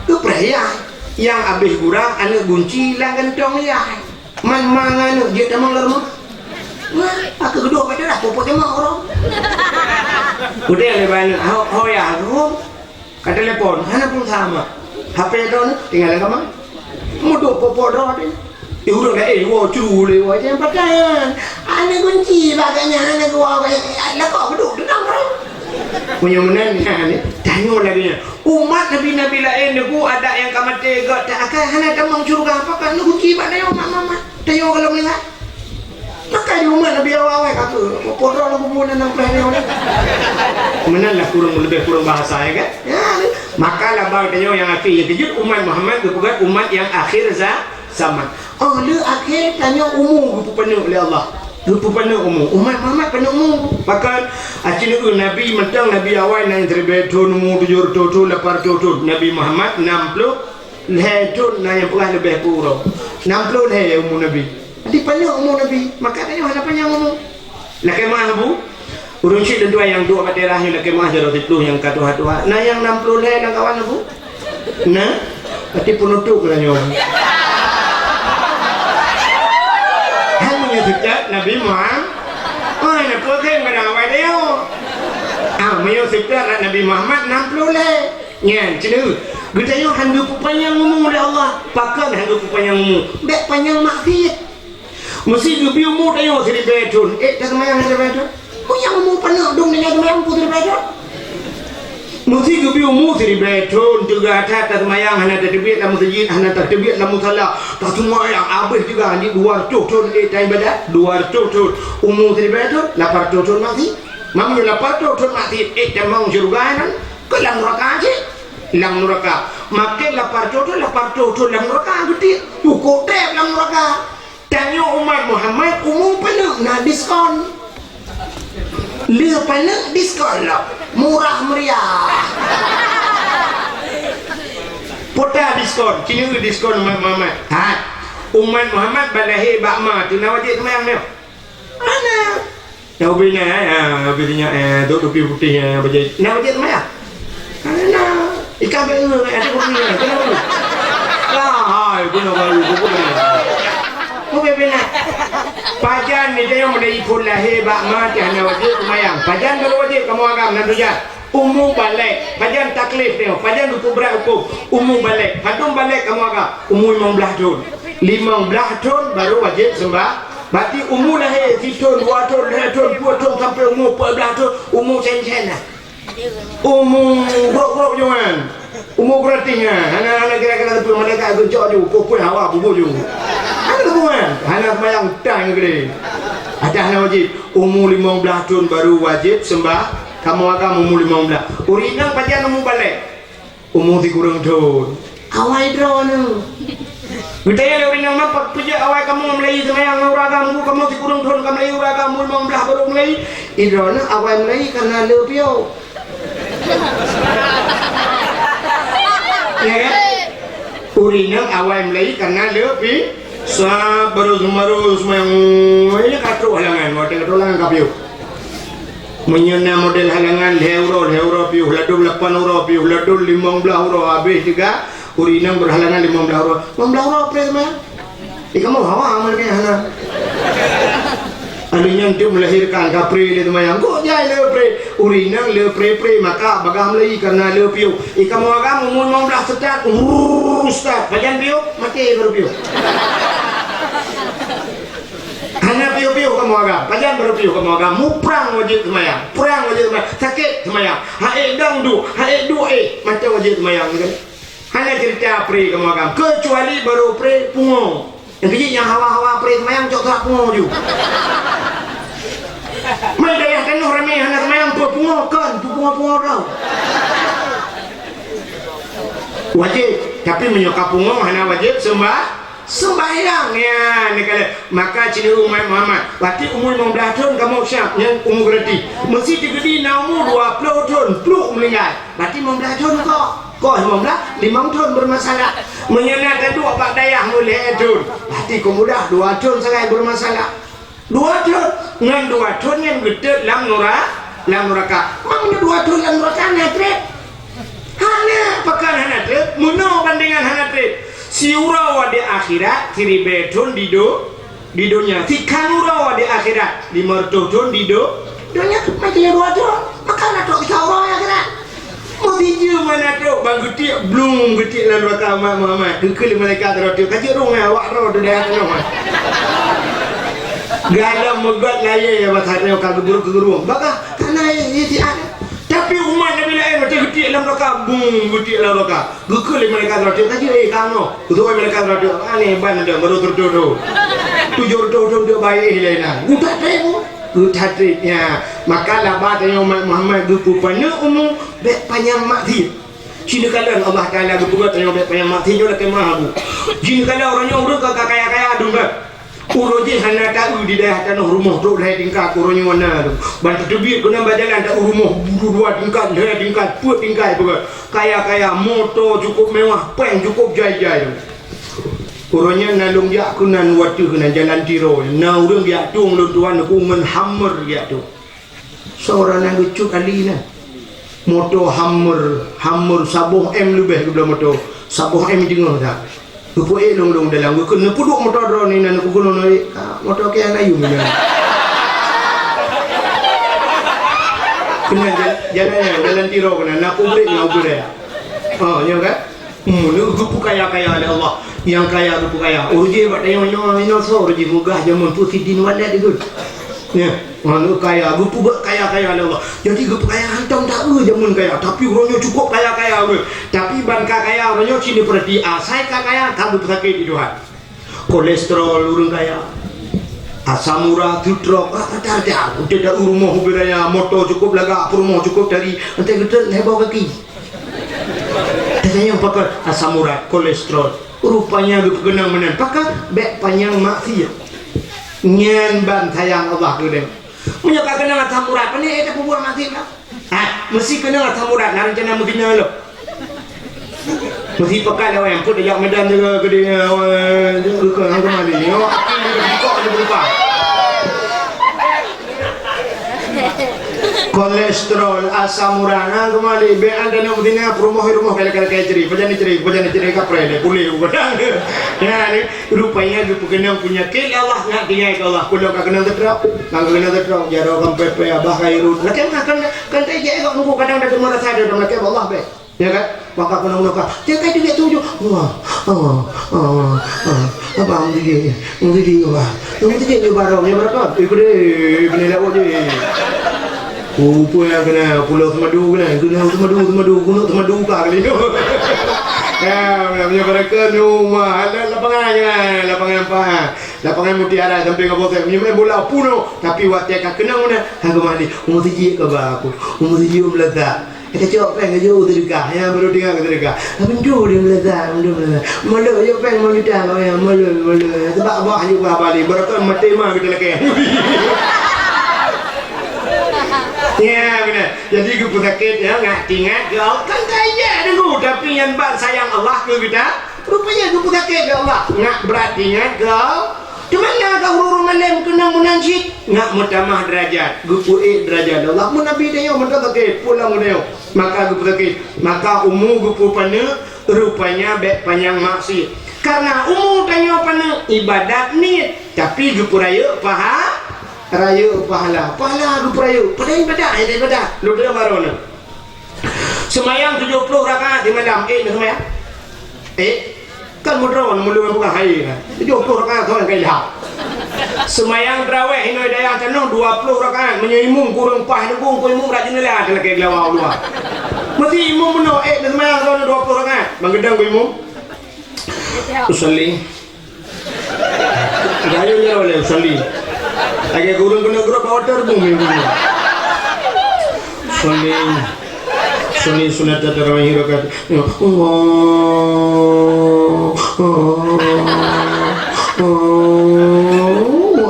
Itu pre ya. Yang habis kurang anak kunci lang gantong ya. Man dia tamang lerma. Wah, aku kedua pada dah popok jemaah orang. Udah leban ya, kata telepon, hana pun sama. HP don tinggal kamar. Mudo popok dah ni. Udah wo curu le wo jangan pakai. Anak kunci baganya anak gua lah kau duduk denang orang. Punya mana ni? Tanya lagi. Umat Nabi lain aku ada yang kamar tega tak akan hana tamang curga apa kan kunci pada yang mama. Tanya kalau mendengar. Maka di rumah Nabi awal kata, podro lagu pun nang plan ni. Mana lah kurang bahasa ya kan? Ya. Maka lah bang tanya yang akhir yang kejut umat Muhammad bukan umat yang akhir zaman. Oh, lu akhir tanya umum rupa penuh oleh Allah. Rupa penuh umum. Umat Muhammad penuh umum. Bahkan acin Nabi mentang Nabi awal nang terbetul umum 7 totul 8 totul. Nabi Muhammad 60 lehton nang yang pernah lebih kurang. 60 leh umum Nabi. Di penuh umum Nabi. Maka tanya ada panjang umum. Laki mah bu. Urun cik dua yang dua baterahnya laki mah jaro titluh yang katuh-katuh. Nah yang 60 leh nang kawan bu. Nah, tapi penutup katanya. Thực Nabi Muhammad ơi là có thêm cái nào vậy đéo mấy thực chất là Nabi Muhammad 60 le nghe chứ nữ người ta yêu hàng người panjang umum oleh Allah pakai hàng người panjang umum dek panjang maksiat mesti người biu mu tayo thì betul dah semayang thì betul panjang umum penuh dong dengan semayang putri betul mesti ke biu mu thì betul juga ada semayang hana tadbir dalam masjid hana tadbir dalam musalla tak semayang habis juga di 200 ton time ibadat 200 ton umum thì betul 800 ton mati mamnya 800 ton mati jamang surga nan ke dalam neraka je dalam neraka makin 800 ton dalam neraka gede cukup deh dalam neraka tanya umat Muhammad umum penuh nah diskon Lia paling diskon lah murah meriah pota diskon kini diskon umat Muhammad umat Muhammad balahi bakma tu nak wajib semayang ni mana yang ubinnya topi putih bajai nak wajib semayang mana ikan bela ada kopinya kenapa lah guna baru kopi bela pajan ni dia yang menjadi pun lahir bakma tiada wajib semayang pajan kalau wajib kamu agam nanti ya umum balik pajan taklif ni pajan hukum berat hukum umum balik hadum balik kamu agam umum 15 tahun 15 tahun baru wajib sembah berarti umum lahir 1 tahun 2 tahun 3 tahun 4 tahun sampai umur 14 tahun umum cen-cen lah umum grok-grok jangan umur gratisnya anak-anak kira-kira tepi malaikat gejok je pupul hawa bubur je ada hubungan anak semayang hutang gede ada anak wajib umur 15 tahun baru wajib sembah kamu akan umur 15 urinang pajan umur balik umur 3 tahun awal drone kita yang urinang mampat puja awal kamu mulai semayang uragamu kamu 3 tahun kamu mulai uragamu 15 baru mulai idrone awal mulai karena lebih Ya kan? Urinang awal mulai karena lebih sabarus yang ini katu halangan, model halangan kapiu. Menyena model halangan euro piu, ladul 8 euro piu, ladul 15 euro habis juga urinang berhalangan 15 euro. 15 euro apa teman? Kamu hawa amal kayak hana. Alinya untuk melahirkan kapri itu mayang. Kok jai lepre urinang lepre maka bagam lagi karena lepiu. Kamu agam umur 15 setat ustaz bagian piu mati berpiu. Hanya piu kamu agam bagian berpiu kamu agam muprang wajib mayang. Perang wajib mayang sakit mayang. Hae dangdu hae due mati wajib mayang kan. Hanya cerita pre kamu agam kecuali baru pre pungo. Yang kecil yang hawa-hawa pre mayang cok tak pungo ju. Mai daya kan orang ni anak mayang tu pungo kau. Wajib, tapi menyokap pungo hana wajib sembahyang ya. Ni kalau maka cina umat Muhammad. Waktu umur 15 tahun kamu siap yang umur berarti. Mesti digedi umur 20 tahun peluk meninggal. Berarti 15 tahun kau 15 tahun bermasalah. Menyenangkan dua pak dayah mulai tahun. Berarti kau mudah 2 tahun sangat bermasalah. 2 tahun ngan 2 tahun yang gede lam nuraka. Mamnya 2 tahun lam nuraka netrep. Hanya pekan hana trep, muno bandingan hana trep. Si urawa di akhirat kiri beton di dunia. Si kan urawa di akhirat 5 tahun di dunia mati 2 tahun. Maka nato kita urawa akhirat. Mesti je mana tu bang getik belum getik lan raka Muhammad. Dukul malaikat roti. Kaji rongah wak ro tu dah tu. Galam megat laya ya matahari kau guru. Baka tanah ini ada. Tapi umat Nabi lain macam getik dalam raka, bung getik dalam raka. Gukul mereka roti. Kaji kamu. Kutu mereka roti. Ani ban dah baru terdodo. Tujuh dia baik lainlah. Udah temu. Utatnya maka labat yang Muhammad gupu panjang umum bek panjang mati. Jika kalian Allah Taala gupu yang bek panjang mati jodoh kemahabu. Jika kalian orangnya urut kaya dungga. Uroji hana tahu di daerah tanah rumah tu dah tingkat urangnya mana tu. Bantu tebik kena berjalan tak rumah buru 2 tingkat, 3 tingkat, 4 tingkat pun. Kaya motor cukup mewah, pen cukup jai-jai tu. Orangnya nalung dia aku nan waktu kena jalan tiro. Na orang dia tu tuan aku menhammer dia tu. Seorang yang lucu kali ni. Motor hammer sabuh M lebih daripada motor. Sabuh M tengah dah. Aku long dalam aku kena puduk motor drone ni nan aku guna naik. Motor ke layu ni. Kena jalan tiro kena nak break nak break. Ya kan? Ni gupu kaya oleh Allah. Yang kaya gupu kaya. Urji buat yang so urji mugah zaman Pusidin Walad itu. Ya, orang kaya gupu kaya oleh Allah. Jadi gupu kaya hantam tak zaman kaya, tapi orangnya cukup kaya. Tapi bangka kaya orangnya sini perhati asai kaya tak sakit di Tuhan. Kolesterol orang kaya. Asam urat, truk, ada. Udah rumah beraya, motor cukup laga, rumah cukup dari nanti kita lebar kaki. Yang pakai asam urat, kolesterol, rupanya berkenang menan pakai bek panjang maksiat. Nyen ban sayang Allah ke dia. Menyokak kenang asam urat, ni ada kubur maksiat lah. Mesti kenang asam urat, nak rencana mesti nyalap. Mesti pakai lah yang pun dia medan juga ke dia. Ke hangga mandi. Kok dia berubah. Kolesterol, asam urat, kembali. Be anda nak berdina rumah kala ceri, pajan ceri kapre, boleh bukan? Ya, ni rupanya berkenang punya kel Allah nak tinggal Allah. Kalau kau kenal terang, jaro kam pepe abah kairu. Nak kan tak je kau nunggu kadang dah cuma rasa ada nak Allah be. Ya kan? Maka kena nak. Jangan dia tuju. Apa dia? Dia barang ni berapa? Ikut dia, kena lawa je. Apa yang kena pulau Temadu kena Temadu gunung Temadu kali tu. Ya, punya mereka rumah ada lapangan mutiara sampai ke bawah punya bola puno tapi waktu yang kena mana aku mandi umur tinggi ke aku umur tinggi meledak kita cok peng jauh terdekat ya baru tinggal ke terdekat tapi jauh dia meledak malu yo peng malu dah ya malu sebab bawah juga balik berapa mati mah kita lagi. Ya benar. Jadi gue pun sakit ya, nggak ingat kau kan kaya dulu, tapi yang bang sayang Allah ke kita, rupanya gue pun sakit ya Allah, nggak berarti ingat kau. Cuma nak kau urus malam kena munajat, nggak mutamah derajat, gue pun derajat Allah. Mun Nabi dia yang muntah sakit, pulang dia, maka gue pun sakit, maka umur gue pun pana, rupanya bek panjang maksud. Karena umur tanya pana ibadat ni, tapi gue pun raya pahala gue raya pada ibadat lu dia baru na semayang 70 rakaat di malam semayang kan mudron mulu bukan hari 70 rakaat tu yang kaya semayang tarawih ini daya canong 20 rakaat menyeimung kurang pah nunggu ku imung rajin lah ada lagi lawa luar mesti imung beno semayang tu 20 rakaat menggedang ku imung usalli gayo nya oleh usalli lagi kurang kena grup order bumi Sunni sunat tarawih rakaat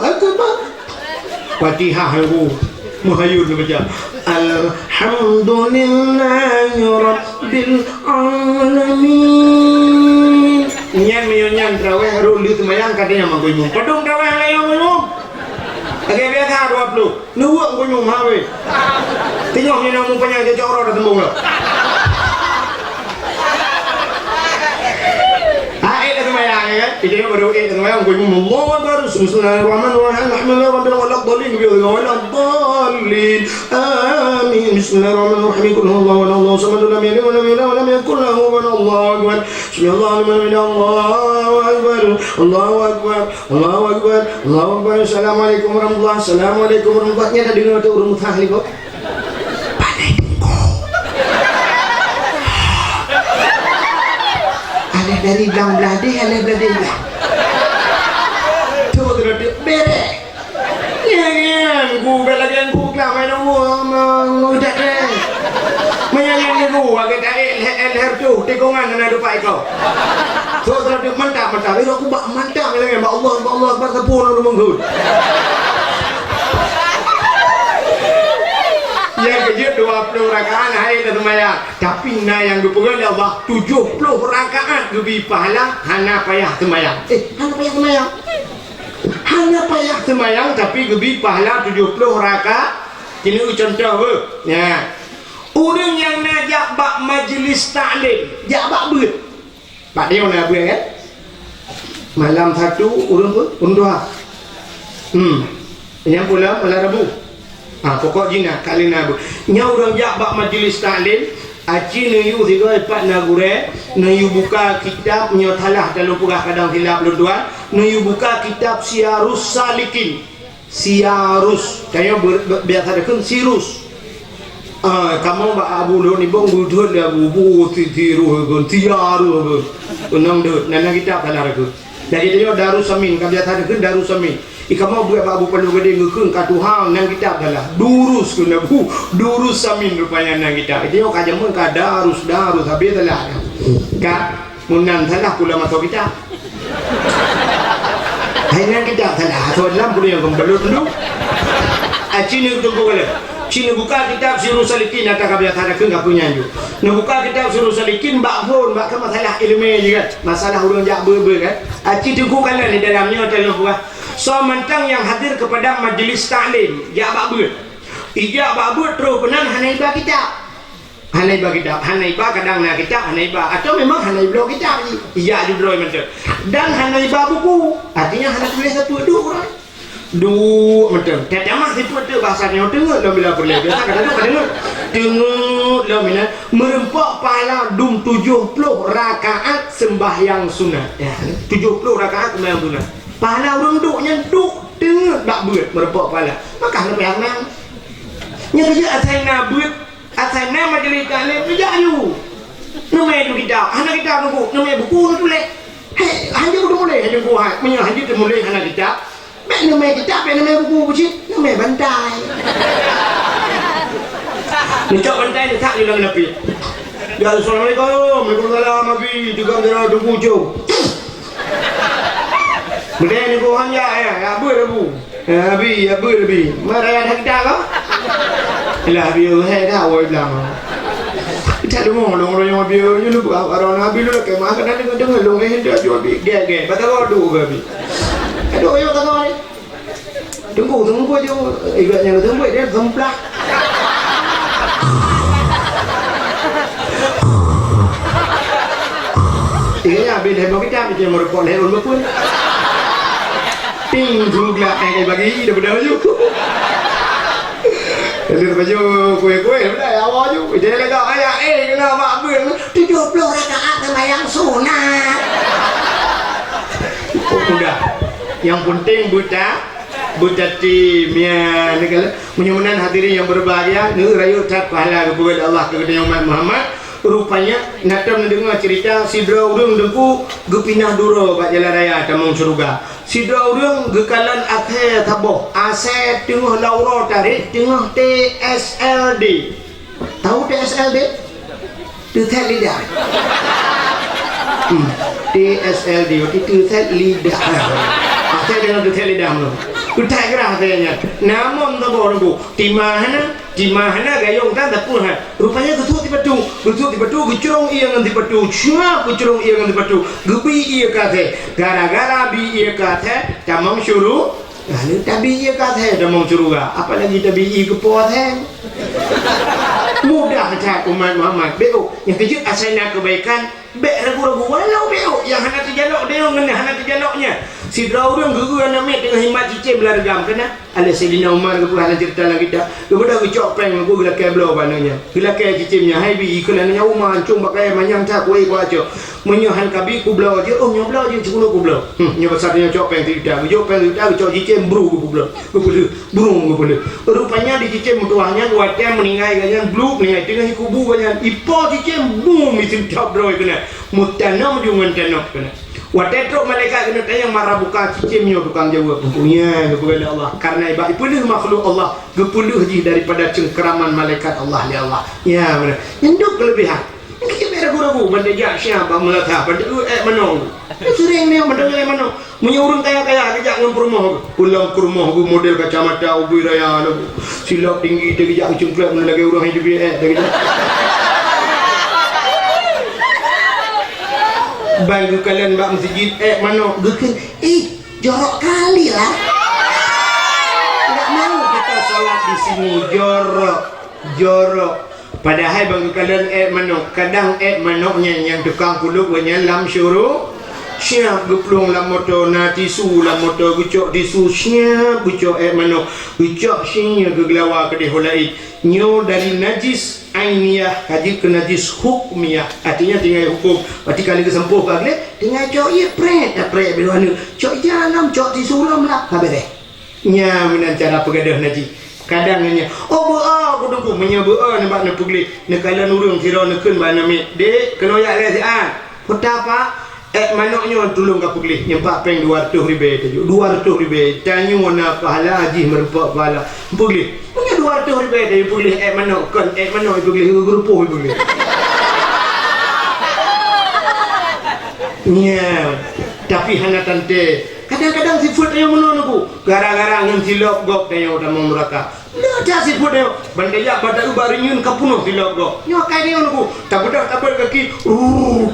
akbar Fatihah aku mahayur baca alhamdulillahi rabbil alamin nyan tarawih ruli semayang katanya mangkoi mung padung tarawih layang mung agak biasa 20 nuwak ko yung hawi tingok niyo na mong panyang jajoro na tembong lo na tumayang ya ito yung baru na tumayang ko yung Allahu Akbar Bismillahirrahmanirrahim Alhamdulillah Rabbil Alamin Alamin Amin Bismillahirrahmanirrahim Kul huwallahu ahad Allahu samad lam yalid walam yulad walam yakul lahu kufuwan ahad Allahu Akbar Bismillahirrahmanirrahim Allahu Akbar Allahu Akbar Allahu Akbar Assalamualaikum warahmatullahi Assalamualaikum warahmatullahi nya tadi ngono urung mutahli kok panai dengko ale dari belang belade ale belade belah tuh terus bere nyanyian ku belagan ku klamai nang udah deh menyanyian ku agak leher tuh tikungan na dupa ikaw so terus mantap itu aku bak mantap lagi mbak Allah akbar sepuluh menghud yang kejut 20 rakaat hari temayang tapi na yang dipegang Allah 70 rakaat lebih pahala hana payah temayang hana payah temayang tapi lebih pahala 70 rakaat ini contoh ya orang yang najak bak majlis taklim jak bak beut pak dia nak beut kan malam satu orang pun dua yang pula malam Rabu pokok jina kali nabu nya orang jak bak majlis taklim aci nayu tiga empat nagure nayu buka kitab nyotalah dalam pugah kadang hilap luduan nayu buka kitab Syiarus Salikin Syiarus kaya biasa dekun sirus kamu mbak abu lo ni bong budut dia bubu tiru gun tiaru unang dut nana kitab kalah aku jadi dia Darus Samin kan biasa dekun Darus Samin ikamu buat babu perlu gede ngekung katuhang nang kitab kalah durus kena bu Durus Samin rupanya nang kitab itu yo kajamun ka darus habis telah ka munan salah pula masuk kitab hai nang kitab salah so dalam pula yang kembali dulu acini tunggu boleh Cina buka kitab Syiarus Salikin atau kabiat ada ke enggak punya ju. Nak buka kitab Syiarus Salikin mbak pun mbak ke masalah ilmu juga. Masalah orang jak berber kan. Aci tunggu kala di dalamnya dalam buah. So mentang yang hadir kepada majlis taklim jak bak ber. Ijak bak ber terus penan hanaiba kitab. Hanaiba kadang nak kitab hanaiba atau memang hanaiba kitab ni. Ijak judroi macam. Dan hanaiba buku. Artinya hanai tulis satu dua orang. Macam tetamah itu bahasanya tengok lah bila boleh biasa kata tengok lah bila merempak pahala 70 rakaat sembahyang sunat ya 70 rakaat sembahyang sunat pahala orang duknya duk tengok tak buat merempak pahala maka lebih yang nya kerja asaina majlis taklim kerja you nama itu kita anak kita nunggu nama buku tulis hanya udah mulai hanya buku hanya mulai anak kita nama kitab, nama buku bucin, nama bantai. Ni cak bantai ni tak hilang napi. Ya Assalamualaikum, Waalaikumsalam Nabi, juga dia ada bujuk. Boleh ni kau hanya ya, apa dah bu? Nabi, apa lebih? Mari ada kitab kau? Lah biar hai dah awal bilang. Tak ada long yang biar you lu orang Nabi lu ke mak kan dengar long hendak jual dia betul tu gabi. Aduh yo tak tahu ni. Tunggu je ibaratnya tunggu dia gemplak. Iya, bila hebat kita macam merepot leher pun. Ting juga kayak bagi dah benda baju. Leher baju kue benda awak ju. Dia lega ayah kena mak bun 70 rakaat sembahyang sunat. Udah. Yang penting buta timnya negara menyuruhkan hadirin yang berbahagia ni rayu tak pahala kepada Allah kepada umat Muhammad. Rupanya natam mendengar cerita sidra urang dengku gepinah duro bak jalan raya tamang surga. Sidra urang gekalan akhir taboh aset tengah laura tarik tengah TSLD. Tahu TSLD? Tutat lidah. TSLD waktu tutat lidah. Akhir dengan tutat lidah belum. Utai kerah katanya. Namun tak boleh bu. Di mana gayung tak pun ha. Rupanya getuk di batu, gecurung ia ngan di batu, cuma gecurung ia ngan di batu. Gebi ia kata, gara-gara bi ia kata, tamam syuru. Lalu tabi ia kata, tamam syuru ga. Apalagi tabi ia kepoteng. Mudah saja umat Muhammad. Beo yang kejut asal nak kebaikan. Bek ragu-ragu walau beo yang hendak terjalok dia dengan hendak terjaloknya. Si Daurang gugur anak mek dengan himat cicim belargam kena. Ada Sayyidina Umar ke pulang cerita lagi dah. Kepada kecok peng aku gelakai belau pananya. Gelakai cicimnya hai bi iklannya Umar cung pakai manyang tak kuai ku aco. Menyohan kabi ku belau je. Oh nyo belau je cekulo ku belau. Nyo besarnya cok peng tidak. Kecok peng tidak kecok cicim bru ku belau. Ku burung ku belau. Rupanya di cicim tuahnya kuatnya meninggai ganyan blue meninggai tengah kubu ganyan. Ipo cicim boom isim top droi kena. Mutanam jungan tanok kena. Watetrok malaikat kena tanya marah buka cicimnya tukang jawab punya kepada Allah karena ibadah puluh makhluk Allah gepuluh je daripada cengkeraman malaikat Allah ya Allah ya benar induk kelebihan kita ragu-ragu benda jak siapa melatah benda menong sering ni benda yang menong menyurung kaya-kaya kejak dengan rumah pulang ke rumah model kacamata ubi raya silap tinggi dia kejak cengklap lagi orang hidup dia kejak bagi kalian bak masjid mana gekan jorok kali lah. Tak mau kita solat di sini jorok padahal bagi kalian mana kadang manoknya yang tukang kuluk banyak lam syuruh siap geplung lam motor na tisu lam motor gucok tisu siap gucok mana gucok sinya geglawa ke dihulai nyo dari najis ainiyah haji ke najis hukmiyah artinya tinggal hukum berarti kali kesempuh kali tinggal cok ye pret bila anu cok jalam cok tisu lam lah habis deh nya menan cara pegadah najis kadangnya oh bua aku tunggu menya bua nampak nak pugli nak kala nurung tira nekun bana mit dek kena yak le sian petapa manoknya tolong ka pugli nyempak peng 200 ribu tu 200 ribu tanya mana pahala haji merempak pahala pugli punya 200 ribu dari pugli manok kan manok pugli grupo pugli nya tapi hana tante kadang-kadang sifat yang menonku gara-gara ngin silok gok tanya udah mau meraka dah sifat dia bandaya pada ubarinyun kapuno silok gok nyokai dia nonku tak kaki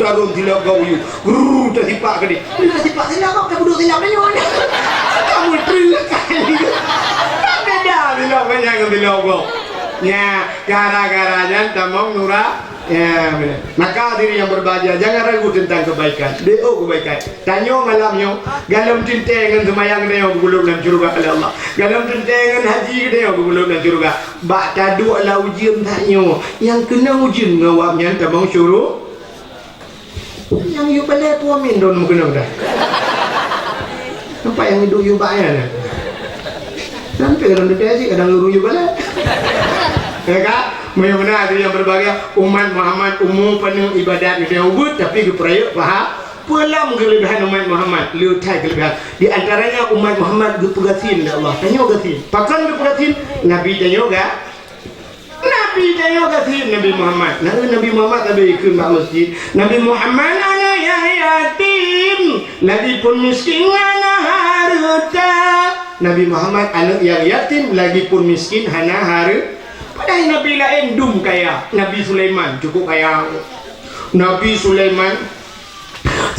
tarun silok gok yu tak sipak ke dia sipak silok gok tak duduk silok dia nyon kamu trilak kali beda silok banyak yang silok gok nya gara-garanya tamong nurah ya benar. Maka diri yang berbahagia jangan ragu tentang kebaikan. Deo kebaikan. Tanyo malamnya galam tintengan semayang deo gulung dalam surga oleh Allah. Galam tintengan haji deo gulung dalam surga. Bak tadu ala ujian tanyo yang kena ujian ngawapnya tamang suruh. Yang you balik tu amin don mukena dah. Nampak yang hidup you bayar. Sampai kadang detek kadang luru you balik. Ya kan? Benar ada yang berbahagia umat Muhammad umum penuh ibadat dia ubud tapi keperaya faham pelam kelebihan umat Muhammad liutai kelebihan di antaranya umat Muhammad gepegatin ya Allah tanya gatin pakan gepegatin Nabi tanya gatin Nabi Muhammad Nabi Muhammad tapi ikut masjid Nabi Muhammad ana ya yatim Nabi pun miskin ana harta Nabi Muhammad anak yang yatim lagi pun miskin hana harta Padahal Nabi lain dum kaya. Nabi Sulaiman cukup kaya. Nabi Sulaiman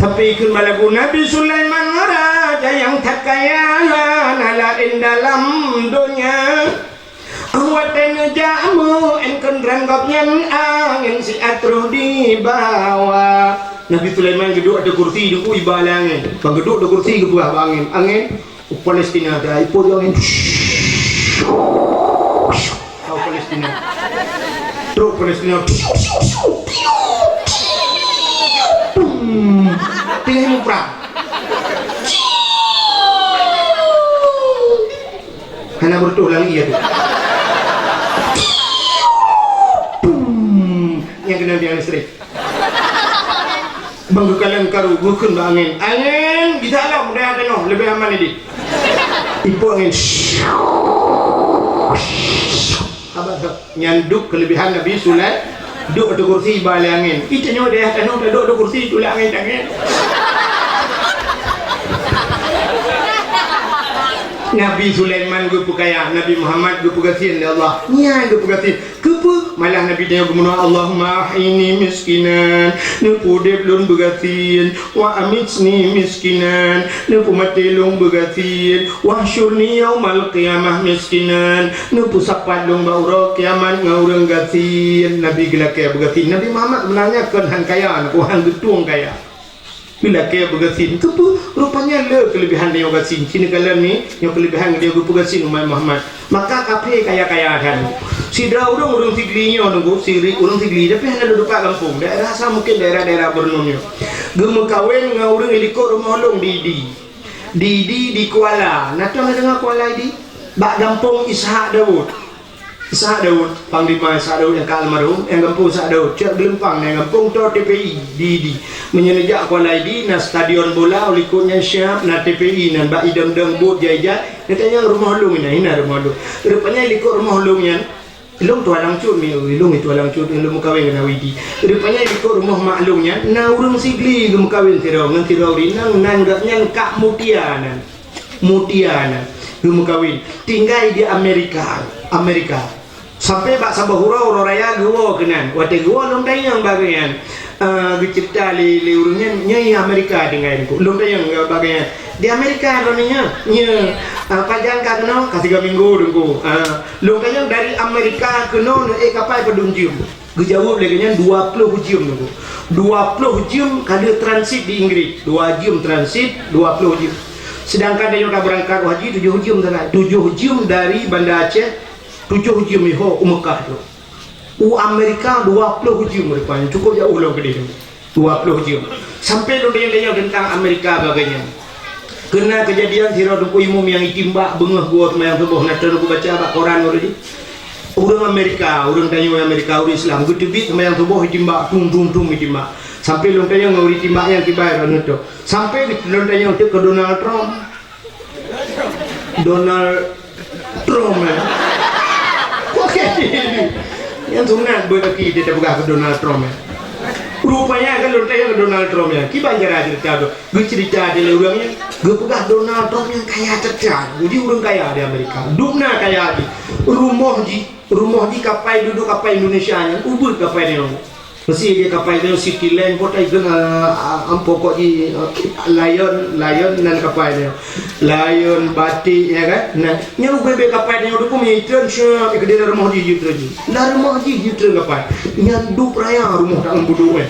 sampai ikut malaku. Nabi Sulaiman raja yang tak kaya nalain dalam dunia. Awatan jamu engkau ranggapnya angin si atruh di bawah. Nabi Sulaiman duduk ada kursi di ibalangin. Bang duduk ada kursi ke bawah angin. Angin Palestina ada ipo angin. Tahu Palestina. Truk Palestina. Tinggal mau perang. Karena bertulang iya tu. Yang kena dia listrik. Bangkukalan karu bukan angin. Angin di dalam dah ada noh lebih aman ini. Ibu angin. Abang nyanduk kelebihan Nabi Sulaiman. Duduk ada kursi balik angin. Kita nyawa dia ada noh duduk ada kursi tulah angin. Nabi Sulaiman gue kaya, Nabi Muhammad gue pegasin ya Allah. Nya gue pegasin. Kepu malah Nabi dia gumuna Allahumma ini miskinan, nepu de belum begasin, wa amitsni miskinan, nepu mati long begasin, wa syurni yaumal qiyamah miskinan, nepu sapat long bauro kiamat ngaurang gasin. Nabi gelak kaya begasin. Nabi Muhammad sebenarnya kan hang kaya, kuhan getuang kaya. Bila kaya bergasin, kepu rupanya le kelebihan dia bergasin. Sini kalian ni yang kelebihan dia bergasin Umar Muhammad. Maka kape kaya-kaya kan. Sidra orang tigrinya nunggu siri orang tigri tapi hanya duduk kat kampung. Daerah asal mungkin daerah-daerah Borneo. Gemu kawin dengan orang ilikor rumah long Didi. Didi di Kuala. Nak tahu dengar Kuala Didi? Bak kampung Ishak Daud. Ishak Daud, Panglima Ishak Daud yang almarhum, yang kampung Ishak Daud, Cik Gelempang, yang kampung Tor TPI, Didi, menyenejak Kuala Idi, na stadion bola, ulikutnya Syab, na TPI, na bak idam-dam bot jaya-jaya, katanya rumah long ini, rumah long. Rupanya ikut rumah long yang, long tu alang cut, long itu alang cut, long kawin dengan Widi. Rupanya ikut rumah maklumnya, na urung sigli, gem kawin tirau, ngan tirau di, nang gaknya kak mutianan, gem kawin, tinggal di Amerika. Sampai bak sabah hurau raya gua kenan. Wate gua long tayang bagian. Cerita li urungnya nyai Amerika dengan itu. Long tayang bagian. Di Amerika roninya nya panjang ka kena kasih 3 minggu dengku. Long tayang dari Amerika kena kapal pedunjum. Gejauh leganya 20 jam dengku. 20 jam kali transit di Inggris. 2 jam transit, 20 jam. Sedangkan dia yang berangkat haji 7 jam sana. 7 jam dari Banda Aceh. 7 jam iho Mekah tu. Amerika 20 jam rupanya. Cukup jauh lah ke dia. 20 jam. Sampai dia tentang Amerika bagainya. Kena kejadian sirah duku imum yang itimbak bengah gua semayang subuh nak aku baca bak Quran already. Orang Amerika, orang tanya Amerika, orang Islam gedebit semayang subuh itimbak tung itimbak. Sampai long tanya ngau itimbak yang kibar anu tu. Sampai long tanya ke Donald Trump. Yang sunat berlaki dia tak buka ke Donald Trump ya. Rupanya kan lontanya ke Donald Trump ya. Kiban cara cerita tu. Gue cerita dia orangnya. Gue pegang Donald Trump yang kaya cerdas. Jadi orang kaya di Amerika. Dumna kaya di. Rumah di kapal duduk kapal Indonesia nya. Ubur kapal ni. Mesti dia kapal dia City Land potai kena pokok di Lion dan kapal dia. Lion batik ya kan. Nah, nyaru bebek kapal dia udah punya itran syah ke dia rumah di itran. Lah rumah di itran kapal. Nyandu raya rumah tak membudu kan.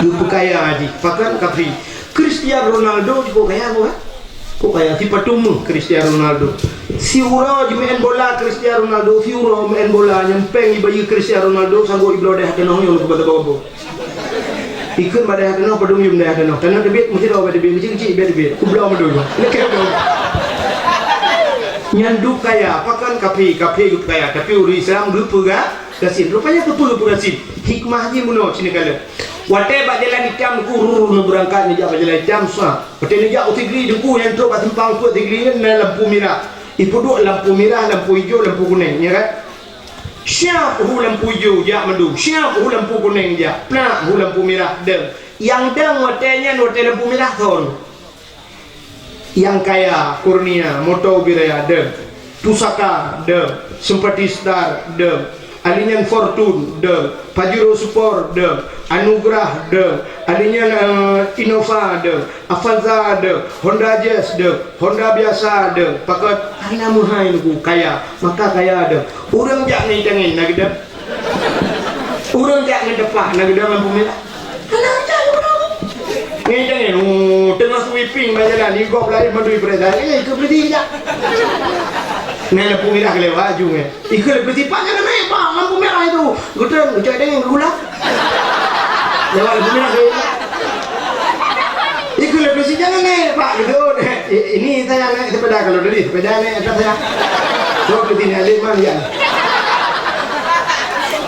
Lu kaya aja. Pakan kapri. Cristiano Ronaldo juga kaya apa? Kok kaya si patung Cristiano Ronaldo. Si ura di main bola Cristiano Ronaldo, si ura main bola nyempeng di bayi Cristiano Ronaldo sanggup ibro dah kena yang kepada bawah. Ikut pada kena padung yum dah kena. Tanah debit mesti dah pada debit kecil debit. Ku belau madu. Lekeh tu. Nyandu kaya, pakan kapi kaya, tapi uri Islam lupa gasin. Rupanya lupa gasin. Hikmahnya muno sini kala. Wate bak jalan hitam guru berangkat ni jak jalan hitam sah. Wate ni jak utigri duku yang tu kat tempang tu tigri ni lampu merah. Ipu duk lampu merah, lampu hijau, lampu kuning, ya kan? Siap lampu hijau jak madu. Siap lampu kuning jak. Pnak lampu merah deng. Yang deng watenya wate lampu merah ton. Yang kaya kurnia motor biraya deng. pusaka de, sempatistar de, alinyan fortune de, pajero support de, anugerah de, alinyan innova de, avanza de, Honda Jazz de, Honda biasa de, pakai aina muhai nuku kaya, maka kaya de. Urang jak ni tengin nak de, urang jak ni depan nak de lampu merah. Alah jak urang. Ni tengin, tengah sweeping berjalan, ligop lari mandui berjalan. Ke berhenti jak. Ni lampu merah kelewat ujung eh. Ikut berhenti pak jangan naik pak lampu merah itu. Gudang, ucap dengan gula. Lewat lampu merah kelewat. Ikut berhenti jangan naik pak gitu. Ini saya naik sepeda kalau dari sepeda naik atas saya. So berhenti naik lima ya.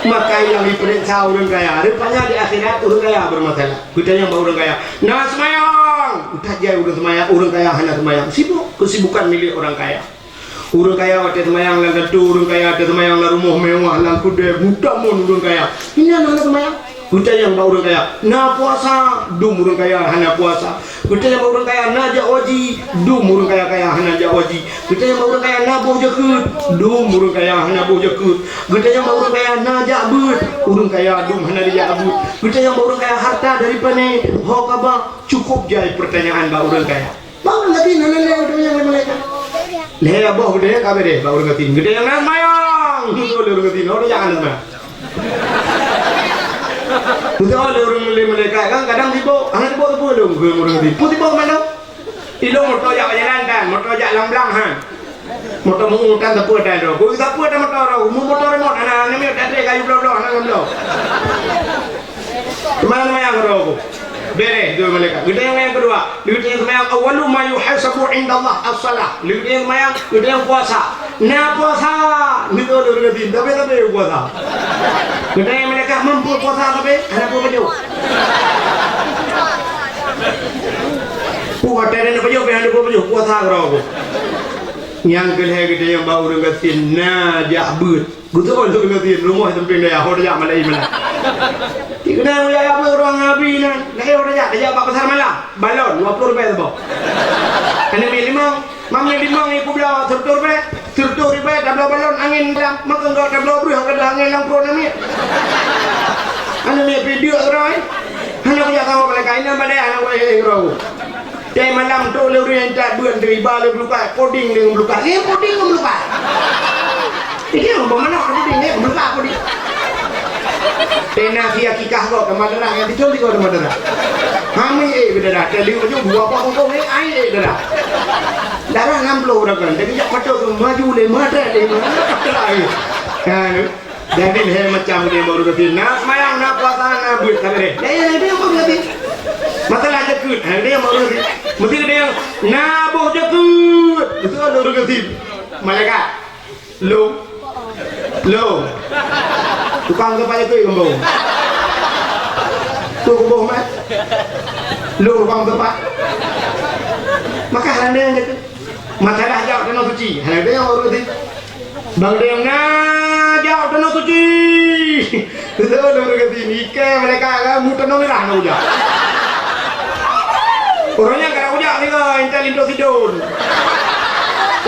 Maka yang diperintah orang kaya, rupanya di akhirat orang kaya bermasalah. Kita yang bawa orang kaya, nah semayang, udah jauh orang semayang, orang kaya hanya semayang, sibuk, kesibukan milik orang kaya. Orang kaya ada semayang, lang tentu, orang kaya ada semayang, lang rumah mewah, lang kuda, mudah mon orang kaya. Ini anak semayang, kita yang bawa orang kaya, nah puasa, dum orang kaya hanya puasa. Kita yang bawa orang kaya, nah jawaji, dum orang kaya hanya jawaji. Kita yang bawa orang kaya, nah boh jakut, dum orang kaya hanya boh jakut. Kita yang bawa orang kaya, nah jakbut, orang kaya dum hanya jakbut. Kita yang bawa orang kaya harta daripada hokabah cukup jai pertanyaan bawa orang kaya. Bawa lagi nana udah yang mereka. Leher boh udah kabe deh bawa orang katin. Kita yang nana mayang, itu orang katin, orang jangan nana. Betul orang mereka kan kadang tiba, anak tiba tu pun dong ke orang tiba. Putih tiba mana? Ilo motor jak jalan kan, motor jak lamblang han. Motor mengutan tepu dan do. Kau tepu dan motor, motor remote anak ni tak ada kayu blok anak blok. Kemana yang rogo? Bere dua mereka. Kita yang kedua, kita yang semayang awalu ma yuhasabu inda Allah as-salah. Kita yang semayang, kita yang puasa. Nah puasa, itu orang tin, tapi puasa. Kita yang mereka mampu puasa tapi anak pun baju. Puasa dan baju, anak pun baju puasa rogo. Yang kedua kita yang bawa orang tin, nah jabut. Kita pun tu orang tin, rumah temping dia, orang jak malai mana. Kena mulai apa orang Nabi nan? Dah orang dia apa pasar malam? Balon 20 rupiah tu. Kena beli limang, mamnya limang ibu belah 30 rupiah dah belah balon angin dalam, makan kau dah belah beruh kada angin lang pro nami. Anu ni video orang. Hana aku tahu mereka ini apa dia anak aku orang. Day malam tu lori yang tak buat dari balik luka, coding dengan luka. Ni coding dengan luka. Ini orang mana coding ni luka coding. Tena via kikah kau kemadara yang dicuri kau kemadara. Kami bedara. Teliu tu dua potong ni ai bedara. Darah 60 orang kan. Jadi jak patut maju le mata le mana. Kan. Jadi leher macam dia baru kata nak mayang nak puasa nak buat kabeh. Dia baru kata. Masalah jakut. Dia baru kata. Mesti dia yang nabuh jakut. Itu baru kata. Malaikat. Lo. Tukang tempat itu kembung. Tu kembung mat. Lu tukang tempat. Maka hal dia yang masalah jauh tanah suci. Hal dia yang orang itu. Bang dia yang jauh tanah suci. Itu orang kata nikah mereka kan mutan merah nak ujak. Orangnya kalau ujak ni kan intel Indo tidur.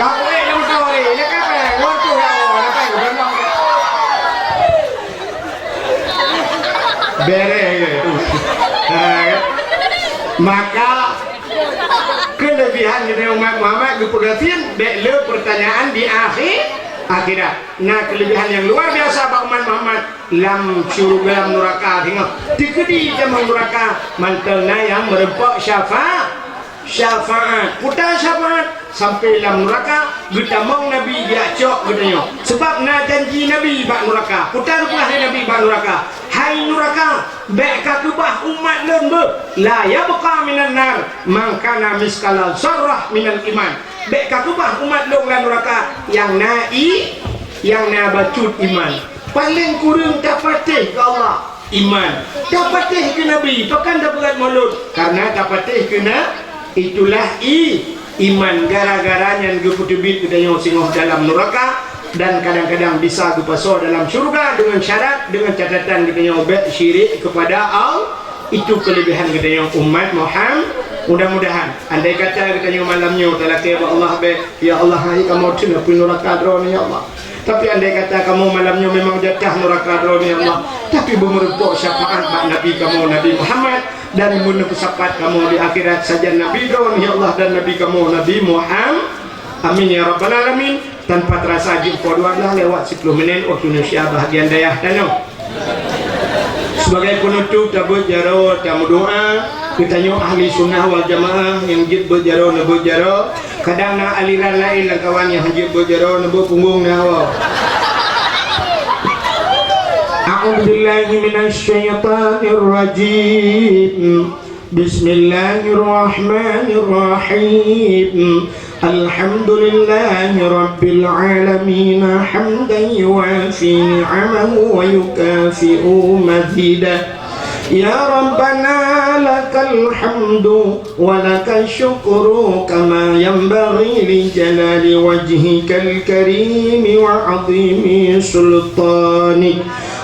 Kau yang tahu ni, ni apa? Waktu yang apa? Bukan bere maka kelebihan dari umat Muhammad keperhatian bela pertanyaan di akhirat. Nah kelebihan yang luar biasa bagi umat Muhammad lam syurga lam neraka tengok dikedi jaman neraka mantelna yang merempak syafaat putar syafaat sampai dalam neraka kita mau Nabi dia cok katanya sebab na janji Nabi bak neraka putar rupah Nabi bak neraka hai neraka beka kubah umat lembe la yabqa minan nar man kana miskala zarrah minal iman beka kubah umat long dalam neraka yang bacut iman paling kurang dapat ke Allah iman dapat ke Nabi pakan dapat mulut karena dapat kena itulah iman gara-garanya geputubit kita yang singoh dalam neraka dan kadang-kadang bisa gepasok dalam syurga dengan syarat dengan catatan kita yang syirik kepada Itu kelebihan katanya umat Muhammad. Mudah-mudahan andai kata katanya malamnya talaki Allah be ya Allah hai kamu tidak punya neraka drone ya Allah. Tapi andai kata kamu malamnya memang jatah neraka drone ya Allah. Tapi bermerubah syafaat Nabi kamu Nabi Muhammad dan menepuk syafaat kamu di akhirat saja Nabi drone ya Allah dan Nabi kamu Nabi Muhammad. Amin ya rabbal alamin. Tanpa terasa jumpa dua dah lewat 10 menit waktu Indonesia bahagian daya danau. Sebagai penutup tabut jaro tamu doa kita nyo ahli sunnah wal jamaah yang jid berjaro nebo jaro kadang na aliran lain lah kawan yang jid berjaro nebo punggung nawa. A'udzubillahi minasyaitonir rajim. Bismillahirrahmanirrahim. Alhamdulillahi rabbil alamin hamdan yuwafi ni'amahu wa yukafi'u mazidah. Ya Rabbana lakal hamdu wa lakal syukru kama yanbaghi li jalali wajhikal karim wa 'azimi sultanik.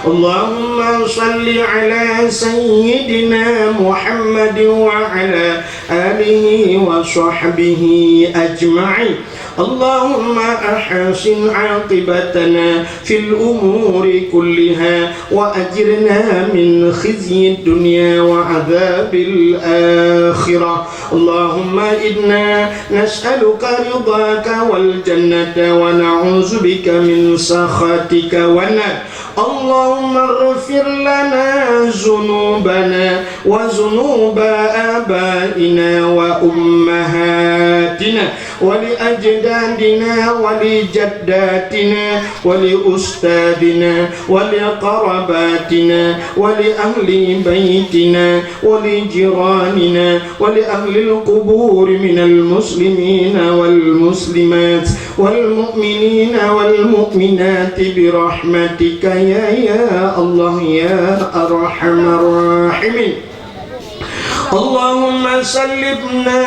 Allahumma salli ala sayyidina Muhammad wa ala alihi wa sahbihi ajma'in. Allahumma ahsin 'aqibatana fil umuri kulliha wa ajirna min khizyi dunya wa 'adzabil akhirah. Allahumma inna nas'aluka ridhaka wal jannata wa na'udzubika min sakhatika wan nar. Allahumma ighfir lana dhunubana wa dhunuba abaina wa ummahatina wa li ajdadina wa li jaddatina wa li ustadina wa li qarabatina wa li ahli baitina wa li jiranina wa li ahli al-qubur min al-muslimina wal muslimat wal mu'minina wal mu'minat bi rahmatika ya Allah ya arhamar rahimin. Allahumma sallimna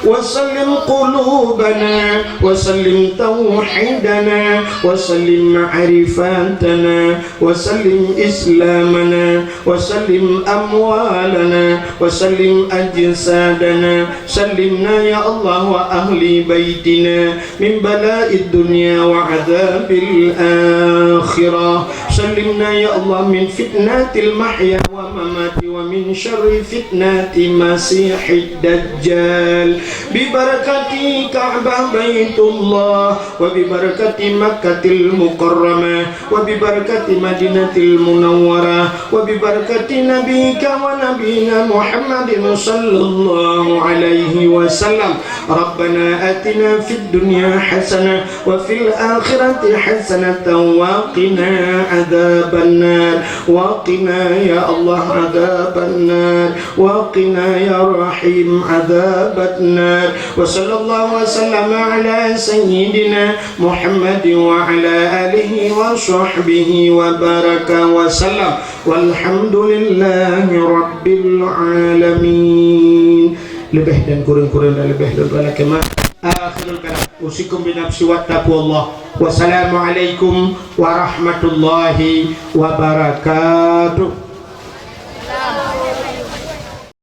wa sallim qulubana wa sallim tauhidana wa sallim ma'rifatana wa sallim islamana wa sallim amwalana wa sallim ajsadana. Sallimna ya Allah wa ahli baitina min bala'id dunya wa adzabil akhirah. Sallimna ya Allah min fitnatil mahya wa mamati wa min syarri fitnati Masihid Dajjal bi barakati Ka'bah Baitullah wa bi barakati Makkatil Mukarramah wa bi barakati Madinatil Munawwarah wa bi barakati nabiyika wa nabiyina Muhammadin sallallahu alaihi wasallam. Rabbana atina fid dunya hasanah wa fil akhirati hasanatan wa qina adzabannar wa qina ya Allah adzabannar wa qina ya Rahim adzabannar. Wa sallallahu wa sallama ala sayyidina Muhammad wa ala alihi wa sahbihi wa baraka wa sallam. Walhamdulillahi rabbil alamin. Lebih dan kurang-kurang dan lebih dan kema. Akhirul kalam usikum bi nafsi wa taqwallah. Wassalamualaikum warahmatullahi wabarakatuh.